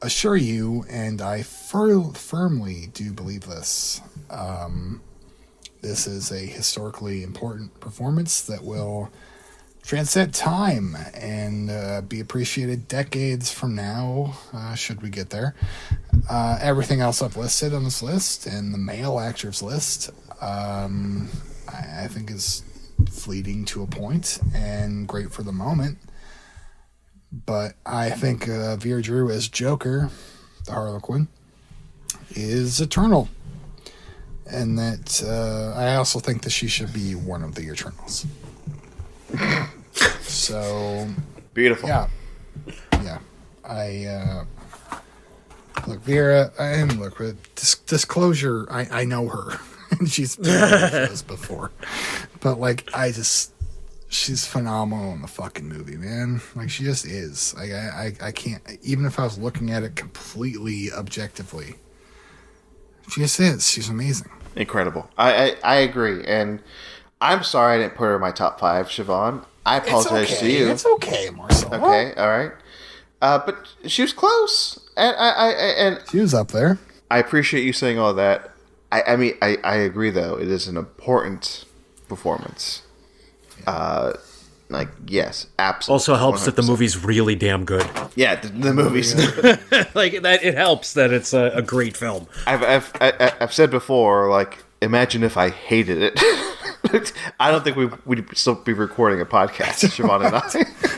assure you, and I firmly do believe this, this is a historically important performance that will transcend time and be appreciated decades from now, should we get there. Everything else I've listed on this list, and the male actors list, I think is fleeting to a point and great for the moment. But I think Vera Drew as Joker, the Harlequin, is eternal. And that I also think that she should be one of the Eternals. So... Beautiful. Yeah. Look, Vera, and look, disclosure, I know her. And she's been on shows before. But, like, she's phenomenal in the fucking movie, man. Like, she just is. I can't, even if I was looking at it completely objectively, she just is. She's amazing. Incredible. I agree. And I'm sorry I didn't put her in my top 5, Siobhan. I apologize to you. It's okay, Marcel. Okay, all right. But she was close. And she was up there. I appreciate you saying all that. I mean, I agree, though. It is an important performance. Yes, absolutely. Also helps 100%. that the movie's really damn good. Yeah, the movie's... like, that. It helps that it's a great film. I've said before, like, imagine if I hated it. I don't think we'd still be recording a podcast, Siobhan and I.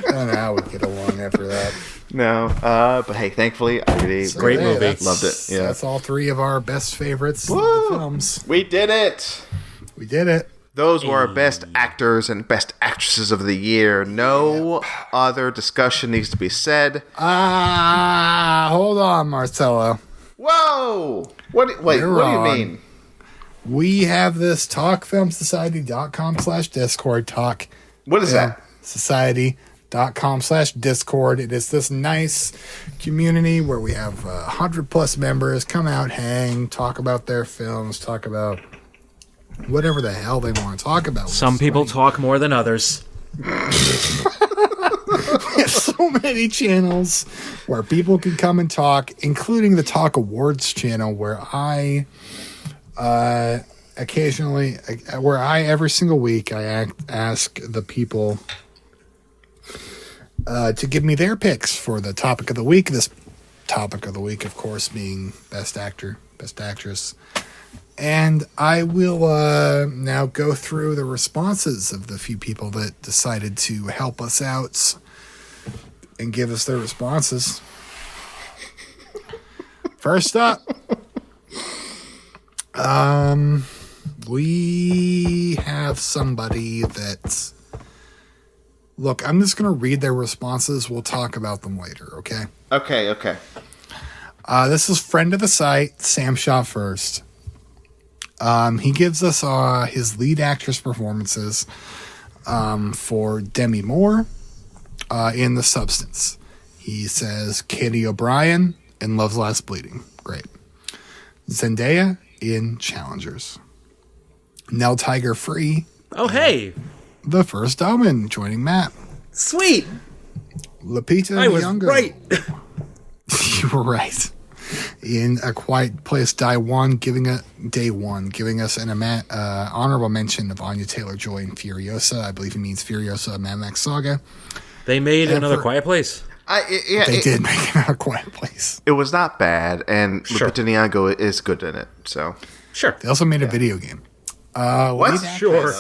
I don't know how we'd get along after that. No, but hey, thankfully, I really great movie. Loved it. Yeah, that's all 3 of our best favorites films. We did it. We did it. Those were our best actors and best actresses of the year. No other discussion needs to be said. Hold on, Marcelo. Whoa! What do you mean? We have this talkfilmsociety.com/Discord talk. What is that? Society.com/Discord. It is this nice community where we have 100+ members come out, hang, talk about their films, talk about whatever the hell they want to talk about. Some people talk more than others. There's so many channels where people can come and talk, including the Talk Awards channel, where I every single week I ask the people to give me their picks for the topic of the week. This topic of the week, of course, being Best Actor, Best Actress. And I will now go through the responses of the few people that decided to help us out and give us their responses. First up, we have somebody that's... Look, I'm just going to read their responses. We'll talk about them later, okay? Okay. This is friend of the site, Sam Shot First. He gives us his lead actress performances for Demi Moore in The Substance. He says Katie O'Brien in Love's Last Bleeding. Great. Zendaya in Challengers. Nell Tiger Free. Oh, hey. The First Omen, joining Matt. Sweet. Lupita I was Nyong'o. right. You were right. In A Quiet Place, Day One, giving us an honorable mention of Anya Taylor-Joy in Furiosa. I believe he means Furiosa Mad Max Saga. They made another Quiet Place. They did make another Quiet Place. It was not bad, and Sure. Lupita Nyong'o is good in it. So Sure. They also made a video game. what? Sure.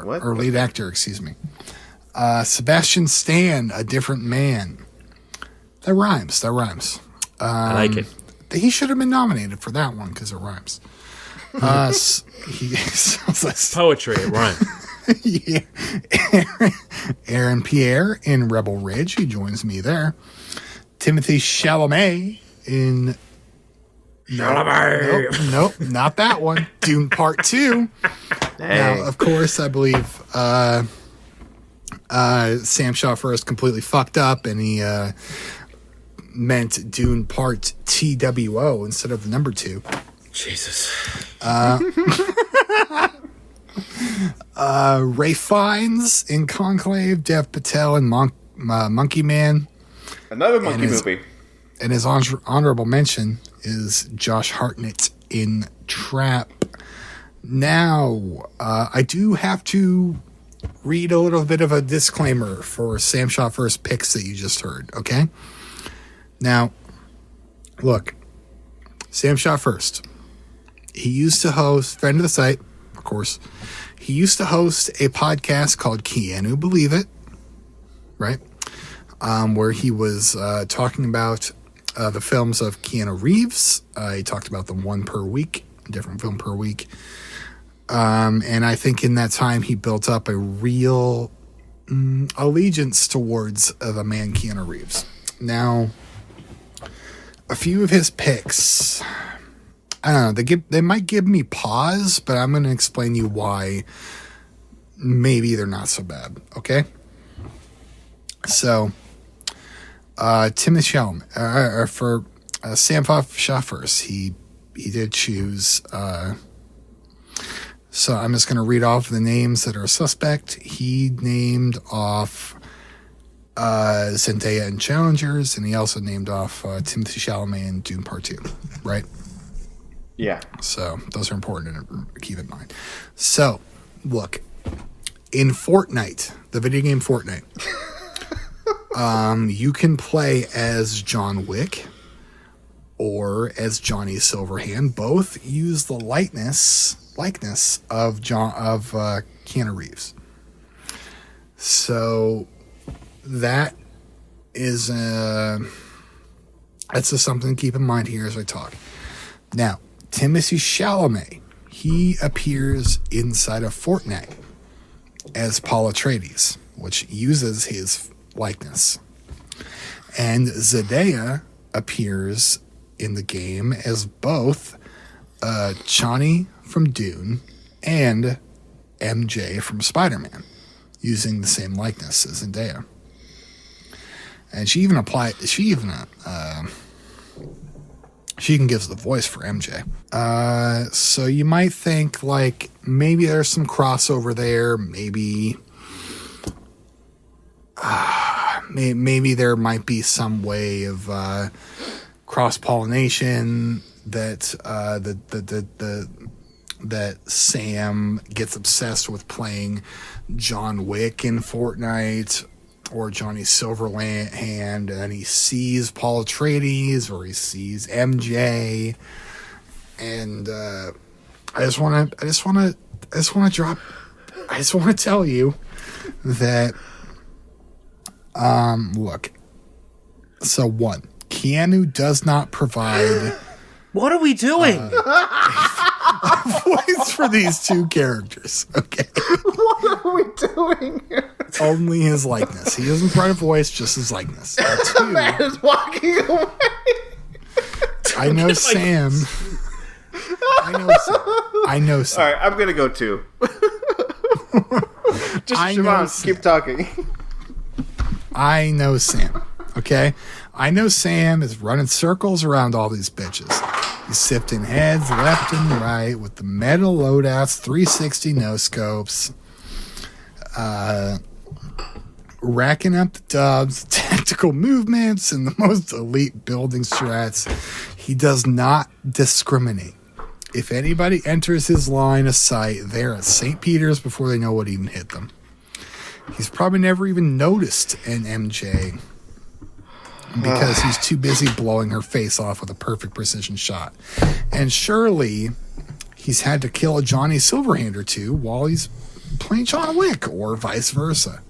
What? Or lead actor, excuse me. Sebastian Stan, A Different Man. That rhymes. I like it. He should have been nominated for that one because it rhymes. Poetry, it rhymes. Yeah. Aaron Pierre in Rebel Ridge. He joins me there. Timothy Chalamet in... Nope, not that one. Dune Part 2. Hey. Now, of course, I believe Sam Shaw First completely fucked up, and he meant Dune Part TWO instead of the number 2. Jesus. Ray Fiennes in Conclave, Dev Patel in Monkey Man. Another monkey movie. And his honorable mention is Josh Hartnett in Trap. Now, I do have to read a little bit of a disclaimer for Sam Shaw First picks that you just heard, okay? Now, look, Sam Shaw First. He used to host, friend of the site, of course. He used to host a podcast called Keanu Believe It, right? Where he was talking about the films of Keanu Reeves. He talked about them one per week, a different film per week. And I think in that time he built up a real allegiance towards the man Keanu Reeves. Now, a few of his picks, I don't know, they might give me pause, but I'm going to explain you why maybe they're not so bad, okay? So, Timothy Chalamet, for Sam Shaw First, he did choose... So I'm just going to read off the names that are suspect. He named off Zendaya in Challengers, and he also named off Timothy Chalamet in Dune Part 2, right? Yeah. So those are important to keep in mind. So, look, in Fortnite, the video game Fortnite, you can play as John Wick or as Johnny Silverhand. Both use the likeness of Keanu Reeves. So that is that's just something to keep in mind here as I talk. Now, Timothy Chalamet, he appears inside of Fortnite as Paul Atreides, which uses his likeness. And Zendaya appears in the game as both Chani from Dune and MJ from Spider-Man, using the same likeness as Zendaya. And she even gives the voice for MJ. So you might think like maybe there's some crossover there, maybe there might be some way of cross-pollination that that Sam gets obsessed with playing John Wick in Fortnite or Johnny Silverhand, and he sees Paul Atreides or he sees MJ, and I just want to tell you that, look. So one, Keanu does not provide. What are we doing? A voice for these two characters. Okay. What are we doing here? Only his likeness. He doesn't provide a voice, just his likeness. Two, Matt is walking away. I know Sam. I know Sam. All right, I'm gonna go too. Just Siobhan, keep talking. I know Sam. Okay, I know Sam is running circles around all these bitches. He's sifting heads left and right with the metal loadouts, 360 no scopes, racking up the dubs, tactical movements, and the most elite building strats. He does not discriminate. If anybody enters his line of sight, they're at St. Peter's before they know what even hit them. He's probably never even noticed an MJ because he's too busy blowing her face off with a perfect precision shot. And surely he's had to kill a Johnny Silverhand or two while he's playing John Wick, or vice versa.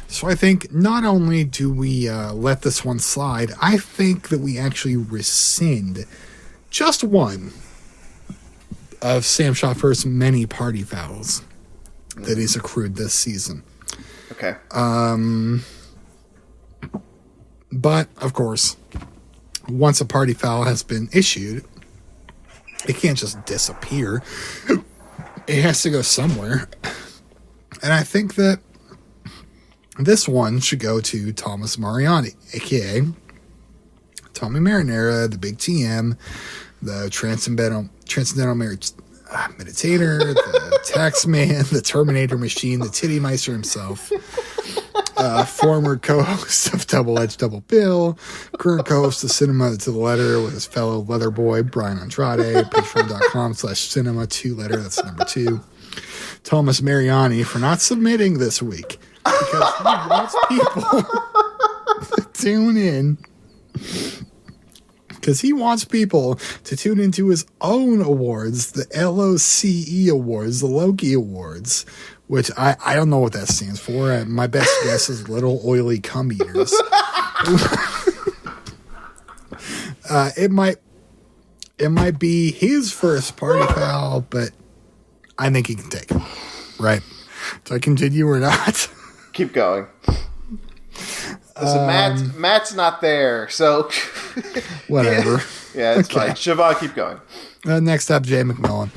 So I think not only do we let this one slide, I think that we actually rescind just one of Sam Schoffer's many party fouls that he's accrued this season. Okay. But, of course, once a party foul has been issued, it can't just disappear. It has to go somewhere. And I think that this one should go to Thomas Mariani, a.k.a. Tommy Marinara, the Big TM, the Transcendental Meditator, the Taxman, the Terminator Machine, the Titty Meister himself, former co-host of Double Edge Double Bill, current co-host of Cinema to the Letter with his fellow leather boy, Brian Andrade, patreon.com/cinema 2-letter, that's number 2. Thomas Mariani for not submitting this week because he wants people to tune in. Because he wants people to tune into his own awards, the LOCE Awards, the Loki Awards, which I don't know what that stands for. My best guess is Little Oily Cum Eaters. It might be his first party foul, but I think he can take it. Right? Do I continue or not? Keep going. Listen, Matt's not there, so whatever. Yeah, it's fine. Siobhan, keep going. Next up, Jay McMillan.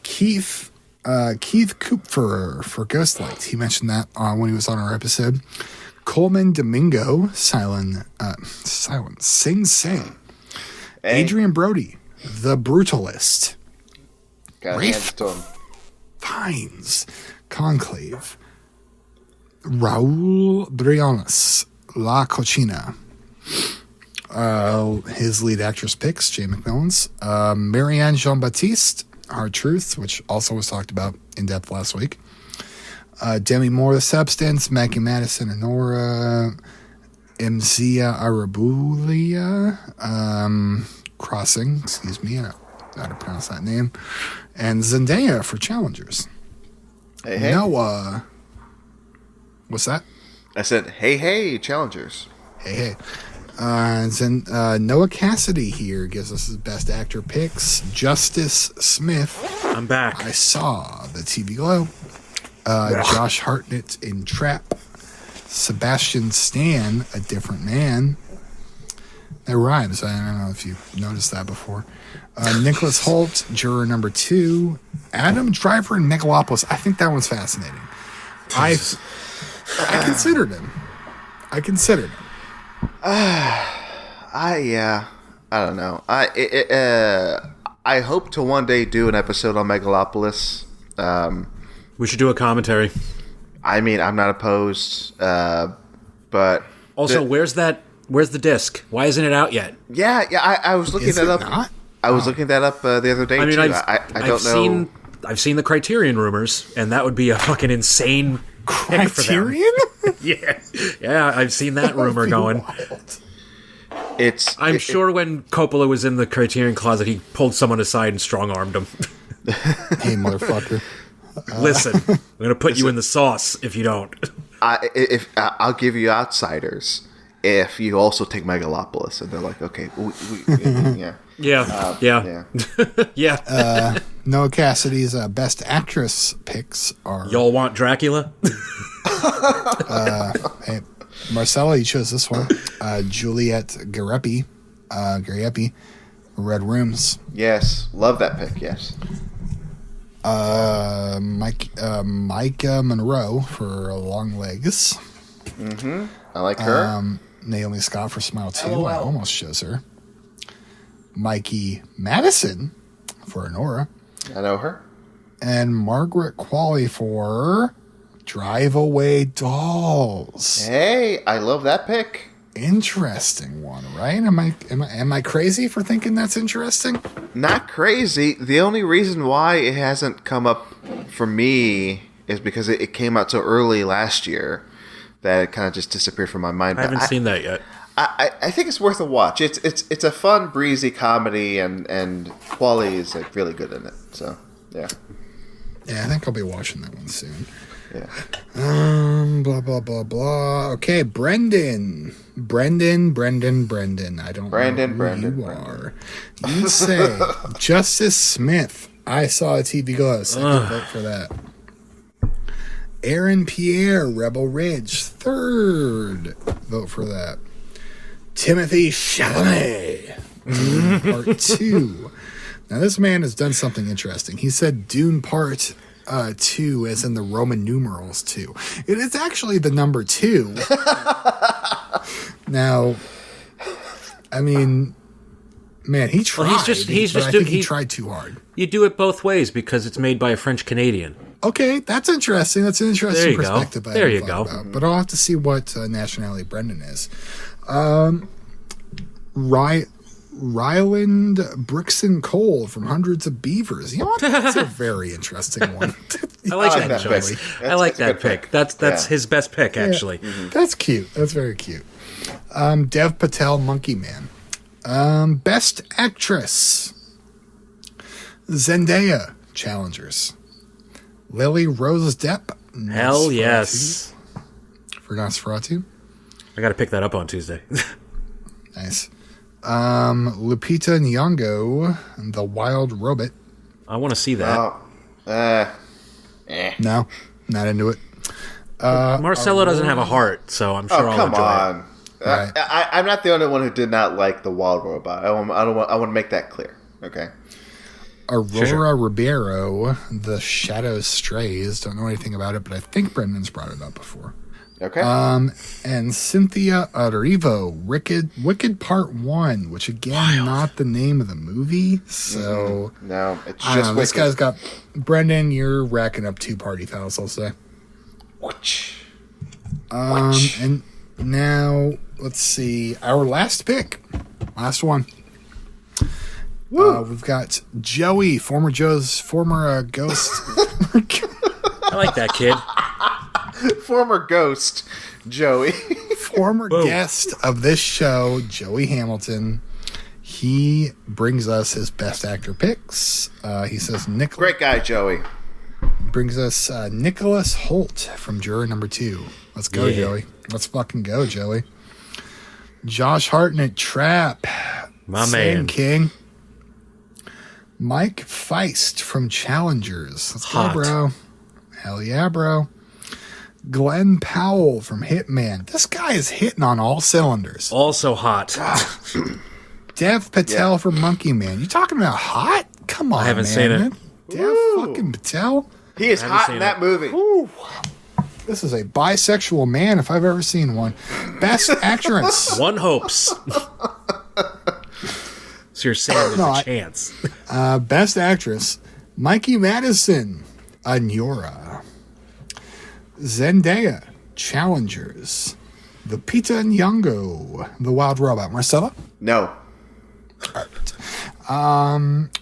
Keith Kupfer for Ghostlight. He mentioned that when he was on our episode. Coleman Domingo, Silent Sing Sing. Hey. Adrian Brody, The Brutalist. Rafe Fiennes, Conclave. Raul Briones, La Cochina. His lead actress picks, Jay McMillan's. Marianne Jean-Baptiste, Hard Truth, which also was talked about in depth last week. Demi Moore, The Substance. Maggie Madison, Honora. Mzia Arabulia, Crossing, excuse me, I don't know how to pronounce that name. And Zendaya for Challengers. Hey. Noah. What's that? I said, hey, Challengers. Hey. Noah Cassidy here gives us his best actor picks. Justice Smith. I'm back. I Saw the TV Glow. Josh Hartnett in Trap. Sebastian Stan, A Different Man. That rhymes. I don't know if you've noticed that before. Nicholas Holt, Juror Number 2. Adam Driver and Megalopolis. I think that one's fascinating. I considered him. I don't know. I hope to one day do an episode on Megalopolis. We should do a commentary. I mean, I'm not opposed, but also, where's the disc? Why isn't it out yet? Yeah. I was looking that up. Not? I was looking that up the other day. I mean, I don't know. I've seen the Criterion rumors, and that would be a fucking insane Criterion. Yeah, I've seen that rumor going. Wild. I'm sure when Coppola was in the Criterion Closet, he pulled someone aside and strong-armed him. Hey, motherfucker. Listen, I'm going to put you in the sauce if you don't. I'll give you Outsiders if you also take Megalopolis. And they're like, okay, yeah. Yeah. Noah Cassidy's best actress picks are... Y'all want Dracula? Hey, Marcelo, you chose this one. Juliette Gariepy, Red Rooms. Yes, love that pick, yes. Micah Monroe for Long Legs. Mm-hmm. I like her. Naomi Scott for Smile 2. I almost chose her. Mikey Madison for Honora. I know her. And Margaret Qualley for Drive Away Dolls. Hey, I love that pick. Interesting one, right? Am I crazy for thinking that's interesting? Not crazy. The only reason why it hasn't come up for me is because it came out so early last year that it kind of just disappeared from my mind. I haven't seen that yet. I think it's worth a watch. It's a fun, breezy comedy, and Qualley is like really good in it. So yeah. Yeah, I think I'll be watching that one soon. Yeah. Blah blah blah blah. Okay, Brendan. I don't know who you are. You say Justice Smith. I saw a TV Glow. Second vote for that. Aaron Pierre, Rebel Ridge. Third vote for that. Timothy Chalamet. Dune Part 2. Now, this man has done something interesting. He said Dune Part 2 as in the Roman numerals 2. It is actually the number 2. Now, I mean, man, he tried. Well, he tried too hard. You do it both ways because it's made by a French Canadian. Okay, that's interesting. That's an interesting perspective. There you go. But I'll have to see what nationality Brendan is. Ryland Brixton Cole from Hundreds of Beavers. You know what? That's a very interesting one. I like that choice. I like that pick. That's his best pick, actually. Yeah. Mm-hmm. That's cute. That's very cute. Dev Patel, Monkey Man. Best Actress. Zendaya, Challengers. Lily Rose Depp. Hell yes. For Nosferatu. I got to pick that up on Tuesday. Nice. Lupita Nyong'o, The Wild Robot. I want to see that. No, not into it. Marcelo doesn't have a heart, so I'm sure I'll enjoy it. Right. I'm not the only one who did not like The Wild Robot. I want to make that clear. Okay. Aurora Ribeiro, The Shadow Strays. Don't know anything about it, but I think Brendan's brought it up before. Okay. And Cynthia Erivo, Wicked Part 1, which again, not the name of the movie. So no, it's just Wicked. This guy's got Brendan. You're racking up 2 party fouls, I'll say. And now let's see our last pick, last one. We've got Joey, former ghost. I like that kid. Former ghost, Joey. Former guest of this show, Joey Hamilton. He brings us his best actor picks. He says great guy, Joey. Brings us Nicholas Hoult from Juror Number 2. Let's go, Joey. Let's fucking go, Joey. Josh Hartnett, Trap. My man. King. Mike Feist from Challengers. Let's Hot. go, bro. Hell yeah, bro. Glenn Powell from Hitman. This guy is hitting on all cylinders. Also hot. Dev Patel from Monkey Man. You talking about hot? Come on, I haven't seen it. Dev fucking Patel. He is hot in that movie. Ooh. This is a bisexual man if I've ever seen one. Best actress. One hopes. So you're saying there's a chance. Best actress. Mikey Madison. Anora. Zendaya. Challengers. Lupita Nyong'o. The Wild Robot. Marcella? No.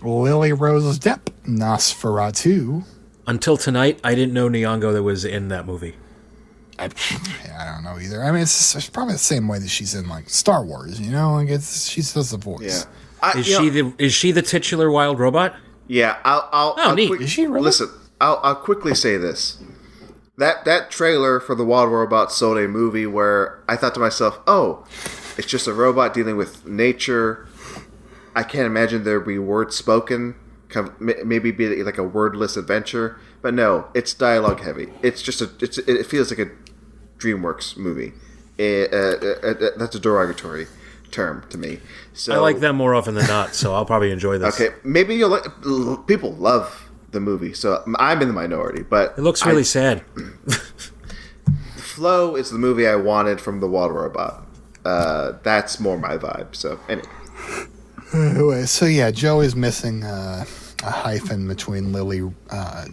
Lily Rose Depp. Nosferatu. Until tonight, I didn't know Nyong'o that was in that movie. I don't know either. I mean, it's probably the same way that she's in like Star Wars. You know, like she does the voice. Yeah. Is she the titular wild robot? Yeah. I'll neat. Is she really? Listen, I'll quickly say this. That trailer for the Wild Robot sold a movie where I thought to myself, oh, it's just a robot dealing with nature. I can't imagine there'd be words spoken. Maybe be like a wordless adventure. But no, it's dialogue heavy. It's just it feels like a DreamWorks movie. That's a derogatory term to me. So I like them more often than not, so I'll probably enjoy this. Okay, maybe you'll like. People love the movie, so I'm in the minority. But it looks really sad. Flow is the movie I wanted from the Wild Robot. That's more my vibe. So anyway, so yeah, Joe is missing a hyphen between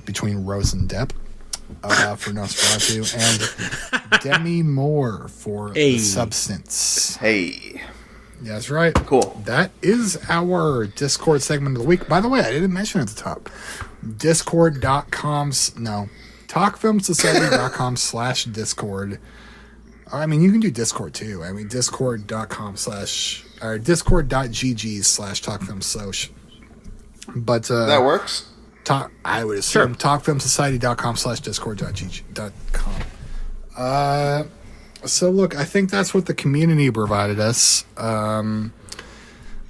between Rose and Depp for Nosferatu, and Demi Moore for The Substance. Hey. Yeah, that's right. Cool. That is our Discord segment of the week. By the way, I didn't mention at the top. Talkfilmsociety.com/Discord. I mean, you can do Discord too. I mean, discord.gg/talkfilmsoc. But that works. I would assume talkfilmsociety.com/discord.gg.com. So look, I think that's what the community provided us.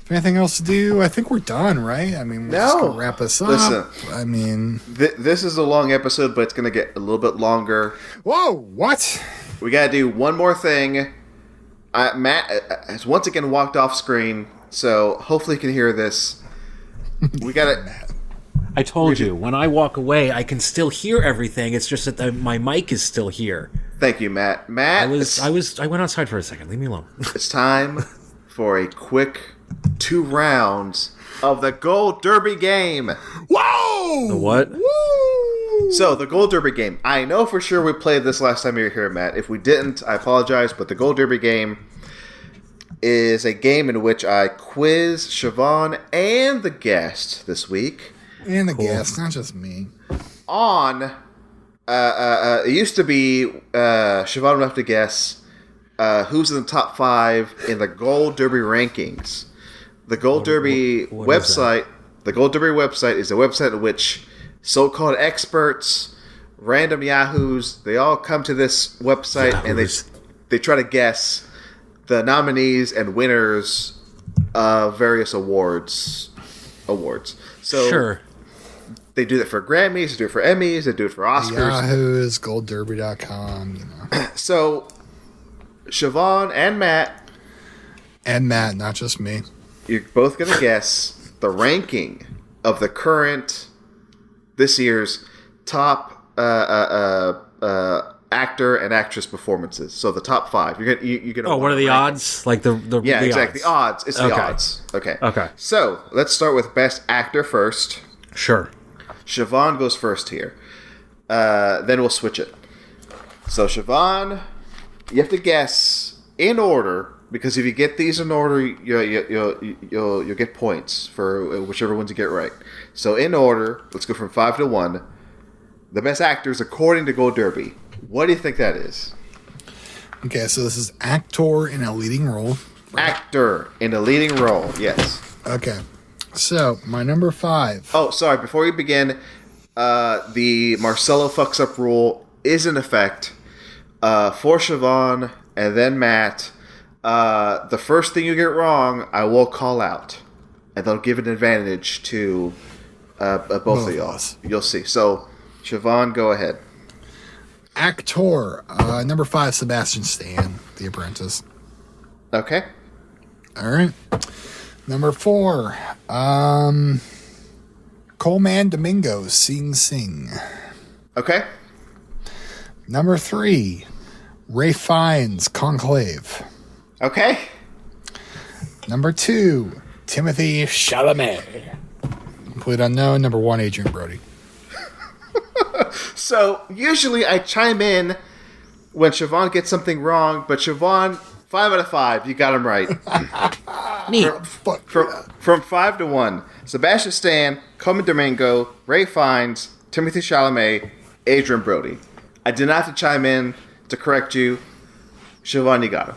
Anything else to do? I think we're done, right? I mean, we're just going to wrap this up. Listen, I mean... this is a long episode, but it's going to get a little bit longer. Whoa, what? We got to do one more thing. Matt has once again walked off screen, so hopefully you can hear this. We got to... I told you, when I walk away, I can still hear everything. It's just that my mic is still here. Thank you, Matt. Matt, I went outside for a second. Leave me alone. It's time for a quick 2 rounds of the Gold Derby game. Whoa! The what? Woo! So, the Gold Derby game. I know for sure we played this last time you were here, Matt. If we didn't, I apologize, but the Gold Derby game is a game in which I quiz Siobhan and the guest this week. And the guest, not just me. On... it used to be Siobhan would have to guess who's in the top 5 in the Gold Derby rankings. The Gold Derby website. The Gold Derby website is a website in which so-called experts, random yahoos, they all come to this website and they try to guess the nominees and winners of various awards. So sure. They do that for Grammys, they do it for Emmys, they do it for Oscars. Yahoo's, goldderby.com, you know. So, Siobhan and Matt. And Matt, not just me. You're both going to guess the ranking of the current, this year's top actor and actress performances. So the top 5. You're gonna. Oh, what are the odds? Like the yeah, the exactly. Odds. The odds. It's the odds. Okay. Okay. So let's start with Best Actor first. Sure. Siobhan goes first here. Then we'll switch it. So Siobhan, you have to guess in order, because if you get these in order, you'll get points for whichever ones you get right. So in order, let's go from 5 to 1. The best actors according to Gold Derby. What do you think that is? Okay, so this is actor in a leading role. Right? Actor in a leading role, yes. Okay. So, my number 5. Oh, sorry. Before we begin, the Marcelo fucks up rule is in effect for Siobhan and then Matt. The first thing you get wrong, I will call out. And they'll give an advantage to both of y'all. You'll see. So, Siobhan, go ahead. Actor. Number 5, Sebastian Stan, The Apprentice. Okay. All right. Number 4, Coleman Domingo, Sing Sing. Okay. Number 3, Ray Fiennes, Conclave. Okay. Number 2, Timothy Chalamet, Complete Unknown. Number 1, Adrian Brody. So, usually I chime in when Siobhan gets something wrong, but Siobhan, 5 out of 5, you got him right. Neat. From 5 to 1. Sebastian Stan, Coleman Domingo, Ray Fiennes, Timothy Chalamet, Adrian Brody. I did not have to chime in to correct you. Siobhan, you got him.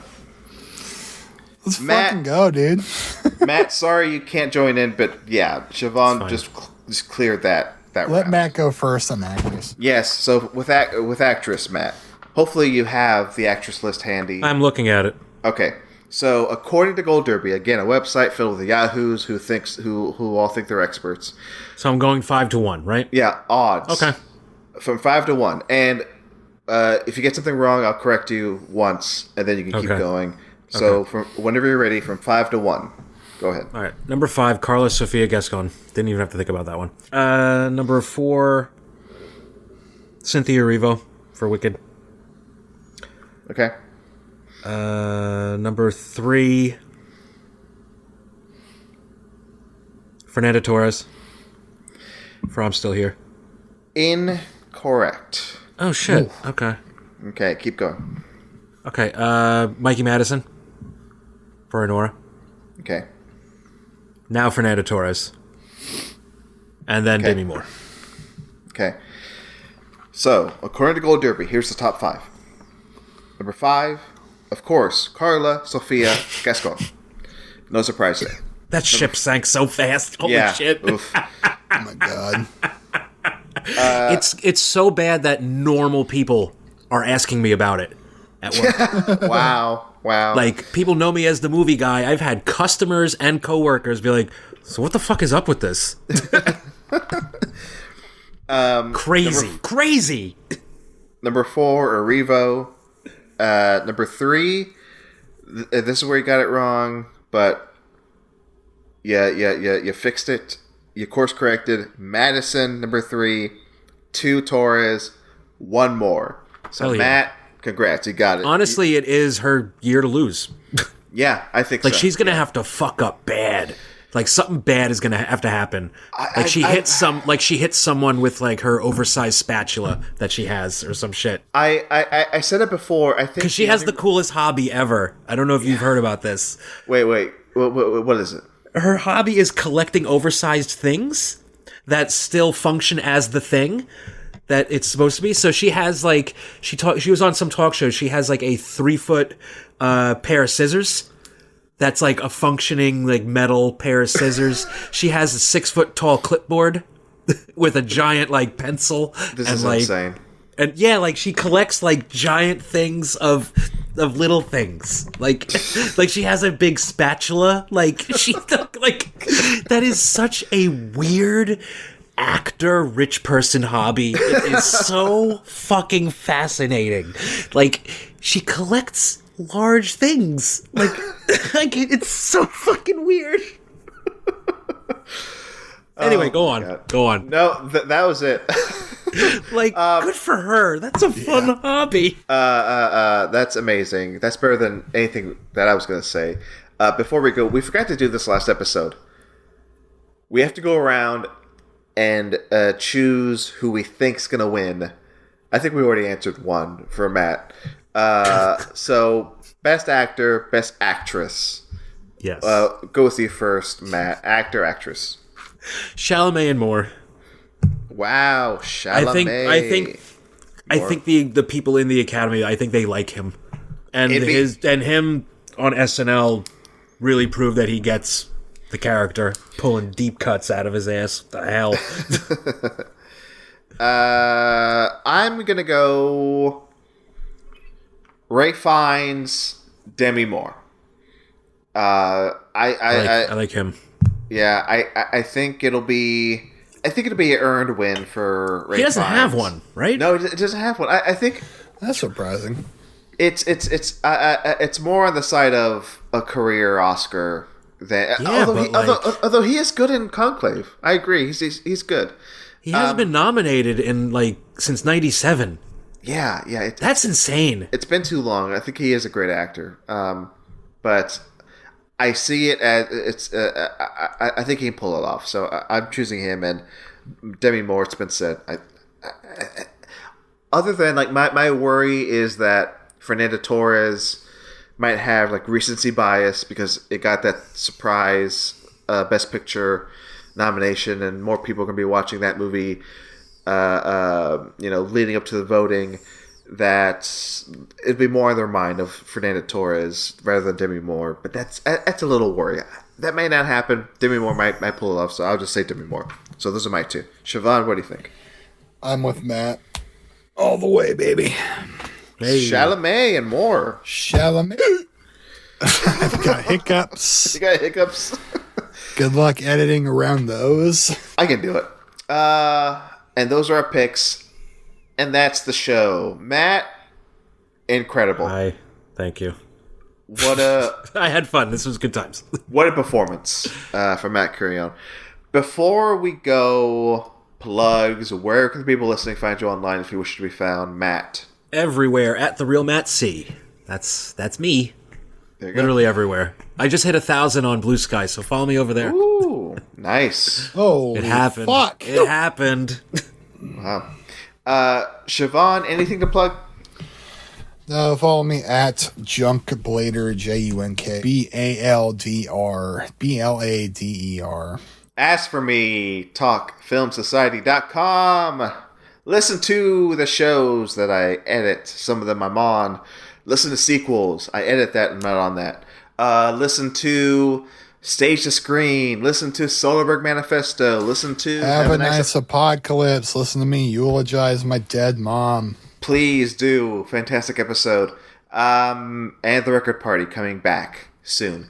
Let's fucking go, dude. Matt, sorry you can't join in, but yeah, Siobhan just cleared that Let round. Matt go first on actress. Yes, so with actress, Matt, hopefully you have the actress list handy. I'm looking at it. Okay, so according to Gold Derby, again, a website filled with yahoos who all think they're experts. So I'm going 5-1, right? Yeah, odds. Okay. From 5 to 1. And if you get something wrong, I'll correct you once, and then you can keep going. So from whenever you're ready, from 5 to 1. Go ahead. All right. Number 5, Carla Sofia Gascon. Didn't even have to think about that one. Number 4, Cynthia Erivo for Wicked. Okay. Number 3, Fernanda Torres for I'm Still Here. Incorrect. Oh, shit. Ooh. Okay. Okay, keep going. Okay. Mikey Madison for Honora. Okay. Now Fernanda Torres. And then Demi Moore. Okay. So, according to Gold Derby, here's the top 5. Number 5, of course, Carla Sofia Gascon. No surprise there. That ship sank so fast. Holy shit. Oof. Oh my god. It's so bad that normal people are asking me about it at work. Wow. Like, people know me as the movie guy. I've had customers and coworkers be like, so what the fuck is up with this? Crazy. Number 4, Erivo. Number 3, this is where you got it wrong, but you fixed it. You course corrected. Madison, number 3. 2, Torres. 1 more. So, Matt, congrats. You got it. Honestly, it is her year to lose. Yeah, I think so. Like, she's going to have to fuck up bad. Like, something bad is going to have to happen. She hits someone with, like, her oversized spatula that she has or some shit. I said it before. I think because she has the coolest hobby ever. I don't know if you've heard about this. Wait. What is it? Her hobby is collecting oversized things that still function as the thing that it's supposed to be. So she has, like, she was on some talk show. She has, like, a 3-foot pair of scissors. That's like a functioning, like, metal pair of scissors. She has a 6-foot tall clipboard with a giant, like, pencil. This is insane. And yeah, like, she collects, like, giant things of little things. Like she has a big spatula. Like, that is such a weird actor rich person hobby. It is so fucking fascinating. Like, she collects large things. Like it's so fucking weird. Anyway, go on. No, that was it. Like, good for her. That's a fun hobby. That's amazing. That's better than anything that I was going to say. Before we go, we forgot to do this last episode. We have to go around and choose who we think's going to win. I think we already answered one for Matt. So, best actor, best actress. Yes. Go with you first, Matt. Actor, actress. Chalamet and Moore. Wow, Chalamet. I think the people in the Academy, I think they like him, and him on SNL really proved that he gets the character, pulling deep cuts out of his ass. What the hell. I'm gonna go Ray Fiennes, Demi Moore. I like him. Yeah, I think it'll be an earned win for Ray Fiennes. He doesn't have one, right? No, it doesn't have one. I think that's surprising. It's more on the side of a career Oscar than although he is good in Conclave. I agree. He's good. He has been nominated in since '97. Yeah. That's insane. It's been too long. I think he is a great actor. But I see it as I think he can pull it off. So I'm choosing him and Demi Moore. It's been said. Other than my worry is that Fernanda Torres might have recency bias because it got that surprise Best Picture nomination, and more people are going to be watching that movie. Leading up to the voting, that it'd be more in their mind of Fernando Torres rather than Demi Moore. But that's a little worry. That may not happen. Demi Moore might pull it off, so I'll just say Demi Moore. So those are my two. Siobhan, what do you think? I'm with Matt. All the way, baby. Hey. Chalamet and Moore. Chalamet. I've got hiccups. You got hiccups? Good luck editing around those. I can do it. And those are our picks. And that's the show. Matt, incredible. Hi. Thank you. What a... I had fun. This was good times. What a performance from Matt Curione. Before we go, plugs, where can the people listening find you online if you wish to be found? Matt. Everywhere at The Real Matt C. That's me. There you Literally go. Everywhere. I just hit 1,000 on Blue Sky, so follow me over there. Ooh, nice. Oh, it happened. Fuck. It happened. Wow. Siobhan, anything to plug? No, follow me at Junkblader, JUNKBALDR. As for me, talkfilmsociety.com. Listen to the shows that I edit. Some of them I'm on. Listen to sequels. I edit that and I'm not on that. Listen to Stage to Screen. Listen to Soderbergh Manifesto. Listen to Have a Nice Apocalypse. Listen to me eulogize my dead mom. Please do. Fantastic episode. And The Record Party coming back soon.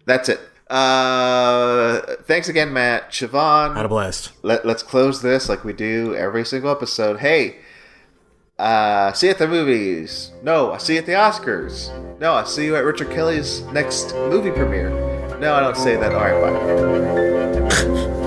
That's it. Thanks again, Matt. Siobhan. Had a blast. Let's close this like we do every single episode. Hey, see you at the movies. No, I see you at the Oscars. No, I see you at Richard Kelly's next movie premiere. No, I don't say that. All right, bye.